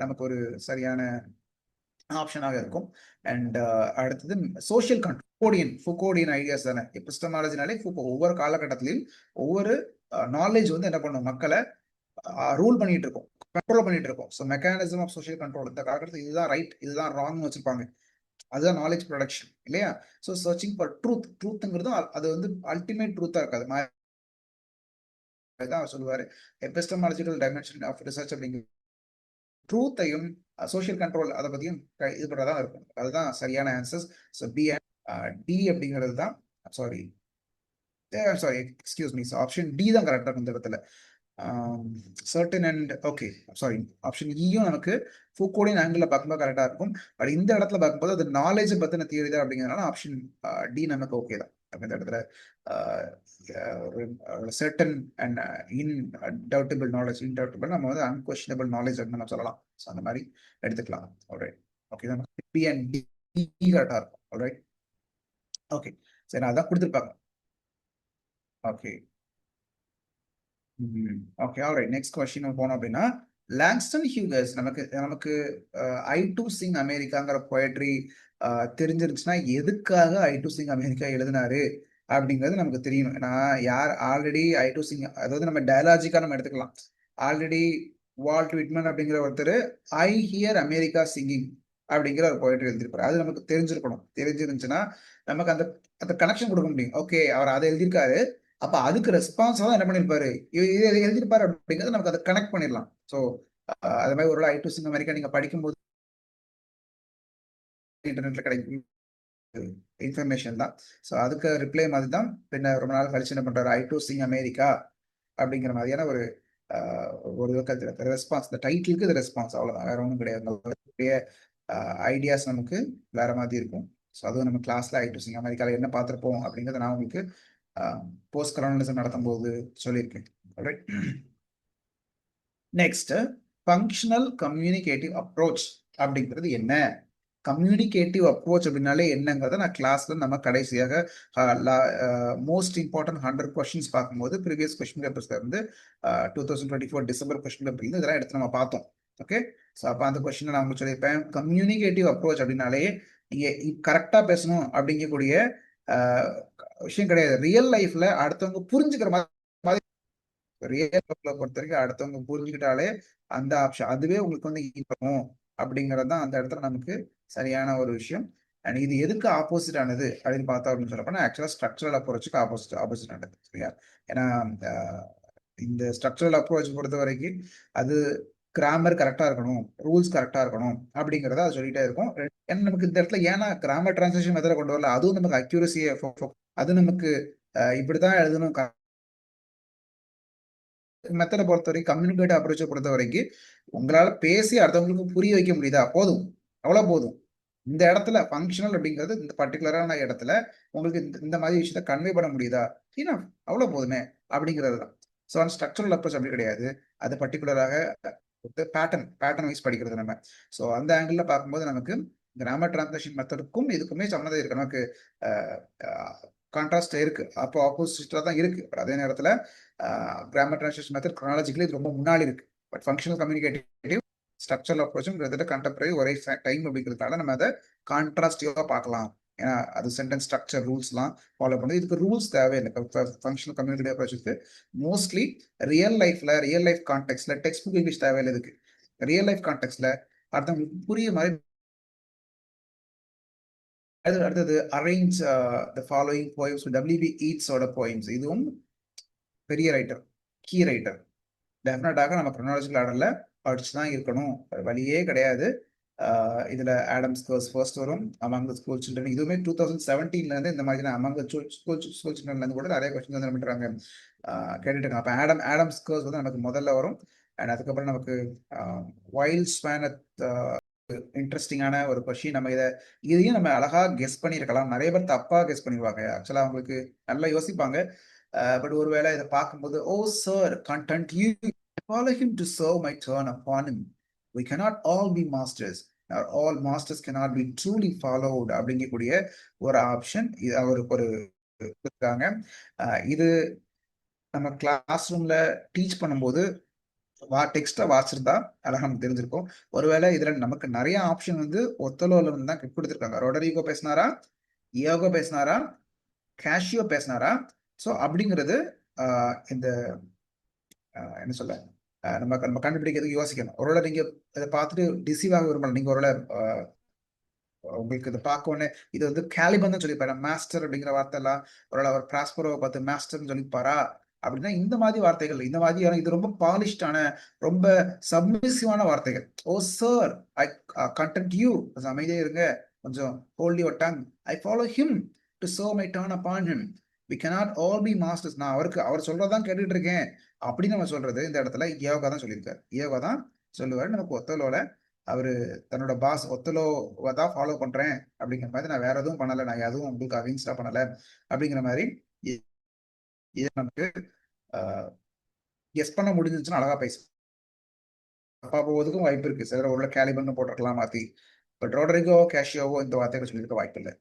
நமக்கு ஒரு சரியான ஆப்ஷனாக இருக்கும். அண்ட் அடுத்தது சோஷியல் ஃபுகோடியன் ஐடியாஸ் தானே. எபிஸ்டமாலஜினாலே ஒவ்வொரு காலகட்டத்திலையும் ஒவ்வொரு நாலேஜ் வந்து என்ன பண்ணும், மக்களை ரூல் பண்ணிட்டு இருக்கும், கண்ட்ரோல் பண்ணிட்டு இருக்கும். So mechanism of social control இந்த காலகட்டத்தில் இதுதான் ரைட் இதுதான் ராங்னு வச்சிருப்பாங்க. அதுதான் நாலேஜ் ப்ரொடக்ஷன் இல்லையா? ஸோ சர்ச்சிங் ஃபார் ட்ரூத்ங்கிறதும் அது வந்து அல்டிமேட் ட்ரூத்தா இருக்காது. தான் அவர் சொல்லுவாரு எபிஸ்டமாலஜிக்கல் டைமென்ஷன் ஆஃப் ரிசர்ச் அப்படிங்கிற ட்ரூத்தையும் சோஷியல் கண்ட்ரோல் அதை பத்தியும் இது பண்றதா இருக்கும். அதுதான் சரியான answers. So B and D அப்படிங்கிறது தான் sorry sorry, excuse me, option D தான் கரெக்டாக இருக்கும் இந்த இடத்துல. Certain and okay, sorry, option ஈயும் நமக்கு ஃபூகோடியன் ஆங்கிள் பார்க்கும்போது கரெக்டாக இருக்கும். பட் இந்த இடத்துல பார்க்கும்போது அது நாலேஜ் பற்றின தியரி தான் அப்படிங்கிறதுனால ஆப்ஷன் டி நமக்கு ஓகே தான். அப்ப இந்த இடத்துல சர்டன் அண்ட் இன்டவுட்டபிள் நாலேஜ், இன்டவுட்டபிள் நம்ம வந்து அன்கொஸ்டினபிள் நாலேஜ் அப்படின்னு நம்ம சொல்லலாம். ஸோ அந்த மாதிரி எடுத்துக்கலாம். ஆல்ரைட், ஓகே, நமக்கு பி அண்ட் டி கரெக்டாக இருக்கும். ஆல்ரைட், ஓகே, சரி, நான் அதான் கொடுத்துருப்பாங்க. Okay, okay, alright, next question போனோம் அப்படின்னா, லாங்ஸ்டன் ஹியூகஸ் நமக்கு நமக்கு ஐ டு சிங் அமெரிக்காங்கிற போயட்ரி தெரிஞ்சிருச்சுன்னா எதுக்காக ஐ டு சிங் அமெரிக்கா எழுதினாரு அப்படிங்கிறது நமக்கு தெரியணும். ஏன்னா யார் ஆல்ரெடி ஐ டு சிங், அதாவது நம்ம டயலாஜிக்கா நம்ம எடுத்துக்கலாம். ஆல்ரெடி வால்ட் விட்மன் அப்படிங்கிற ஒருத்தர் ஐ ஹியர் அமெரிக்கா சிங்கிங் அப்படிங்கிற ஒரு போயட்ரி எழுதியிருப்பாரு. அது நமக்கு தெரிஞ்சிருக்கணும். தெரிஞ்சிருந்துச்சுன்னா நமக்கு அந்த அந்த கனெக்ஷன் கொடுக்க முடியும். ஓகே, அவர் அதை எழுதியிருக்காரு, அப்ப அதுக்கு ரெஸ்பான்ஸா தான் என்ன பண்ணிருப்பாரு, இது எழுதியிருப்பாரு அப்படிங்கிறது நமக்கு அதை கனெக்ட் பண்ணிடலாம். ஸோ அது மாதிரி ஒரு ஐ டு சிங் அமெரிக்கா நீங்க படிக்கும்போது இன்டர்நெட்ல கிடைக்கும் இன்ஃபர்மேஷன் தான். ஸோ அதுக்கு ரிப்ளை மாதிரி தான் பின்ன ரொம்ப நாள் கழிச்சு என்ன பண்றாரு, ஐ டு சிங் அமெரிக்கா அப்படிங்கிற மாதிரியான ஒரு ஒரு ரெஸ்பான்ஸ், இந்த டைட்டிலுக்கு இது ரெஸ்பான்ஸ், அவ்வளோதான், வேற ஒன்றும் கிடையாது. ஐடியாஸ் நமக்கு வேற மாதிரி இருக்கும். ஸோ அதுவும் நம்ம கிளாஸ்ல ஐ டு சிங் அமெரிக்காவில் என்ன பார்த்துருப்போம் அப்படிங்கிறத நான் உங்களுக்கு போஸ்ட் கலோனலிசம் நடத்தும் போது சொல்லியிருக்கேன். நெக்ஸ்ட், ஃபங்க்ஷனல் கம்யூனிகேட்டிவ் அப்ரோச் அப்படிங்கிறது என்ன? கம்யூனிகேட்டிவ் அப்ரோச் அப்படின்னாலே என்னங்கிறத நான் கிளாஸ்ல நம்ம கடைசியாக மோஸ்ட் இம்பார்ட்டன்ட் 100 கொஸ்டின்ஸ் பார்க்கும்போது ப்ரீவியஸ் கொஸ்டின் பேப்பர்ஸ்ல இருந்து 2024 டிசம்பர் கொஸ்டின் பேப்பர்ல இருந்து இதெல்லாம் எடுத்து நம்ம பார்த்தோம். ஓகே, ஸோ அப்போ அந்த கொஸ்டின் நான் உங்களுக்கு சொல்லியிருப்பேன். கம்யூனிகேட்டிவ் அப்ரோச் அப்படின்னாலே நீங்க கரெக்டா பேசணும் அப்படிங்கக்கூடிய விஷயம் கிடையாது. ரியல் லைஃப்ல அடுத்தவங்க புரிஞ்சுக்கிற மாதிரி, ரியல் லைஃப்ல பொறுத்த வரைக்கும் அடுத்தவங்க புரிஞ்சுக்கிட்டாலே அந்த ஆப்ஷன் அதுவே உங்களுக்கு வந்து ஈர்க்கும் அப்படிங்கிறது தான் அந்த இடத்துல நமக்கு சரியான ஒரு விஷயம். அண்ட் இது எதுக்கு ஆப்போசிட் ஆனது அப்படின்னு பார்த்தோம் அப்படின்னு சொல்லப்போனா ஆக்சுவலா ஸ்ட்ரக்சரல் அப்ரோச்சுக்கு ஆப்போசிட் ஆனது, சரியா? ஏன்னா இந்த ஸ்ட்ரக்சரல் அப்ரோச் பொறுத்த வரைக்கும் அது கிராமர் கரெக்டா இருக்கணும், ரூல்ஸ் கரெக்டா இருக்கணும் அப்படிங்கிறத அது சொல்லிட்டே இருக்கும். நமக்கு இந்த இடத்துல ஏன்னா கிராமர் டிரான்ஸ்லேஷன் மெத்தட கொண்டு வரல, அதுவும் நமக்கு அக்யூரசியை, அது நமக்கு இப்படிதான் எழுதணும் மெத்தடை பொறுத்த வரைக்கும், கம்யூனிகேட் அப்ரோச்சை பொறுத்த வரைக்கும் உங்களால பேசி அடுத்தவங்களுக்கு புரிய வைக்க முடியுதா, போதும், அவ்வளவு போதும். இந்த இடத்துல ஃபங்க்ஷனல் அப்படிங்கிறது இந்த பர்டிகுலரான இடத்துல உங்களுக்கு இந்த மாதிரி விஷயத்த கன்வே பண்ண முடியுதா, அவ்வளவு போதுமே அப்படிங்கிறது தான். ஸோ அந்த ஸ்ட்ரக்சரல் அப்ரோச் அப்படி கிடையாது. அது பர்டிகுலராக பேட்டர்ன் வைஸ் படிக்கிறது நம்ம. ஸோ அந்த ஆங்கிள் பார்க்கும்போது நமக்கு கிராமர் டிரான்ஸ்லேஷன் மெத்தடுக்கும் இதுக்குமே சம்மந்தம் இருக்கு. நமக்கு கான்ட்ராஸ்ட் இருக்கு, அப்போ ஆப்போசிட்டா தான் இருக்கு. அதே நேரத்தில் கிராமர் டிரான்ஸ்லேஷன் மெத்தட் குரோனாலஜிக்கலி இது ரொம்ப முன்னாடி இருக்கு. பட் ஃபங்க்ஷனல் கம்யூனிகேட்டிவ் ஸ்ட்ரக்சரல் அப்ரோச்சும் கண்டெம்பரரி ஒரே டைம் அப்படிங்கிறதுனால நம்ம அதை கான்ட்ராஸ்டிவா பார்க்கலாம். ஏன்னா அது சென்டென்ஸ் ஸ்ட்ரக்சர் ரூல்ஸ்லாம் ஃபாலோ பண்ணுது. இதுக்கு ரூல்ஸ் தேவையில்லை. ஃபங்க்ஷனல் கம்யூனிகேட்டிவ் அப்ரோச்சுக்கு மோஸ்ட்லி ரியல் லைஃப் கான்டெக்ட்ல டெக்ஸ்ட் புக் இங்கிலீஷ் தேவையில்லை. இதுக்கு ரியல் லைஃப் கான்டெக்ட்ல அடுத்தவங்களுக்கு புரிய மாதிரி. அடுத்தது arrange the following poems, W B ஈட்ஸோட போயம்ஸ். இதுவும் பெரிய ரைட்டர், கீ ரைட்டர். டெஃபினட்டாக நம்ம க்ரோனாலஜிக்கல் ஆர்டர்ல படிச்சு தான் இருக்கணும், வழியே கிடையாது. இதுல ஆடம்ஸ் கர்ஸ் ஃபர்ஸ்ட் வரும், அமங் த ஸ்கூல் சில்ட்ரன். இதுவுமே 2017ல இருந்து இந்த மாதிரி அமங் த ஸ்கூல் சில்ட்ரன்ல இருந்து கூட நிறைய கொஸ்டின் வந்து பண்ணிட்டாங்க, கேட்டுட்டு இருக்காங்க. அப்ப ஆடம்ஸ் கர்ஸ் வந்து நமக்கு முதல்ல வரும். அண்ட் அதுக்கப்புறம் நமக்கு வைல்ட் ஸ்பேன், இன்ட்ரெஸ்டிங்கான ஒரு கொஸ்டின். நம்ம இதையும் நம்ம அழகா கெஸ் பண்ணியிருக்கலாம். நிறைய பேர் தப்பா கெஸ் பண்ணிடுவாங்க. ஆக்சுவலா அவங்களுக்கு நல்லா யோசிப்பாங்க. பட் ஒருவேளை இதை பார்க்கும்போது, oh sir, content you follow him to serve my turn upon him. We cannot all be masters. All masters cannot be truly followed அப்படிங்கக்கூடிய ஒரு ஆப்ஷன் ஒரு இருக்காங்க. இது நம்ம கிளாஸ் ரூம்ல டீச் பண்ணும்போது டெக்ஸ்டா வாசிச்சிருந்தா அழகா நமக்கு தெரிஞ்சிருக்கும். ஒருவேளை இதுல நமக்கு நிறைய ஆப்ஷன் வந்து ஒத்தலோல இருந்து தான் கொடுத்துருக்காங்க. ரொடரிகோ பேசினாரா, இயோகோ பேசினாரா, கேஷியோ பேசினாரா? ஸோ அப்படிங்கிறது இந்த என்ன சொல்ல, நம்ம கண்டுபிடிக்கிறதுக்கு யோசிக்கணும். ஒருவேளை நீங்க இதை பார்த்துட்டு டிசீவ் ஆக விரும்பல. நீங்க ஒருவேளை உங்களுக்கு இதை பார்க்க உடனே இது வந்து கேலிபன் தான் சொல்லிப்பாரு, மாஸ்டர் அப்படிங்கிற வார்த்தை எல்லாம் ஒருவேளை அவர் பிராஸ்பரோவை பார்த்து மாஸ்டர்னு சொல்லிப்பாரா அப்படின்னா இந்த மாதிரி வார்த்தைகள், இந்த மாதிரி இது ரொம்ப பாலிஷ்டான, ரொம்ப சப்மிசிவான வார்த்தைகள். O sir, I content you, அமைதியா இருங்க, கொஞ்சம் hold your tongue, I follow him to serve my turn upon him. We cannot all be masters. நான் அவர் சொல்றதான் கேட்டுட்டு இருக்கேன் அப்படின்னு நம்ம சொல்றது இந்த இடத்துல யோகா தான் சொல்லியிருக்காரு. யோகா தான் சொல்லுவாரு நமக்கு ஒத்தலோல அவரு தன்னோட பாஸ் ஒத்தலோவை தான் ஃபாலோ பண்றேன் அப்படிங்கிற மாதிரி, நான் வேற எதுவும் பண்ணல, நான் எதுவும் உங்களுக்கு அகைன்ஸ்டா பண்ணல அப்படிங்கிற மாதிரி இது நமக்கு கெஸ் பண்ண முடிஞ்சிச்சுன்னா அழகா பேசு தப்பா போவதுக்கும் வாய்ப்பு இருக்கு. சிலர் ஒரு கேலிபர்னு போட்டிருக்கலாம் மாத்தி. பட் ரோட்ரிகோ கேஷியோவோ இந்த வார்த்தைகளை சொல்லியிருக்க வாய்ப்பு இல்லை.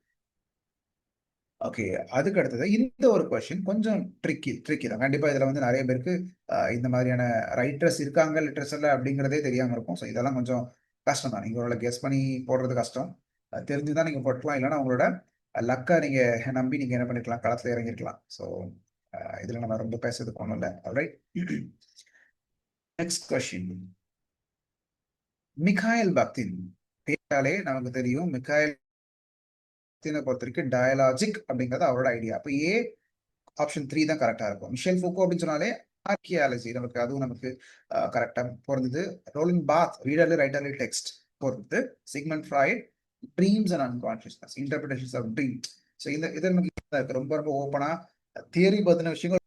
ஓகே, அதுக்கு அடுத்தது இந்த ஒரு கொஸ்டின் கொஞ்சம் ட்ரிக்கி தான். கண்டிப்பா இதுல வந்து நிறைய பேருக்கு இந்த மாதிரியான ரைட்டர்ஸ் இருக்காங்க லிட்ரேச்சர்ல அப்படிங்கிறதே தெரியாம இருக்கும். ஸோ இதெல்லாம் கொஞ்சம் கஷ்டம் தான். நீங்க உங்களை கெஸ் பண்ணி போடுறது கஷ்டம். தெரிஞ்சுதான் நீங்க போட்டுக்கலாம், இல்லைன்னா உங்களோட லக்கா நீங்க நம்பி நீங்க என்ன பண்ணிருக்கலாம், களத்துல இறங்கிருக்கலாம். ஸோ இதுல நம்ம ரொம்ப பேசுறதுக்கு ஒன்றும் இல்லை. Right, next question. மிகாயில் பாக்தின் பேராலே நமக்கு தெரியும். மிகாயில் பொறுத்த வரைக்கும் டயலாஜிக் அப்படிங்கிறது அவரோட ஐடியா. அப்போ ஏ ஆப்ஷன் 3 தான் கரெக்டா இருக்கும். மிஷேல் ஃபூக்கோ அப்படின்னு சொன்னாலே ஆர்கியாலஜி நமக்கு, அதுவும் நமக்கு கரெக்டா பொருந்தது. Roland Barthes readerly writerly text பொறுத்து. Sigmund Freud dreams and unconsciousness interpretations of dream. So இது நமக்கு ரொம்ப ரொம்ப ஓப்பனா தியரி பத்தின விஷயங்கள்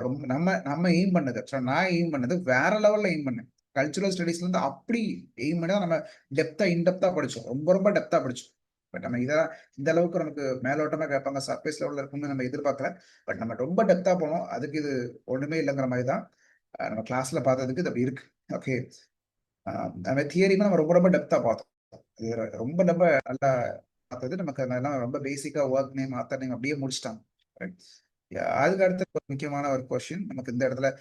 ரொம்ப நம்ம நம்ம எய்ம் பண்ணது. ஸோ நான் எய்ம் பண்ணது வேற லெவல்ல எய்ம் பண்ணேன். கல்ச்சுரல் ஸ்டடீஸ்ல இருந்து அப்படி எய்ம் பண்ணி தான் நம்ம இன்டெப்தா படிச்சோம். ரொம்ப ரொம்ப டெப்தா படிச்சோம். பட் நம்ம இதெல்லாம் இந்த அளவுக்கு நமக்கு மேலோட்டமா கேட்பாங்க, சர்ஃபேஸ் லெவல்ல இருக்கும்னு நம்ம எதிர்பார்க்கல. பட் நம்ம ரொம்ப டெப்தா போனோம். அதுக்கு இது ஒண்ணுமே இல்லைங்கிற மாதிரி தான் நம்ம கிளாஸ்ல பார்த்ததுக்கு இது அப்படி இருக்கு. ஓகே, நம்ம தியரியுமே நம்ம ரொம்ப ரொம்ப டெப்தா பார்த்தோம். இது ரொம்ப ரொம்ப நல்லா பார்த்தது. நமக்கு அதெல்லாம் ரொம்ப பேசிக்கா ஒர்க் நேம் ஆத்தர் நேம் அப்படியே முடிச்சிட்டாங்க. அதுக்கு அடுத்த ஒரு முக்கியமான ஒரு கொஸ்டின் நமக்கு இந்த இடத்துல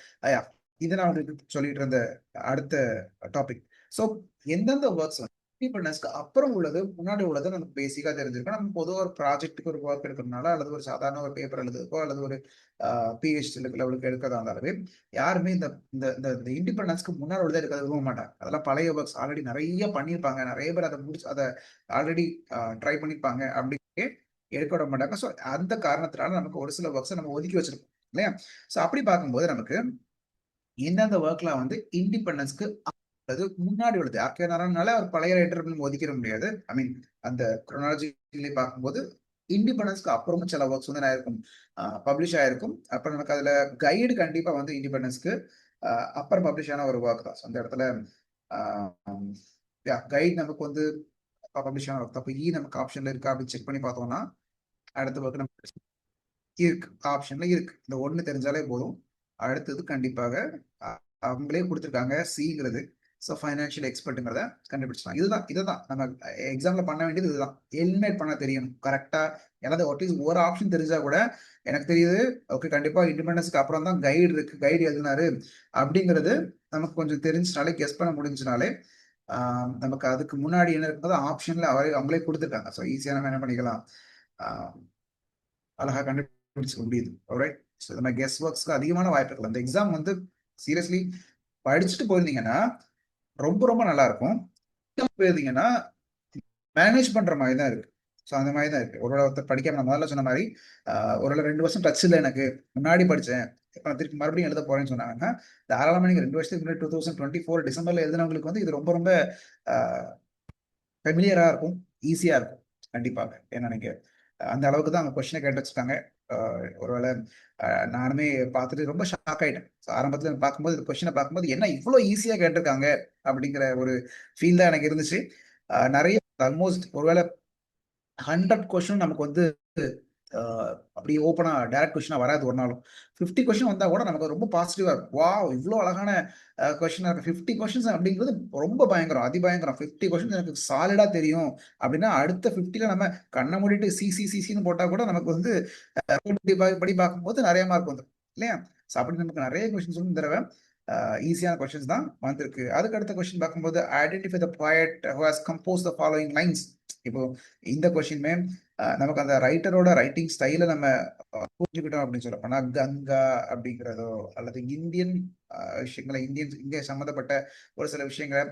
இது நான் உங்களுக்கு சொல்லிட்டு இருந்த அடுத்த டாபிக். ஸோ எந்தெந்த ஒர்க்ஸ் இண்டிபெண்டன்ஸ்க்கு அப்புறம் உள்ளது முன்னாடி உள்ளது நமக்கு பேசிக்கா தெரிஞ்சிருக்கும். நம்ம பொதுவாக ஒரு ப்ராஜெக்ட்டுக்கு ஒரு ஒர்க் எடுக்கிறதுனால, அல்லது ஒரு சாதாரண ஒரு பேப்பர் எழுதுறதுக்கோ, அல்லது ஒரு பிஹெச்டி லெவலுக்கு எடுக்கிறதா இருந்தாலுமே யாருமே இந்த இந்த இண்டிபெண்டன்ஸ்க்கு முன்னாடி உள்ளதை எடுக்க விரும்ப மாட்டாங்க. அதெல்லாம் பழைய ஒர்க்ஸ் ஆல்ரெடி நிறைய பண்ணியிருப்பாங்க, நிறைய பேர் அதை முடிச்சு அதை ஆல்ரெடி ட்ரை பண்ணியிருப்பாங்க அப்படின்னு எடுக்க விட மாட்டாங்க. ஸோ அந்த காரணத்தினால நமக்கு ஒரு சில ஒர்க்ஸை நம்ம ஒதுக்கி வச்சிருக்கோம் இல்லையா? ஸோ அப்படி பார்க்கும்போது நமக்கு எந்தெந்த ஒர்க்ல வந்து இண்டிபெண்டன்ஸ்க்கு முன்னாடி உள்ளது ஆர்கேனால ஒரு பழைய ரைட்டர் ஒதுக்கிட முடியாது. ஐ மீன் அந்த குரோனாலஜிலே பார்க்கும்போது இண்டிபெண்டன்ஸ்க்கு அப்புறமும் சில ஒர்க்ஸ் வந்து நான் இருக்கும் பப்ளிஷ் ஆயிருக்கும். அப்புறம் நமக்கு அதுல கைடு கண்டிப்பா வந்து இண்டிபெண்டன்ஸ்க்கு அப்புறம் பப்ளிஷ் ஆன ஒரு ஒர்க் தான். ஸோ அந்த இடத்துல கைடு நமக்கு வந்து பப்ளிஷ் ஆன ஒர்க். அப்போ நமக்கு ஆப்ஷன்ல இருக்கா அப்படின்னு செக் பண்ணி பார்த்தோம்னா அடுத்த ஒர்க் நமக்கு இருக்கு, ஆப்ஷன்ல இருக்கு. இந்த ஒண்ணு தெரிஞ்சாலே போதும். அடுத்தது கண்டிப்பாக அவங்களே கொடுத்துருக்காங்க சிங்கிறது. So financial எக்ஸ்பர்ட்டுங்கிறத கண்டுபிடிச்சலாம். இதுதான் நம்ம எக்ஸாம்ல பண்ண வேண்டியது. இதுதான் எலிமினேட் பண்ண தெரியணும் கரெக்டா. எனது அட்லீஸ்ட் ஒரு ஆப்ஷன் தெரிஞ்சா கூட எனக்கு தெரியுது, ஓகே கண்டிப்பா இண்டிபெண்டன்ஸ்க்கு அப்புறம் தான் கைடு இருக்கு, கைடு எழுதினாரு அப்படிங்கிறது நமக்கு கொஞ்சம் தெரிஞ்சினாலே, கெஸ் பண்ண முடிஞ்சினாலே நமக்கு அதுக்கு முன்னாடி என்ன இருக்கும்போது ஆப்ஷன்ல அவங்களே கொடுத்துருக்காங்க. ஸோ ஈஸியா நம்ம என்ன பண்ணிக்கலாம், அழகா கண்டுபிடிச்சிக்க முடியுது. ரைட், ஸோ இந்த மாதிரி கெஸ் ஒர்க்ஸ்க்கு அதிகமான வாய்ப்புகள். அந்த எக்ஸாம் வந்து சீரியஸ்லி படிச்சுட்டு போயிருந்தீங்கன்னா ரொம்ப ரொம்ப நல்லா இருக்கும். போயிருந்தீங்கன்னா மேனேஜ் பண்ற மாதிரி தான் இருக்கு. ஸோ அந்த மாதிரி தான் இருக்கு. ஒருத்தர் படிக்காம நான் முதல்ல சொன்ன மாதிரி ஒரு 2 வருஷம் டச் இல்லை எனக்கு, முன்னாடி படித்தேன், இப்போ நான் திருப்பி மறுபடியும் எழுத போறேன்னு சொன்னாங்கன்னா தாராளமாக நீங்கள் 2 வருஷத்துக்கு முன்னாடி 2024 டிசம்பர்ல எழுதினவங்களுக்கு வந்து இது ரொம்ப ரொம்ப ஃபெமிலியரா இருக்கும், ஈஸியா இருக்கும் கண்டிப்பாக. ஏன்னா நீங்க அந்த அளவுக்கு தான் அவங்க கொஸ்டினை கேட்டு வச்சுட்டாங்க. ஒருவேளை நானுமே பார்த்துட்டு ரொம்ப ஷாக் ஆயிட்டேன். ஆரம்பத்துல பார்க்கும்போது இந்த கொஸ்டினை பார்க்கும்போது என்ன இவ்வளோ ஈஸியா கேட்டிருக்காங்க அப்படிங்கிற ஒரு ஃபீல் தான் எனக்கு இருந்துச்சு. நிறைய ஆல்மோஸ்ட் ஒருவேளை 100 கொஸ்டின் நமக்கு வந்து அப்படி ஓப்பனா டைரக்ட் கொஸ்டினா வராது ஒரு நாளும். 50 கொஸ்டின் வந்தா கூட நமக்கு ரொம்ப பாசிட்டிவா இருக்கும். வாவ் இவ்வளோ அழகான கொஸ்டினா இருக்கு. 50 கொஸ்டின்ஸ் அப்படிங்கிறது ரொம்ப பயங்கரம், அதிபயங்கரம். 50 கொஸ்டின் எனக்கு சாலிடா தெரியும் அப்படின்னா அடுத்த 50ல நம்ம கண்ணை மூடிட்டு சிசின்னு போட்டா கூட நமக்கு வந்து படி பார்க்கும்போது நிறைய மார்க் வந்துடும் இல்லையா? ஸோ அப்படி நமக்கு நிறைய கொஸ்டின்ஸ் வந்து இந்த தடவை ஈஸியான கொஸ்டின்ஸ் தான் வந்திருக்கு. அதுக்கு அடுத்த கொஸ்டின் பார்க்கும்போது identify the poet who has compose the following lines. இப்போ இந்த கொஸ்டின்மே நமக்கு அந்த ரைட்டரோட ரைட்டிங் ஸ்டைல நம்ம புரிஞ்சுக்கிட்டோம் அப்படின்னு சொல்ல போனா கங்கா அப்படிங்கிறதோ அல்லது இந்தியன் விஷயங்களை இந்திய சம்மந்தப்பட்ட ஒரு சில விஷயங்களை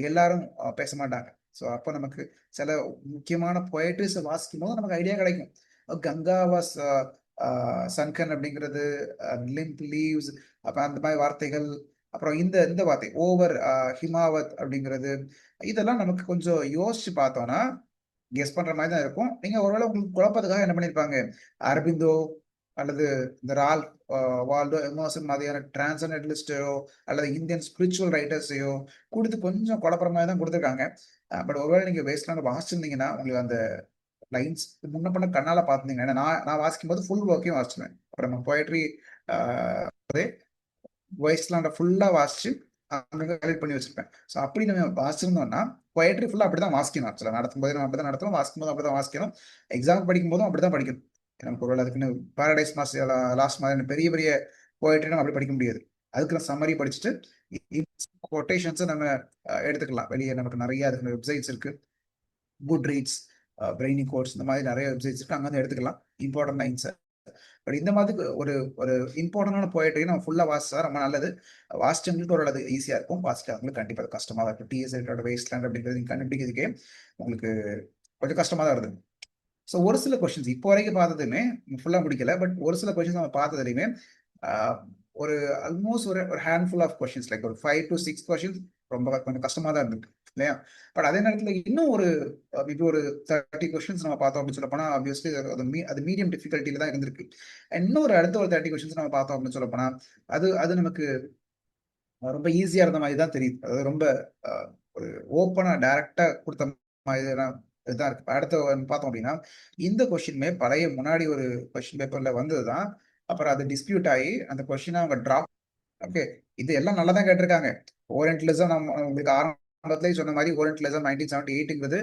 எல்லாரும் பேச மாட்டாங்க. ஸோ அப்போ நமக்கு சில முக்கியமான பொயட்ரிஸ் வாசிக்கும் போது நமக்கு ஐடியா கிடைக்கும். கங்கா வாஸ் சன்கன் அப்படிங்கிறது, லிம்ப் லீவ்ஸ், அப்ப அந்த மாதிரி வார்த்தைகள், அப்புறம் இந்த இந்த வார்த்தை ஓவர் ஹிமாவத் அப்படிங்கிறது, இதெல்லாம் நமக்கு கொஞ்சம் யோசிச்சு பார்த்தோம்னா கெஸ் பண்ற மாதிரி தான் இருக்கும். நீங்க ஒருவேளை உங்களுக்கு குழப்பத்துக்காக என்ன பண்ணிருப்பாங்க, அரபிந்தோ அல்லது இந்த ரால்ஃப் வால்டோ எமர்சன் மாதிரியான டிரான்சென்டென்டலிஸ்டையோ அல்லது இந்தியன் ஸ்பிரிச்சுவல் ரைட்டர்ஸையோ கொடுத்து கொஞ்சம் குழப்பற மாதிரி தான் கொடுத்துருக்காங்க. பட் ஒருவேளை நீங்க வேஸ்ட்லாண்ட் வாசிச்சிருந்தீங்கன்னா உங்களுக்கு அந்த லைன்ஸ் முன்ன பண்ண கண்ணால பார்த்துருந்தீங்க. ஏன்னா நான் வாசிக்கும் போது ஃபுல் ஒர்க்கையும் வாசிச்சுவேன். அப்புறம் நம்ம போயட்ரி வேஸ்ட்லாண்டை ஃபுல்லா வாசிச்சு அங்கே கலெக்ட் பண்ணி வச்சிருப்பேன். ஸோ அப்படி நம்ம வாசிச்சிருந்தோம்னா பொயட்ரி ஃபுல்லாக அப்படி தான் வாசிக்கணும். ஆக்சுவலாக நடத்தும் போது நம்ம அப்படி தான் நடத்தணும், வாசிக்கும் போது அப்படி தான் வாசிக்கணும், எக்ஸாம் படிக்கும் போதும் அப்படி தான் படிக்கணும். நமக்கு ஒரு அதுக்குன்னு பாரடைஸ் மாஸ் லாஸ்ட் மாதிரி பெரிய பெரிய போயட்ரி நம்ம அப்படி படிக்க முடியாது. அதுக்கு சம்மரி படிச்சுட்டு கொட்டேஷன்ஸை நம்ம எடுத்துக்கலாம். வெளியே நமக்கு நிறைய அதுக்கு வெப்சைட்ஸ் இருக்கு, குட் ரீட்ஸ், பிரெய்னி கோர்ஸ், இந்த மாதிரி நிறைய வெப்சைட்ஸ் இருக்கு, அங்கே வந்து எடுத்துக்கலாம் இம்பார்ட்டன்ட் லைன்ஸை. பட் இந்த மாதிரி ஒரு ஒரு இம்பார்ட்டன்டான போயிட்டு நம்ம ஃபுல்லாக வாசிச்சா ரொம்ப நல்லது. வாசிச்சவங்களுக்கு ஒரு அது ஈஸியாக இருக்கும், வாசிக்காதவங்களுக்கு கண்டிப்பாக அது கஷ்டமாக தான் இருக்கும். டிஎஸ்எல்டோட வேஸ்ட்லேண்ட் அப்படிங்கிறது நீங்கள் கண்டுபிடிக்கிறதுக்கே உங்களுக்கு கொஞ்சம் கஷ்டமாக தான் வருது. ஸோ ஒரு சில கொஸ்டின்ஸ் இப்போ வரைக்கும் பார்த்ததுமே ஃபுல்லாக முடிக்கல, பட் ஒரு சில கொஸ்டின்ஸ் நம்ம பார்த்ததுலையுமே ஒரு ஆல்மோஸ்ட் ஒரு ஹேண்ட்ஃபுல் ஆஃப் கொஸ்டின்ஸ் லைக் ஒரு 5 to 6 கொஸ்டின்ஸ் ரொம்ப கொஞ்சம் கஷ்டமாக தான் இருந்திருக்கு இல்லையா? பட் அதே நேரத்தில் இன்னும் ஒரு மேபி ஒரு 30 கொஸ்டின்ஸ் நம்ம பார்த்தோம் அப்படின்னு சொல்ல போனால் ஆப்வியஸ்லி அது மீடியம் டிஃபிகல்ட்டியில் தான் இருந்திருக்கு. இன்னும் ஒரு அடுத்த ஒரு 30 கொஸ்டின்ஸ் நம்ம பார்த்தோம் அப்படின்னு சொல்ல போனால் அது அது நமக்கு ரொம்ப ஈஸியாக இருந்த மாதிரி தான் தெரியுது. அதாவது ரொம்ப ஒரு ஓப்பனாக டைரக்டாக கொடுத்த மாதிரி இதான் இருக்கு. அடுத்த பார்த்தோம் அப்படின்னா இந்த கொஸ்டின்மே பழைய முன்னாடி ஒரு கொஸ்டின் பேப்பர்ல வந்தது தான். அப்புறம் அது டிஸ்பியூட் ஆகி அந்த கொஸ்டினை அவங்க டிராப். ஓகே, இது எல்லாம் நல்லா தான் கேட்டிருக்காங்க. ஓரியன்டலிசம் நம்ம உங்களுக்கு ஆரம்பத்திலேயே சொன்ன மாதிரி ஓரியன்டலிசம் 1978ங்கிறது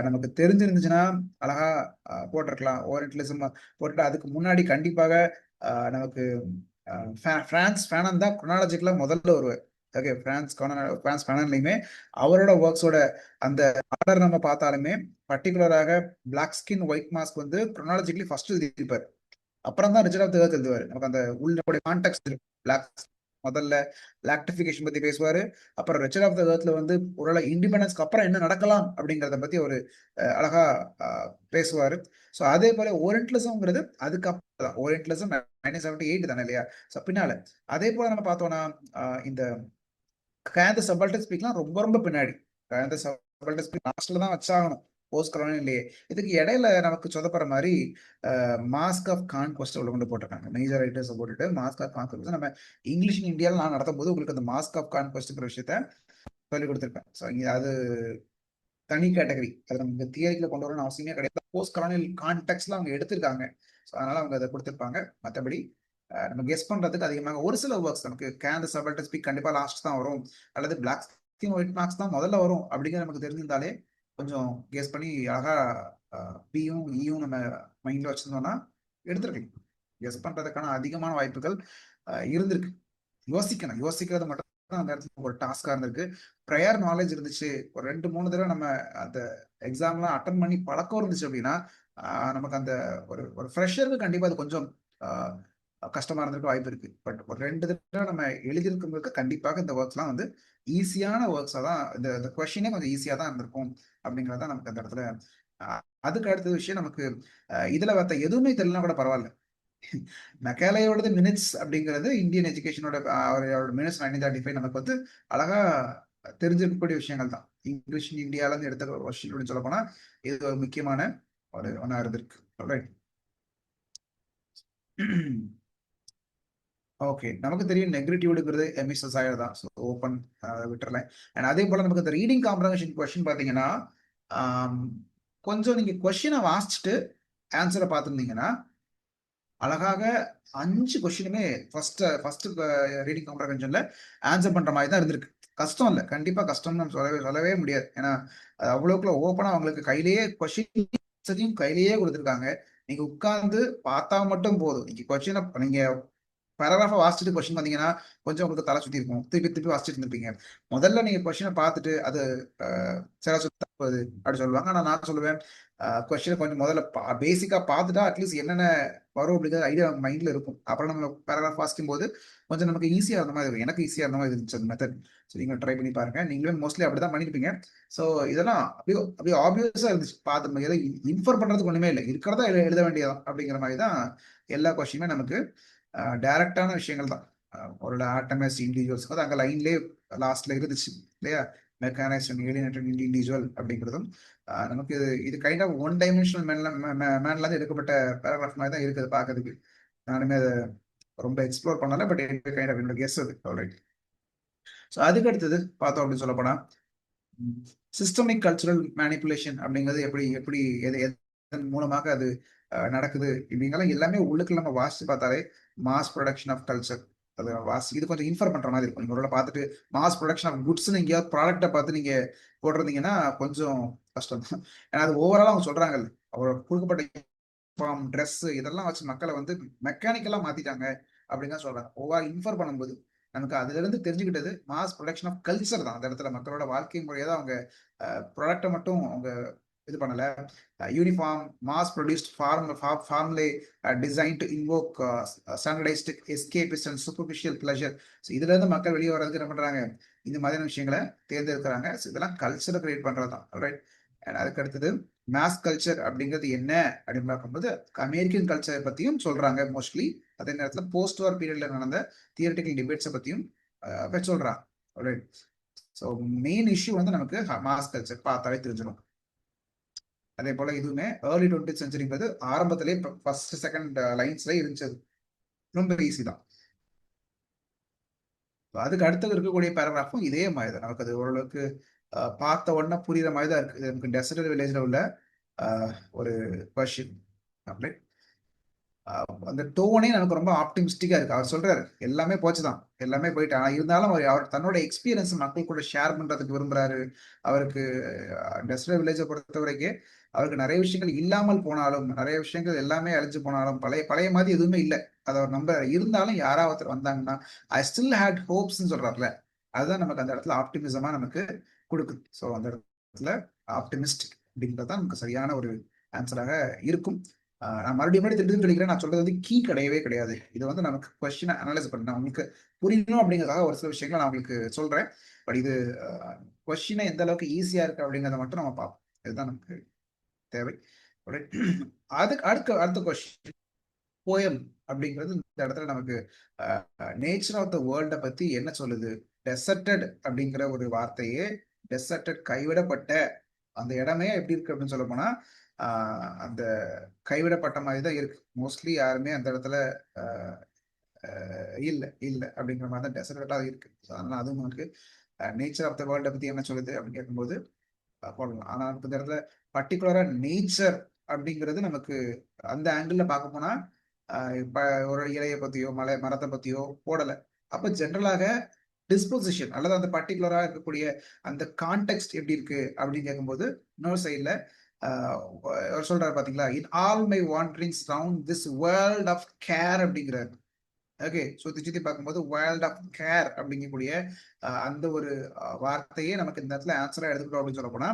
நமக்கு தெரிஞ்சிருந்துச்சுன்னா அழகா போட்டிருக்கலாம். ஓரியன்டலிசம் போட்டுட்டு அதுக்கு முன்னாடி கண்டிப்பாக நமக்கு பிரான்ஸ் ஃபேனன் தான் குரோனாலஜிக்கலா முதல்ல வருவார். ஓகே, பிரான்ஸ் ஃபேனன்லையுமே அவரோட ஒர்க்ஸோட அந்த ஆர்டர் நம்ம பார்த்தாலுமே பர்டிகுலராக பிளாக் ஸ்கின் ஒயிட் மாஸ்க் வந்து குரோனாலஜிக்கலி ஃபர்ஸ்ட் எழுதியிருப்பார். அப்புறம் தான் ரிச்சர்ட் ஆஃப் தி எர்த் எழுதுவார். நமக்கு அந்த உள்ள கான்டெக்ட் பிளாக் முதல்ல லாக்டிஃபிகேஷன் பத்தி பேசுவாரு. அப்புறம் ரிச்சர்ட் ஆஃப் தி எர்த்ல வந்து ஒரு இண்டிபெண்டன்ஸ்க்கு அப்புறம் என்ன நடக்கலாம் அப்படிங்கிறத பத்தி ஒரு அழகா பேசுவாரு. ஸோ அதே போல ஓரியன்டலிசம்ங்கிறது அதுக்கப்புறம் தான். ஓரியன்டலிசம் 1978 தானே இல்லையா? ஸோ பின்னால அதே போல நம்ம பார்த்தோம்னா இந்த கயாந்த சபால்டன் ஸ்பீக்லாம் ரொம்ப ரொம்ப பின்னாடி. கயாந்த சபால்டன் ஸ்பீக் லாஸ்ட்ல தான் வச்சாகணும் போஸ்ட் கலோனியல்லையே. இதுக்கு இடையில நமக்கு சொதப்படுற மாதிரி மாஸ்க் ஆஃப் கான்குவெஸ்ட் உள்ள கொண்டு போட்டிருக்காங்க. மேஜர் ரைட்டர்ஸ் போட்டுட்டு மாஸ்க் ஆஃப் கான்குவெஸ்ட் நம்ம இங்கிலீஷ் இந்தியாவில் நான் நடத்தும் போது உங்களுக்கு அந்த மாஸ்க் ஆஃப் கான்குவெஸ்ட்ங்கிற விஷயத்த சொல்லி கொடுத்துருப்பேன். ஸோ இங்கே அது தனி கேட்டகரி, அது நமக்கு தியரிக்குள்ள கொண்டு வரணும்னு அவசியமே கிடையாது. போஸ்ட் கலோனியல் கான்டெக்ட்ல அவங்க எடுத்திருக்காங்க. ஸோ அதனால அவங்க அதை கொடுத்துருப்பாங்க. மற்றபடி நம்ம கெஸ் பண்றதுக்கு அதிகமாக ஒரு சில ஒர்க்ஸ் நமக்கு கேன் தி சபால்டன் ஸ்பீக் கண்டிப்பா லாஸ்ட் தான் வரும், அல்லது பிளாக் ஸ்கின் ஒயிட் மார்க்ஸ் தான் முதல்ல வரும் அப்படிங்கிறது நமக்கு தெரிஞ்சிருந்தாலே கொஞ்சம் கெஸ் பண்ணி அழகா பியும் ஈயும் நம்ம மைண்ட்ல வச்சிருந்தோம்னா எடுத்துருக்கலாம். கெஸ் பண்றதுக்கான அதிகமான வாய்ப்புகள் இருந்திருக்கு. யோசிக்கிறது மட்டும் தான் அந்த இடத்துல ஒரு டாஸ்கா இருந்திருக்கு. ப்ரையர் நாலேஜ் இருந்துச்சு, ஒரு 2-3 தடவை நம்ம அந்த எக்ஸாம்லாம் அட்டன் பண்ணி பழக்கம் இருந்துச்சு அப்படின்னா நமக்கு அந்த ஒரு ஒரு ஃப்ரெஷருக்கு கண்டிப்பா அது கொஞ்சம் கஷ்டமா இருந்திருக்க வாய்ப்பு இருக்கு. பட் ஒரு 2 தடவை நம்ம எழுதியிருக்கிறவங்களுக்கு கண்டிப்பாக இந்த ஒர்க்ஸ்லாம் வந்து ஈஸியான ஒர்க்ஸா தான், இந்த கொஸ்டினே கொஞ்சம் ஈஸியா தான் இருந்திருக்கும் அப்படிங்கிறது தான் நமக்கு அந்த இடத்துல. அதுக்கு அடுத்த விஷயம் நமக்கு இதுல மத்த எதுவுமே தெரியலனா கூட பரவாயில்ல. மெக்காலேயோடது மினிட்ஸ் அப்படிங்கிறது இந்தியன் எஜுகேஷனோட அவரோட மினிட்ஸ் 1935 நமக்கு வந்து அழகா தெரிஞ்சிருக்கக்கூடிய விஷயங்கள் தான். இங்கிலீஷ் இந்தியால இருந்து எடுத்த கொஸ்டின் அப்படின்னு சொல்ல போனா இது ஒரு முக்கியமான ஒரு ஒன்றா இருந்திருக்கு. ரைட். ஓகே, நமக்கு தெரியும் நெக்ரிட்டியூடுங்கிறது எமிசஸ் ஆயிடுதான். ஸோ ஓப்பன் விட்டுறலாம். அண்ட் அதே போல நமக்கு இந்த ரீடிங் காம்ப்ரஹென்ஷன் கொஸ்டின் பார்த்தீங்கன்னா கொஞ்சம் நீங்க கொஸ்டினை வாசிச்சுட்டு ஆன்சரை பார்த்துருந்தீங்கன்னா அழகாக 5 கொஸ்டினுமே ஃபர்ஸ்ட் ரீடிங் காம்ப்ரஹென்ஷன்ல ஆன்சர் பண்ற மாதிரி தான் இருந்திருக்கு. கஷ்டம் இல்லை, கண்டிப்பா கஷ்டம்னு நம்ம சொல்லவே முடியாது. ஏன்னா அது அவ்வளோக்குள்ள ஓப்பனா அவங்களுக்கு கொஸ்டின் கையிலேயே கொடுத்துருக்காங்க. நீங்க உட்கார்ந்து பார்த்தா மட்டும் போதும். நீங்க கொஸ்டினை நீங்க பேராகிராஃபை வாசிச்சுட்டு கொஸ்டின் பார்த்தீங்கன்னா கொஞ்சம் உங்களுக்கு தலை சுற்றி இருக்கும், திருப்பி திருப்பி வாசிச்சுட்டு இருந்திருப்பீங்க. முதல்ல நீங்க கொஸ்டினை பார்த்துட்டு அது சில சுத்தது அப்படி சொல்லுவாங்க. ஆனால் நான் சொல்லுவேன் கொஸ்டினை கொஞ்சம் முதல்ல பேசிக்கா பார்த்துட்டா அட்லீஸ்ட் என்னென்ன வரும் அப்படிங்கிற ஐடியா மைண்ட்ல இருக்கும். அப்புறம் நம்ம பேராகிராஃப் வாசிக்கும் போது கொஞ்சம் நமக்கு ஈஸியா இருந்த மாதிரி இருக்கும். எனக்கு ஈஸியா இருந்த மாதிரி இருந்துச்சு அந்த மெத்தட். ஸோ நீங்க ட்ரை பண்ணி பாருங்க. நீங்களும் மோஸ்ட்லி அப்படிதான் பண்ணிருப்பீங்க. ஸோ இதெல்லாம் அப்படியே ஆப்வியஸா இருந்துச்சு. பார்த்து எதை இன்ஃபர் பண்றதுக்கு ஒண்ணுமே இல்லை, இருக்கிறதா எழுத வேண்டியதான் அப்படிங்கிற மாதிரி தான் எல்லா கொஸ்டினுமே நமக்கு டைரக்டான விஷயங்கள் தான். ஒரு ஆட்டமைஸ் இண்டிவிஜுவல்ஸ் வந்து அங்கே லைன்லேயே லாஸ்ட்ல இருந்துச்சு இல்லையா? மெக்கானைஸ்ட் ஏலியனேட்டட் இண்டிவிஜுவல் அப்படிங்கிறதும் நமக்கு இது கைண்ட் ஆஃப் ஒன் டைமென்ஷனல் மேன்ல இருந்து எடுக்கப்பட்ட பேராகிராஃப் மாதிரி தான் இருக்குது பார்க்கறதுக்கு. நானுமே அதை ரொம்ப எக்ஸ்ப்ளோர் பண்ணல, பட் கைண்ட் ஆஃப் என்னோட கெஸ் அது. ஆல்ரைட். ஸோ அதுக்கு அடுத்தது பார்த்தோம் அப்படின்னு சொல்ல போனா சிஸ்டமிக் கல்ச்சுரல் மேனிப்புலேஷன் அப்படிங்கிறது எப்படி எப்படி எதன் மூலமாக அது நடக்குது இப்படிங்கலாம் எல்லாமே உள்ளுக்கு நம்ம வாசிச்சு பார்த்தாலே மாஸ் ப்ரொடக்ஷன் ஆஃப் கல்ச்சர் அது வாசி இது கொஞ்சம் இன்ஃபர் பண்ற மாதிரி இருக்கும். நீங்க ஒரு பார்த்துட்டு மாஸ் ப்ரொடக்ஷன் ஆஃப் குட்ஸ் எங்கேயாவது ப்ராடக்ட்டை பார்த்து நீங்க போடுறீங்கன்னா கொஞ்சம் கஷ்டம் தான். ஏன்னா அது ஓவரால் அவங்க சொல்றாங்க, அவர் கொடுக்கப்பட்ட ட்ரெஸ் இதெல்லாம் வச்சு மக்களை வந்து மெக்கானிக்கலா மாத்திட்டாங்க அப்படின்னு தான் சொல்றாங்க. ஓவரால் இன்ஃபர் பண்ணும்போது நமக்கு அதுல இருந்து தெரிஞ்சுக்கிட்டது மாஸ் ப்ரொடக்ஷன் ஆஃப் கல்ச்சர் தான். அந்த இடத்துல மக்களோட வாழ்க்கை முறையை தான் அவங்க ப்ராடக்டை மட்டும் அவங்க இது பண்ணல. Uniform mass produced formulae design to invoke standardised escapist and superficial pleasure. So இதுல இருந்து மக்கள் வெளியே வர்றதுக்கு என்ன பண்றாங்க, இந்த மாதிரியான விஷயங்களை தேர்ந்தெடுக்கிறாங்க. ஸோ இதெல்லாம் கல்ச்சரை கிரியேட் பண்றது தான். ரைட். அதுக்கு அடுத்தது மாஸ் கல்ச்சர் அப்படிங்கிறது என்ன அப்படின்னு பார்க்கும்போது அமெரிக்கன் கல்ச்சரை பத்தியும் சொல்றாங்க மோஸ்ட்லி. அதே நேரத்தில் போஸ்ட் வார் பீரியட்ல நடந்த தியரிட்டிக்கல் டிபேட்ஸை பத்தியும் சொல்றாங்க. ரைட். ஸோ மெயின் இஷ்யூ வந்து நமக்கு மாஸ் கல்ச்சர் பார்த்தாலே தெரிஞ்சிடும். அதே போல இதுவுமே ஏர்லி 20th செஞ்சுரிங்கிறது ஆரம்பத்திலே ஃபர்ஸ்ட் செகண்ட் லைன்ஸ்ல இருந்துச்சு. ரொம்ப ஈஸி தான். அதுக்கு அடுத்தது இருக்கக்கூடிய பேராகிராஃபும் இதே மாதிரி தான். நமக்கு அது ஓரளவுக்கு பார்த்த உடனே புரியுற மாதிரி தான் இருக்கு. இது நமக்கு டெசர்ட் வில்லேஜ்ல உள்ள ஒரு கொஸ்டின். அந்த டோனே நமக்கு ரொம்ப ஆப்டிமிஸ்டிக்கா இருக்கு. அவர் சொல்றாரு எல்லாமே போச்சுதான், எல்லாமே போயிட்டு, ஆனா இருந்தாலும் அவர் தன்னோட எக்ஸ்பீரியன்ஸ் மக்கள் கூட ஷேர் பண்றதுக்கு விரும்புறாரு. அவருக்கு டெஸ்டர் வில்லேஜை பொறுத்த வரைக்கும் அவருக்கு நிறைய விஷயங்கள் இல்லாமல் போனாலும், நிறைய விஷயங்கள் எல்லாமே அழிஞ்சு போனாலும், பழைய பழைய மாதிரி எதுவுமே இல்லை. அதை அவர் நம்ப இருந்தாலும் யாராவது ஒருத்தர் வந்தாங்கன்னா ஐ ஸ்டில் ஹேட் ஹோப்ஸ்ன்னு சொல்றாருல, அதுதான் நமக்கு அந்த இடத்துல ஆப்டிமிசமா நமக்கு கொடுக்குது. ஸோ அந்த இடத்துல ஆப்டிமிஸ்டிக் அப்படின்றது தான் நமக்கு சரியான ஒரு ஆன்சராக இருக்கும். நான் மறுபடியும் திருப்பி சொல்லிக்கிறேன், நான் சொல்றது வந்து கீ கிடையவே கிடையாது. இது வந்து நமக்கு கொஸ்டினை அனலைஸ் பண்ண உங்களுக்கு புரியணும் அப்படிங்கிறதுக்காக ஒரு சில விஷயங்களை நான் உங்களுக்கு சொல்றேன். பட் இது கொஸ்டினை எந்த அளவுக்கு ஈஸியா இருக்கு அப்படிங்கிறத மட்டும் நம்ம பார்ப்போம். இதுதான் நமக்கு தேவை. அதுக்கு அடுத்த கொஸ்டின் போயம் அப்படிங்கிறது இந்த இடத்துல நமக்கு நேச்சர் ஆஃப் த வேர்ல்டை பத்தி என்ன சொல்லுது. டெசர்டட் அப்படிங்கிற ஒரு வார்த்தையே டெசர்டட் கைவிடப்பட்ட அந்த இடமே எப்படி இருக்கு அப்படின்னு சொல்ல போனா அந்த கைவிடப்பட்ட மாதிரி தான் இருக்கு. மோஸ்ட்லி யாருமே அந்த இடத்துல இல்லை இல்லை அப்படிங்கிற மாதிரி தான் டெசர்டா இருக்கு. அதனால அதுவும் நமக்கு நேச்சர் ஆஃப் த வேர்ல்டை பத்தி என்ன சொல்லுது அப்படின்னு கேட்கும்போது போடலாம். ஆனா இந்த இடத்துல பர்டிகுலரா நேச்சர் அப்படிங்கிறது நமக்கு அந்த ஆங்கிள் பார்க்க போனா இப்ப ஒரு இலையை பத்தியோ மரத்தை பத்தியோ போடல. அப்ப ஜென்ரலாக டிஸ்போசிஷன் அல்லது அந்த பர்டிகுலரா இருக்கக்கூடிய அந்த கான்டெக்ட் எப்படி இருக்கு அப்படின்னு கேட்கும்போது இன்னொரு சைட்ல சொல்றாரு பாத்தீங்களா, in all my wanderings round this world of care அப்படிங்கிறாரு. ஓகே, சுத்தி பார்க்கும்போது வேர்ல்ட் ஆஃப் கேர் அப்படிங்கக்கூடிய அந்த ஒரு வார்த்தையே நமக்கு இந்த இடத்துல ஆன்சரா எடுத்துக்கிட்டோம் அப்படின்னு சொல்ல போனா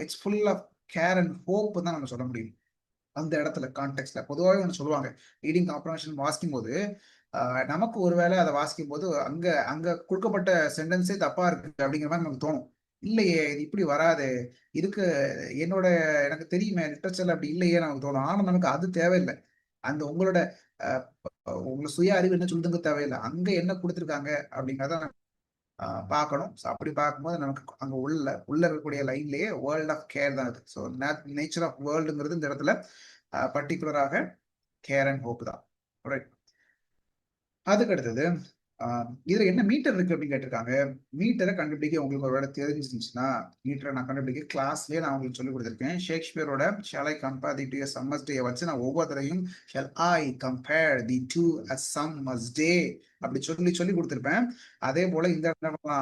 it's full of care and hope தான் நம்ம சொல்ல முடியும். அந்த இடத்துல கான்டெக்ட்ல பொதுவாகவே ஒன்று சொல்லுவாங்க, ரீடிங் காம்ப்ரஹென்ஷன் வாசிக்கும் போது நமக்கு ஒருவேளை அதை வாசிக்கும் போது அங்க அங்க கொடுக்கப்பட்ட சென்டென்ஸே தப்பா இருக்கு அப்படிங்கிற மாதிரி நமக்கு தோணும். இல்லையே இது இப்படி வராது, இதுக்கு என்னோட எனக்கு தெரியுமே லிட்ரேச்சர்ல அப்படி இல்லையே நமக்கு தோணும். ஆனா நமக்கு அது தேவையில்லை. அந்த உங்களோட உங்களை சுய அறிவு என்ன சொல்லுதுங்க தேவையில்லை, அங்க என்ன கொடுத்துருக்காங்க அப்படிங்கிறத பார்க்கணும். ஸோ அப்படி பார்க்கும்போது நமக்கு அங்க உள்ள இருக்கக்கூடிய லைன்லயே வேர்ல்ட் ஆஃப் கேர் தான் இருக்கு. ஸோ நேச்சர் ஆஃப் வேர்ல்டுங்கிறது இந்த இடத்துல பர்டிகுலராக கேர் அண்ட் ஹோப் தான். அதுக்கு அடுத்தது இதுல என்ன மீட்டர் இருக்கு அப்படின்னு கேட்டிருக்காங்க. மீட்டரை கண்டுபிடிக்க உங்களுக்கு ஒரு வேலை தெரிஞ்சிருந்துச்சுன்னா மீட்டரை நான் கண்டுபிடிக்க கிளாஸ்லயே நான் உங்களுக்கு சொல்லி கொடுத்துருக்கேன். ஷேக்ஸ்பியரோட shall I compare thee to summer's day வச்சு நான் ஒவ்வொருத்தரையும் shall I compare thee to a summer's day அப்படி சொல்லி கொடுத்துருப்பேன். அதே போல இந்த இடத்துல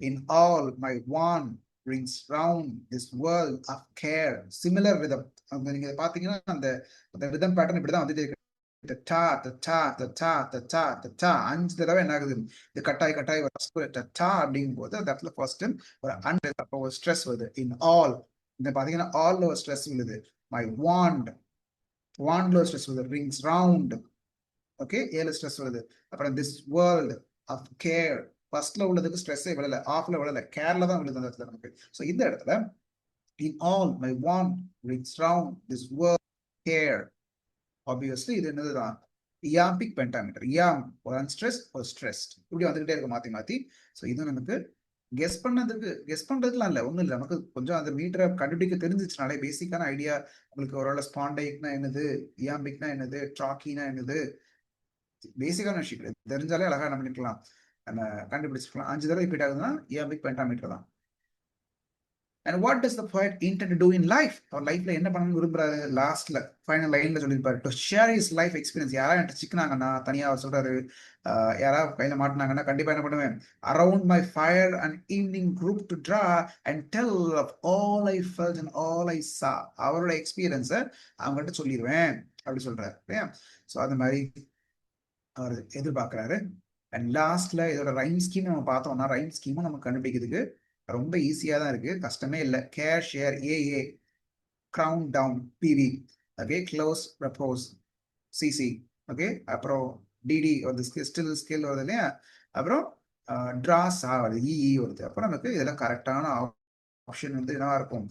இன் ஆல் மை வான் rings round this world of care similar rhythm. நீங்க பாத்தீங்கன்னா அந்த ரிதம் பேட்டர்ன் இப்படிதான் வந்துட்டே இருக்கு. அஞ்சு தடவை என்ன ஆகுது, இது கட்டாய் அப்படிங்கும் போது அந்த இடத்துல ஃபர்ஸ்ட் ஒரு அப்போ ஒரு ஸ்ட்ரெஸ் வருது. இன் ஆல் இந்த பாத்தீங்கன்னா ஆல்ல ஒரு ஸ்ட்ரெஸ் விழுது. மை வாண்ட்ல ஒரு ஸ்ட்ரெஸ் வருது. ரிங்ஸ் ரவுண்ட் ஓகே, ஏழு ஸ்ட்ரெஸ் வருது. அப்புறம் திஸ் வேர்ல்ட் ஆஃப் கேர் ஃபர்ஸ்ட்ல உள்ளதுக்கு ஸ்ட்ரெஸ்ஸே விழல, ஆஃப்ல விழல, கேர்ல தான் விழுது அந்த இடத்துல நமக்கு. ஸோ இந்த இடத்துல in all my want rings round this world care obviously இது என்னதுதான் இயாம்பிக் பென்டாமீட்டர். இயாம் ஒரு அன்ஸ்ட்ரெஸ் ஒரு ஸ்ட்ரெஸ்ட் இப்படி வந்துகிட்டே இருக்க மாத்தி மாத்தி. ஸோ இது நமக்கு கெஸ் பண்றதுலாம் இல்ல, ஒண்ணும் இல்ல. நமக்கு கொஞ்சம் அந்த மீட்டரை கண்டுபிடிக்க தெரிஞ்சிச்சுனாலே பேசிக்கான ஐடியா உங்களுக்கு ஒருவேளை ஸ்பாண்டைக்னா என்னது, இயாம்பிக்னா என்னது, ட்ராக்கினா என்னது, பேசிக்கான விஷயங்கள் தெரிஞ்சாலே அழகா என்ன பண்ணிக்கலாம், நம்ம கண்டுபிடிச்சிக்கலாம். 5 தடவை ரிப்பீட் ஆகுதுன்னா இயாம்பிக் பென்டாமீட்டர் தான். And what does the poet intend to do in life? அவர் லைஃப்ல என்ன பண்ணணும்னு விரும்புறாரு? லாஸ்ட்ல ஃபைனல் லைன்ல சொல்லியிருப்பாரு, to share his life experience. யாராவது என்கிட்ட சிக்கினாங்கன்னா, தனியா அவர் சொல்றாரு, யாராவது கையில மாட்டினாங்கன்னா கண்டிப்பா என்ன பண்ணுவேன், around my fire and evening group to draw and tell of all I felt and all I saw. அவரோட எக்ஸ்பீரியன்ஸை அவங்ககிட்ட சொல்லிடுவேன் அப்படி சொல்றாரு இல்லையா? ஸோ அந்த மாதிரி அவர் எதிர்பார்க்கிறாரு. அண்ட் லாஸ்ட்ல இதோட ரைம் ஸ்கீம் நம்ம பார்த்தோம்னா, ரைம் ஸ்கீமும் நம்ம கண்டுபிடிக்கிறதுக்கு ரொம்ப ஈஸியா தான் இருக்கு, கஷ்டமே இல்லை. Care share AA, crown down BV, okay, close propose CC, okay, அப்புறம் டிடி வருது, ஸ்டில் ஸ்கில் வருது இல்லையா, அப்புறம் ட்ராஸ் வருது, இஇ வருது. அப்புறம் நமக்கு இதெல்லாம் கரெக்டான ஆப்ஷன் வந்து என்னவா இருக்கும்,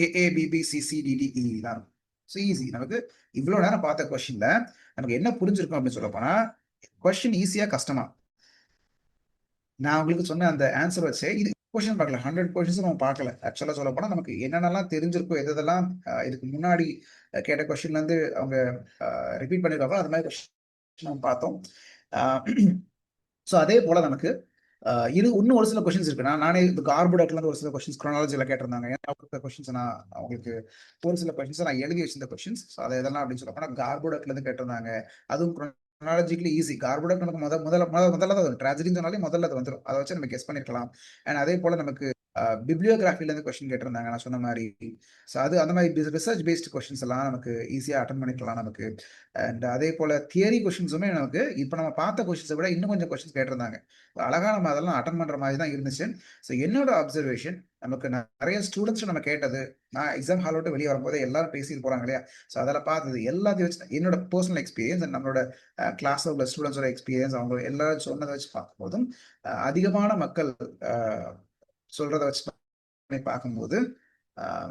ஏஏபிபிசிசிடிடிஇ தான் இருக்கும். So easy. நமக்கு இவ்வளோ நேரம் பார்த்த கொஸ்டின்ல நமக்கு என்ன புரிஞ்சிருக்கும் அப்படின்னு சொல்ல போனா, கொஸ்டின் ஈஸியா கஷ்டமா, நான் உங்களுக்கு சொன்ன அந்த ஆன்சர் வச்சு இது கொஸ்டின் பார்க்கல, 100 கொஸ்டின்ஸ் நம்ம பார்க்கல. ஆக்சுவலா சொல்ல போனா நமக்கு என்னென்னலாம் தெரிஞ்சிருக்கும், எதெல்லாம் இதுக்கு முன்னாடி கேட்ட கொஸ்டின்ல இருந்து அவங்க ரிப்பீட் பண்ணிருக்காங்களோ அது மாதிரி கொஸ்டின் நம்ம பார்த்தோம். ஸோ அதே போல நமக்கு இது இன்னும் ஒரு சில கொஸ்டின்ஸ் இருக்கு. நானே இந்த கார்போடேட்ல இருந்து ஒரு சில கொஸ்டின்ஸ் குரோனாலஜில கேட்டிருந்தாங்க. ஏன்னா கொஸ்டின்ஸ் நான் அவங்களுக்கு ஒரு சில கொஸ்டின்ஸ் நான் எழுதி வச்சிருந்த கொஸ்டின்ஸ். ஸோ அதை எதெல்லாம் அப்படின்னு சொல்ல போனா கார்போடேட்ல இருந்து கேட்டிருந்தாங்க. அதுவும் குரோனாலஜிக்கலி ஈஸி. கார்போடேட் நமக்கு முதல்ல தான் வரும். ட்ராஜடின்னு சொன்னாலே முதல்ல அது வந்துடும். அதை வச்சு நம்ம கெஸ் பண்ணிருக்கலாம். அண்ட் அதே போல நமக்கு பிப்ளியோகிராஃபில இருந்து கொஸ்டின் கேட்டிருந்தாங்க நான் சொன்ன மாதிரி. ஸோ அது அந்த மாதிரி ரிசர்ச் பேஸ்ட் கொஸ்டின்ஸ் எல்லாம் நமக்கு ஈஸியாக அட்டன் பண்ணிக்கலாம் நமக்கு. அண்ட் அதே போல தியரி கொஸ்டின்ஸுமே நமக்கு இப்போ நம்ம பார்த்த கொஸ்டின்ஸை விட இன்னும் கொஞ்சம் கொஸ்டின்ஸ் கேட்டிருந்தாங்க. அழகா நம்ம அதெல்லாம் அட்டன் பண்ற மாதிரி தான் இருந்துச்சு. ஸோ என்னோட அப்சர்வேஷன், நமக்கு நிறைய ஸ்டூடெண்ட்ஸ் நம்ம கேட்டது, நான் எக்ஸாம் ஹால் விட்டு வெளியே வரும்போது எல்லாரும் பேசிட்டு போறாங்க இல்லையா, ஸோ அதில் பார்த்தது எல்லாத்தையும் வச்சு என்னோட பர்சனல் எக்ஸ்பீரியன்ஸ் அண்ட் நம்மளோட கிளாஸ்ல உள்ள ஸ்டூடெண்ட்ஸோட எக்ஸ்பீரியன்ஸ், அவங்க எல்லாரும் சொன்னதை வச்சு பார்க்கும்போதும் அதிகமான மக்கள் சொல்றதை வச்சு பார்க்கும்போது,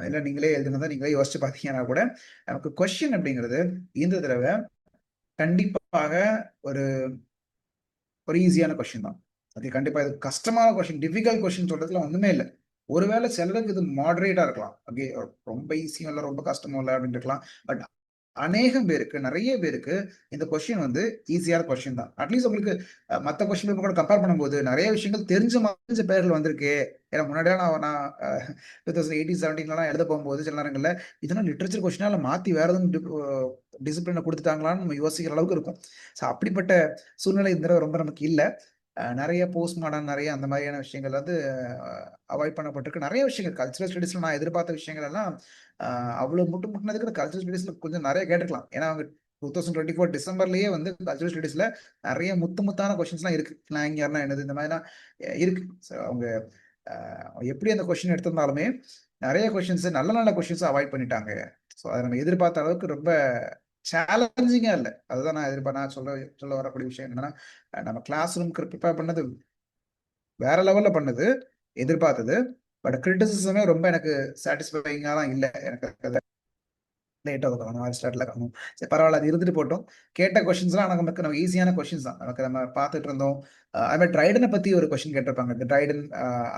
இல்லை நீங்களே எழுதுனதை நீங்களே யோசிச்சு பார்த்தீங்கன்னா கூட நமக்கு கொஸ்டின் அப்படிங்கிறது இந்த தடவை கண்டிப்பாக ஒரு ஒரு ஈஸியான கொஸ்டின் தான். அது கண்டிப்பா இது கஷ்டமான கொஸ்டின், டிஃபிகல்ட் கொஸ்டின் சொல்றதுல ஒண்ணுமே இல்லை. ஒருவேளை சிலருக்கு இது மாடரேட்டா இருக்கலாம், ஓகே, ரொம்ப ஈஸியும் இல்லை ரொம்ப கஷ்டமும் இல்லை அப்படின்னு இருக்கலாம். பட் அநேகம் பேருக்கு, நிறைய பேருக்கு இந்த கொஸ்டின் வந்து ஈஸியான கொஸ்டின் தான். அட்லீஸ்ட் உங்களுக்கு மற்ற கொஸ்டின் கூட கம்பேர் பண்ணும்போது நிறைய விஷயங்கள் தெரிஞ்ச பேர்கள் வந்திருக்கு. ஏன்னா முன்னாடியே நான் 2018-17 எழுத போகும்போது சில நேரங்களில் இதெல்லாம் லிட்ரேச்சர் கொஸ்டினா இல்லை மாற்றி வேற எதுவும் டிசிப்ளினை கொடுத்துட்டாங்களான்னு நம்ம யோசிக்கிற அளவுக்கு இருக்கும். ஸோ அப்படிப்பட்ட சூழ்நிலை இந்த தடவை ரொம்ப நமக்கு இல்லை. நிறைய போஸ்ட் மாடர்ன், நிறைய அந்த மாதிரியான விஷயங்கள் வந்து அவாய்ட் பண்ணப்பட்டிருக்கு. நிறைய விஷயங்கள் கல்ச்சுரல் ஸ்டடீஸ்ல நான் எதிர்பார்த்த விஷயங்கள் எல்லாம் அவ்வளவு முட்டுனதுக்கு கல்ச்சுரல் ஸ்டடீஸ்ல கொஞ்சம் நிறைய கேட்டுக்கலாம். ஏன்னா அவங்க 2024 டிசம்பர்லயே வந்து கல்ச்சுரல் ஸ்டடீஸ்ல நிறைய முத்தான கொஸ்டின்ஸ்லாம் இருக்கு. ஸ்லாங்கர்னா என்னது, இந்த மாதிரிலாம் இருக்கு. அவங்க எப்படி அந்த கொஸ்டின் எடுத்திருந்தாலுமே நிறைய கொஸ்டின்ஸ், நல்ல நல்ல கொஸ்டின்ஸ் அவாய்ட் பண்ணிட்டாங்க. ஸோ அதை நம்ம எதிர்பார்த்த அளவுக்கு ரொம்ப சேலஞ்சிங்கா இல்லை. அதுதான் நான் சொல்ல வரக்கூடிய விஷயம் என்னன்னா, நம்ம கிளாஸ் ரூம்க்கு ப்ரிப்பேர் பண்ணது வேற லெவல்ல பண்ணது, எதிர்பார்த்தது. பட் கிரிட்டிசிசமே ரொம்ப எனக்கு சாட்டிஸ்ஃபைங்கா தான் இல்லை. எனக்கு லேட்டா காணும், ஸ்டார்ட்ல காணும். சரி பரவாயில்ல, அது இருந்துட்டு போட்டோம். கேட்ட கொஸ்டின்ஸ்லாம் நமக்கு ஈஸியான கொஸ்டின்ஸ் தான். நமக்கு நம்ம பார்த்துட்டு இருந்தோம். அது மாதிரி ட்ரைடனை பத்தி ஒரு கொஸ்டின் கேட்டிருப்பாங்க. இந்த ட்ரைடன்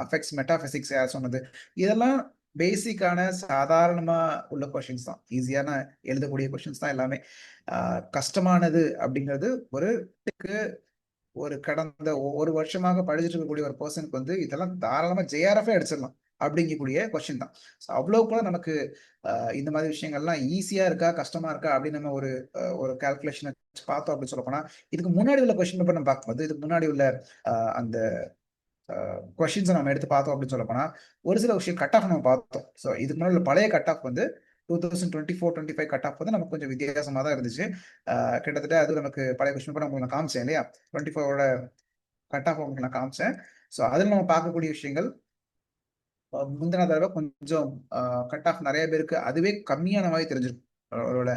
அஃபெக்ட்ஸ் மெட்டாபிசிக்ஸ் யார் சொன்னது, இதெல்லாம் பேசிக்கான சாதாரணமா உள்ள கொஸ்டின்ஸ் தான். ஈஸியான எழுதக்கூடிய கொஸ்டின்ஸ் தான் எல்லாமே. கஷ்டமானது அப்படிங்கிறது ஒரு கடந்த ஒரு வருஷமாக படிச்சுட்டு இருக்கக்கூடிய ஒரு பர்சனுக்கு வந்து இதெல்லாம் தாராளமா ஜேஆர்எஃப் அடிச்சிடலாம் அப்படிங்கக்கூடிய கொஸ்டின் தான். அவ்வளவு கூட நமக்கு இந்த மாதிரி விஷயங்கள்லாம் ஈஸியா இருக்கா கஷ்டமா இருக்கா அப்படின்னு நம்ம ஒரு கால்குலேஷன் பார்த்தோம் அப்படின்னு சொல்ல போனா, இதுக்கு முன்னாடி உள்ள கொஸ்டின் பேப்பர் நம்ம பார்க்கும்போது, இதுக்கு முன்னாடி உள்ள அந்த கொஸ்டின்ஸை நம்ம எடுத்து பார்த்தோம் அப்படின்னு சொல்ல போனா, ஒரு சில விஷயம் கட் ஆஃப் நம்ம பார்த்தோம். ஸோ இதுக்கு முன்னாடி உள்ள பழைய கட் ஆஃப் வந்து 2024-25 கட் ஆஃப் வந்து நமக்கு கொஞ்சம் வித்தியாசமா தான் இருந்துச்சு. கிட்டத்தட்ட அது நமக்கு பழைய கொஸ்டின் பேப்பர் உங்களுக்கு நான் காமிச்சேன் இல்லையா, 24ஓட கட் ஆஃப் உங்களுக்கு நான் காமிச்சேன். ஸோ அதில் நம்ம பார்க்கக்கூடிய விஷயங்கள் முந்தின தடவை கொஞ்சம் கட் ஆஃப் நிறைய பேருக்கு அதுவே கம்மியான மாதிரி தெரிஞ்சிருக்கும். அவரோட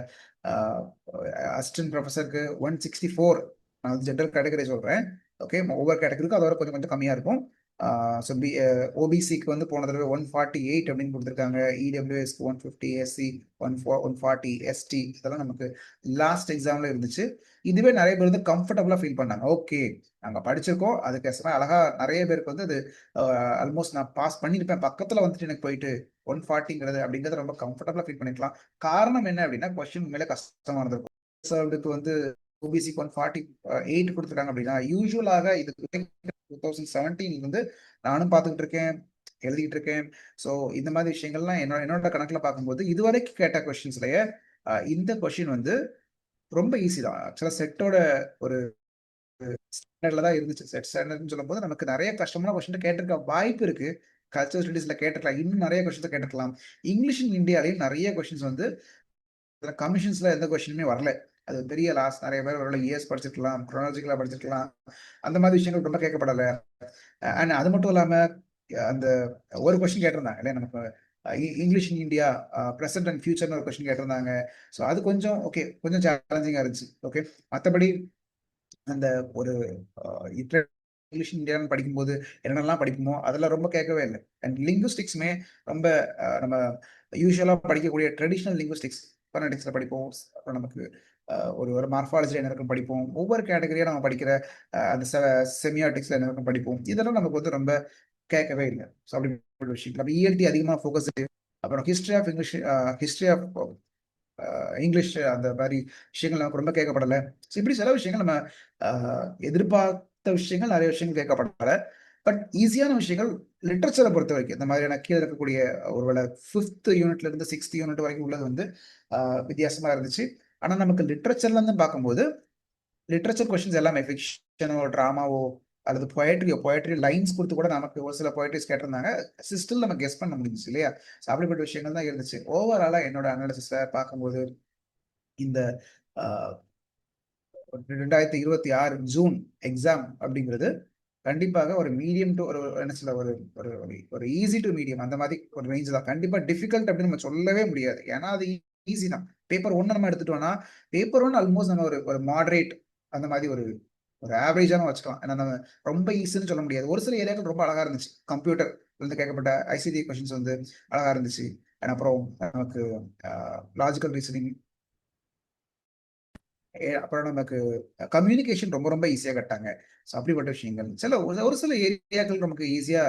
அசிஸ்டன்ட் ப்ரொஃபஸருக்கு 164, நான் வந்து ஜென்ரல் கேட்டகரி சொல்றேன், ஓகே, ஒவ்வொரு கேட்டகரிக்கும் அதோட கொஞ்சம் கொஞ்சம் கம்மியா இருக்கும். ஸோ ஓபிசிக்கு வந்து போன தடவை 148 அப்படின்னு கொடுத்துருக்காங்க. இடபிள்யூஎஸ்க்கு 150, எஸ்சி 140, எஸ்டி இதெல்லாம் நமக்கு லாஸ்ட் எக்ஸாம்ல இருந்துச்சு. இதுவே நிறைய பேர் வந்து கம்ஃபர்டபுளா ஃபீல் பண்ணாங்க. ஓகே, நாங்க படிச்சிருக்கோம், அதுக்கு அழகா நிறைய பேருக்கு வந்து அது ஆல்மோஸ்ட் நான் பாஸ் பண்ணியிருப்பேன், பக்கத்துல வந்துட்டு எனக்கு போயிட்டு 140ங்கிறது அப்படிங்கிறது ரொம்ப கம்ஃபர்டபுளா ஃபீல் பண்ணிக்கலாம். காரணம் என்ன அப்படின்னா கொஸ்டின் மேலே கஷ்டமா இருந்திருக்கும். ரிசர்வ்டுக்கு வந்து ஓபிசிக்கு 148 கொடுத்துருக்காங்க அப்படின்னா யூஸ்வலாக இது 2017 இருந்து நானும் பார்த்துக்கிட்டு இருக்கேன், எழுதிட்டு இருக்கேன். ஸோ இந்த மாதிரி விஷயங்கள்லாம் என்னோட கணக்குல பார்க்கும்போது இதுவரைக்கும் கேட்ட கொஸ்டின்ஸ்லயே இந்த கொஸ்டின் வந்து ரொம்ப ஈஸி தான். ஆக்சுவலா செட்டோட ஒரு ஸ்டாண்டர்ட்ல தான் இருந்துச்சு. செட் ஸ்டாண்டர்ட்னு சொல்லும்போது நமக்கு நிறைய கஷ்டமான கொஸ்டின் கேட்டிருக்க வாய்ப்பு இருக்கு. கல்ச்சரல் ஸ்டடீஸ்ல கேட்டிருக்கலாம், இன்னும் நிறைய கொஸ்டின்ஸ் கேட்டிருக்கலாம். இங்கிலீஷ் இன் இந்தியாலையும் நிறைய கொஸ்டின்ஸ் வந்து கமிஷன்ஸ்ல எந்த கொஸ்டினுமே வரல. அது பெரிய லாஸ். நிறைய பேர் ஒரு இயர்ஸ் படிச்சிருக்கலாம், குரோனாலஜிக்கலா படிச்சிருக்கலாம். அந்த மாதிரி விஷயங்கள் ரொம்ப கேட்கப்படல. அண்ட் அது மட்டும் இல்லாம அந்த ஒரு கொஸ்டின் கேட்டிருந்தாங்க இல்லையா, நமக்கு English in India present and ஃபியூச்சர்னு ஒரு கொஸ்டின் கேட்டிருந்தாங்க. ஸோ அது கொஞ்சம் ஓகே, கொஞ்சம் சேலஞ்சிங்கா இருந்துச்சு. ஓகே, மற்றபடி அந்த ஒரு இங்கிலீஷ் இந்தியான்னு படிக்கும்போது என்னென்னலாம் படிக்குமோ அதெல்லாம் ரொம்ப கேட்கவே இல்லை. அண்ட் லிங்குஸ்டிக்ஸுமே ரொம்ப நம்ம யூஸ்வலாக படிக்கக்கூடிய ட்ரெடிஷ்னல் லிங்குஸ்டிக்ஸ் ஃபோனடிக்ஸில் படிப்போம். அப்புறம் நமக்கு ஒரு ஒரு மார்ஃபாலஜியில் என்ன இருக்கும் படிப்போம். ஒவ்வொரு கேட்டகரியாக நம்ம படிக்கிற அந்த செமியாட்டிக்ஸில் என்ன இருக்கும் படிப்போம். இதெல்லாம் நமக்கு வந்து ரொம்ப கேட்கவே இல்லை. ஸோ அப்படி விஷயம் நம்ம இஎல்டி அதிகமாக ஃபோக்கஸ். அப்புறம் history of English, history of English அந்த மாதிரி விஷயங்கள் நமக்கு ரொம்ப கேட்கப்படலை. ஸோ இப்படி சில விஷயங்கள் நம்ம எதிர்பார்த்த விஷயங்கள் நிறைய விஷயங்கள் கேட்கப்படல. பட் ஈஸியான விஷயங்கள் லிட்ரேச்சரை பொறுத்த வரைக்கும் இந்த மாதிரியான கீழே இருக்கக்கூடிய ஒருவேளை 5th யூனிட்ல இருந்து 6th யூனிட் வரைக்கும் உள்ளது வந்து வித்தியாசமா இருந்துச்சு. ஆனா நமக்கு லிட்ரேச்சர்ல இருந்து பார்க்கும்போது லிட்ரேச்சர் கொஸ்டின்ஸ் எல்லாமே ஃபிக்ஷனோ, ட்ராமாவோ அல்லது பொயட்ரி லைன்ஸ் கொடுத்து கூட நமக்கு ஒரு சில பொயட்ரிஸ் கேட்டிருந்தாங்க. ஸ்டில் நம்ம கெஸ் பண்ண முடிஞ்சுச்சு இல்லையா? ஸோ அப்படிப்பட்ட விஷயங்கள் தான் இருந்துச்சு. ஓவராலா என்னோட அனாலிசிஸை பார்க்கும்போது இந்த 2026 ஜூன் எக்ஸாம் அப்படிங்கிறது கண்டிப்பாக ஒரு மீடியம் டு ஒரு என்ன சொல்ல ஒரு ஒரு ஒரு ஈஸி டு மீடியம் அந்த மாதிரி ஒரு ரேஞ்ச் தான். கண்டிப்பா டிஃபிகல்ட் அப்படின்னு நம்ம சொல்லவே முடியாது. ஏன்னா அது ஈஸி தான். பேப்பர் 1 நம்ம எடுத்துட்டோம்னா பேப்பர் 1 ஆல்மோஸ்ட் நம்ம ஒரு ஒரு மாடரேட் அந்த மாதிரி ஒரு ஒரு ஆவரேஜான வச்சுக்கலாம். ஏன்னா நம்ம ரொம்ப ஈஸின்னு சொல்ல முடியாது. ஒரு சில ஏரியாக்கள் ரொம்ப அழகா இருந்துச்சு. கம்ப்யூட்டர் இருந்து கேட்கப்பட்ட ஐசிடி கொஸ்டின்ஸ் வந்து அழகா இருந்துச்சு. அப்புறம் நமக்கு லாஜிக்கல் ரீசனிங், அப்புறம் நமக்கு கம்யூனிகேஷன் ரொம்ப ரொம்ப ஈஸியா கட்டாங்க. ஸோ அப்படிப்பட்ட விஷயங்கள் ஒரு சில ஏரியாக்கள் நமக்கு ஈஸியா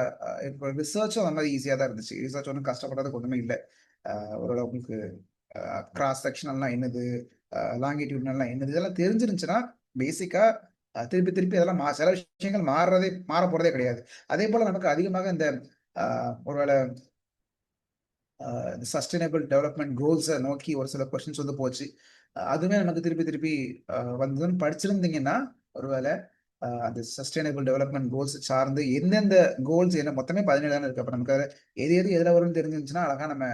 இப்போ ரிசர்ச்சும் அந்த மாதிரி ஈஸியா தான் இருந்துச்சு. ரிசர்ச் ஒன்றும் கஷ்டப்படுறதுக்கு ஒன்றுமே இல்லை. ஓரளவுக்கு கிராஸ் செக்ஷனல்லாம் என்னது, லாங்கிடியூட்னல்லாம் என்னது இதெல்லாம் தெரிஞ்சிருந்துச்சுன்னா பேசிக்கா திருப்பி திருப்பி அதெல்லாம் சில விஷயங்கள் மாற போறதே கிடையாது. அதே போல நமக்கு அதிகமாக இந்த ஒருவேளை சஸ்டைனபிள் டெவலப்மெண்ட் கோல்ஸை நோக்கி ஒரு சில கொஸ்டின்ஸ் வந்து போச்சு. அதுவுமே நமக்கு திருப்பி திருப்பி வந்ததுன்னு படிச்சிருந்தீங்கன்னா ஒருவேளை அந்த சஸ்டைனபிள் டெவலப்மெண்ட் கோல்ஸ் சார்ந்து எந்தெந்த கோல்ஸ் என்ன மொத்தமே 17 தானே இருக்கு. அப்போ நமக்கு எது எது எதில் வரும்னு தெரிஞ்சிருந்துச்சுன்னா அழகா நம்ம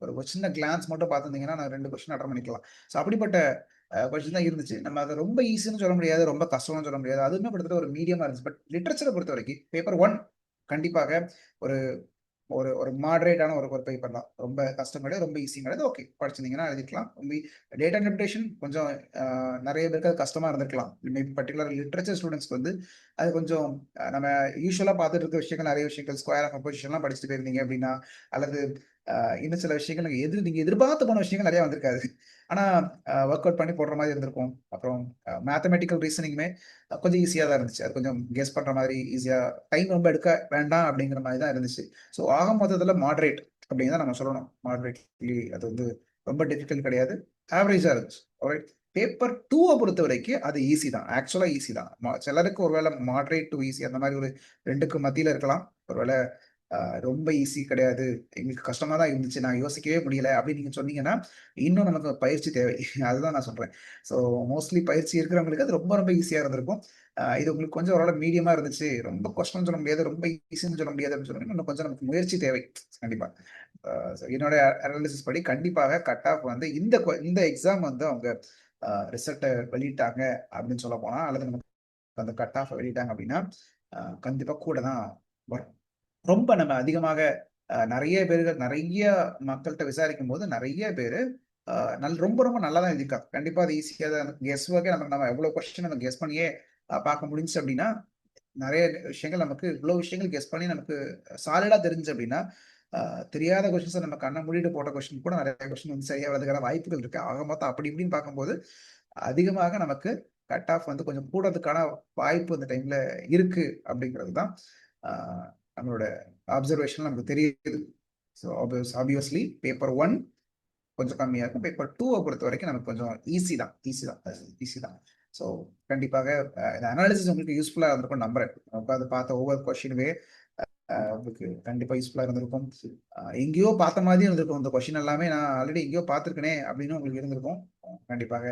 ஒரு சின்ன கிளான்ஸ் மட்டும் பார்த்துருந்தீங்கன்னா நான் 2 கொஸ்டின் அட்டன் பண்ணிக்கலாம். ஸோ அப்படிப்பட்ட கொஸ்டின் தான் இருந்துச்சு. நம்ம அதை ரொம்ப ஈஸின்னு சொல்ல முடியாது, ரொம்ப கஷ்டம்னு சொல்ல முடியாது. அதுவுமே கிட்டத்தட்ட ஒரு மீடியமா இருந்துச்சு. பட் லிட்ரேச்சரை பொறுத்த வரைக்கும் பேப்பர் 1 கண்டிப்பாக ஒரு ஒரு ஒரு மாடரேட்டான ஒரு ஒரு பேப்பர் தான். ரொம்ப கஷ்டம் கிடையாது, ரொம்ப ஈஸியும் கிடையாது. ஓகே, படிச்சிருந்தீங்கன்னா எழுதிக்கலாம். டேட்டா இன்டர்பிரேஷன் கொஞ்சம் நிறைய பேருக்கு அது கஷ்டமா இருந்திருக்கலாம். மேபி பர்டிகுலர் லிட்ரேச்சர் ஸ்டூடெண்ட்ஸ்க்கு வந்து அது கொஞ்சம் நம்ம யூஸ்வலா பார்த்துட்டு இருக்க விஷயங்கள் நிறைய விஷயங்கள் ஸ்கொயர் ஆஃப் அப்போசிஷன்லாம் படிச்சுட்டு போயிருந்தீங்க அப்படின்னா, அல்லது இன்னும் சில விஷயங்கள் நீங்க எதிர்பார்த்து போன விஷயங்கள் நிறைய வந்திருக்காது. ஆனா ஒர்க் அவுட் பண்ணி போடுற மாதிரி இருந்திருக்கும். அப்புறம் மேத்தமெட்டிக்கல் ரீசனிங்குமே கொஞ்சம் ஈஸியா தான் இருந்துச்சு. அது கொஞ்சம் கெஸ் பண்ற மாதிரி ஈஸியா டைம் ரொம்ப எடுக்க வேண்டாம் அப்படிங்கிற மாதிரி தான் இருந்துச்சு. ஸோ ஆக மொத்தத்துல மாடரேட் அப்படின்னு தான் நம்ம சொல்லணும். மாடரேட்லி அது வந்து ரொம்ப டிஃபிகல்ட் கிடையாது. ஆவரேஜா இருந்துச்சு. ஆல்ரைட். பேப்பர் 2 பொறுத்த வரைக்கும் அது ஈஸி தான். ஆக்சுவலா ஈஸி தான். சிலருக்கு ஒருவேளை மாடரேட் டு ஈஸி அந்த மாதிரி ஒரு 2க்கு மத்தியில இருக்கலாம். ஒருவேளை ரொம்ப ஈஸி கிடையாது, எங்களுக்கு கஷ்டமா தான் இருந்துச்சு, நான் யோசிக்கவே முடியல அப்படின்னு நீங்க சொன்னீங்கன்னா இன்னும் நமக்கு பயிற்சி தேவை. அதுதான் நான் சொல்றேன். ஸோ மோஸ்ட்லி பயிற்சி இருக்கிறவங்களுக்கு அது ரொம்ப ரொம்ப ஈஸியா இருந்திருக்கும். இது உங்களுக்கு கொஞ்சம் ஓரளவு மீடியமா இருந்துச்சு, ரொம்ப கஷ்டம்னு சொல்ல முடியாது, ரொம்ப ஈஸின்னு சொல்ல முடியாது அப்படின்னு சொன்னீங்கன்னா இன்னும் கொஞ்சம் நமக்கு முயற்சி தேவை. கண்டிப்பா. என்னோட அனாலிசிஸ் படி கண்டிப்பாக கட் ஆஃப் வந்து இந்த எக்ஸாம் வந்து அவங்க ரிசல்ட்டை வெளியிட்டாங்க அப்படின்னு சொல்ல போனா, அல்லது நமக்கு அந்த கட் ஆஃப் வெளியிட்டாங்க அப்படின்னா கண்டிப்பா கூட தான் வரும். ரொம்ப நம்ம அதிகமாக நிறைய பேர்கள் நிறைய மக்கள்கிட்ட விசாரிக்கும் போது நிறைய பேரு ரொம்ப ரொம்ப நல்லா தான் எழுதியிருக்காங்க. கண்டிப்பா அது ஈஸியா தான் கெஸ் ஒர்க்கே நம்ம நம்ம எவ்வளவு கொஸ்டின் நம்ம கெஸ் பண்ணியே பார்க்க முடிஞ்சுச்சு அப்படின்னா நிறைய விஷயங்கள் நமக்கு இவ்வளோ விஷயங்கள் கெஸ் பண்ணி நமக்கு சாலிடா தெரிஞ்சு அப்படின்னா, தெரியாத கொஸ்டின்ஸ நம்ம கண்ண மூடிட்டு போட்ட கொஸ்டின் கூட நிறைய கொஸ்டின் வந்து சரியா வரதுக்கான வாய்ப்புகள் இருக்கு. ஆக மொத்தம் அப்படி இப்படின்னு பார்க்கும்போது, அதிகமாக நமக்கு கட் ஆஃப் வந்து கொஞ்சம் கூடறதுக்கான வாய்ப்பு இந்த டைம்ல இருக்கு அப்படிங்கிறது தான் அ நம்மளோட அப்சர்வேஷன்ல நமக்கு தெரியுது. ஸோ ஆப்வியஸ்லி பேப்பர் 1 கொஞ்சம் கம்மியா இருக்கும். பேப்பர் 2வ பொறுத்தவரைக்கும் நமக்கு கொஞ்சம் ஈஸி தான். ஸோ கண்டிப்பாக இந்த அனாலிசிஸ் உங்களுக்கு யூஸ்ஃபுல்லா இருந்திருக்கும்னு நம்புறேன். உட்கார்ந்து பார்த்த ஒவ்வொரு கொஸ்டினுமே உங்களுக்கு கண்டிப்பா யூஸ்ஃபுல்லா இருந்திருக்கும். எங்கேயோ பார்த்த மாதிரியும் இருந்திருக்கும். இந்த கொஸ்டின் எல்லாமே நான் ஆல்ரெடி எங்கேயோ பார்த்திருக்கனே அப்படின்னு உங்களுக்கு இருந்திருக்கும். கண்டிப்பாக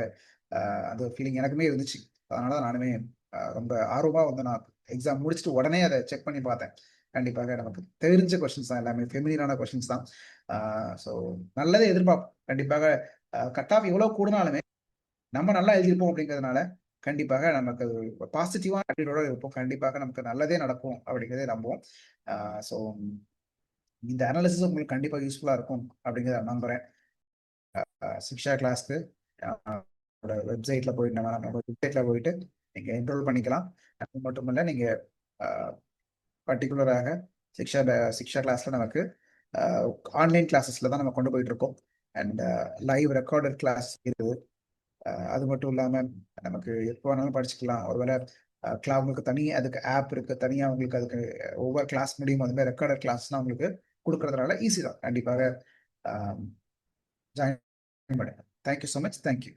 அந்த ஃபீலிங் எனக்குமே இருந்துச்சு. அதனால தான் நானுமே ரொம்ப ஆர்வமா வந்து நான் எக்ஸாம் முடிச்சுட்டு உடனே அத செக் பண்ணி பார்த்தேன். கண்டிப்பாக நமக்கு தெரிஞ்ச கொஸ்டின்ஸ் தான் எல்லாமே. ஃபெமிலியரான கொஸ்டின்ஸ் தான். ஸோ நல்லதே எதிர்பார்ப்போம். கண்டிப்பாக கட் ஆஃப் எவ்வளோ கூடுனாலுமே நம்ம நல்லா எழுதியிருப்போம் அப்படிங்கிறதுனால, கண்டிப்பாக நமக்கு பாசிட்டிவான அட்டிட்யூடோட இருப்போம். கண்டிப்பாக நமக்கு நல்லதே நடக்கும் அப்படிங்கிறதை நம்புவோம். ஸோ இந்த அனாலிசிஸ் உங்களுக்கு கண்டிப்பா யூஸ்ஃபுல்லா இருக்கும் அப்படிங்கிறத நம்புறேன். சிக்ஷா கிளாஸ்க்கு வெப்சைட்ல போயிட்டு நம்ம வெப்சைட்ல போயிட்டு நீங்க என்ரோல் பண்ணிக்கலாம். அது மட்டும் இல்ல நீங்க பர்ட்டிகுலராக சிக்ஷா சிக்ஷா கிளாஸ்ல நமக்கு ஆன்லைன் கிளாஸஸ்ல தான் நம்ம கொண்டு போயிட்டு இருக்கோம். அண்ட் லைவ் ரெக்கார்டட் கிளாஸ் இருக்குது. அது மட்டும் இல்லாம நமக்கு எப்போ வேணாலும் படிச்சுக்கலாம். ஒருவேளை உங்களுக்கு தனி அதுக்கு ஆப் இருக்கு. தனியா உங்களுக்கு அதுக்கு ஒவ்வொரு கிளாஸ் முடியும் அது மாதிரி ரெக்கார்டட் கிளாஸ்லாம் உங்களுக்கு குடுக்கறதுனால ஈஸி தான். கண்டிப்பாக ஜாயின் பண்ணுங்க. Thank you so much. Thank you.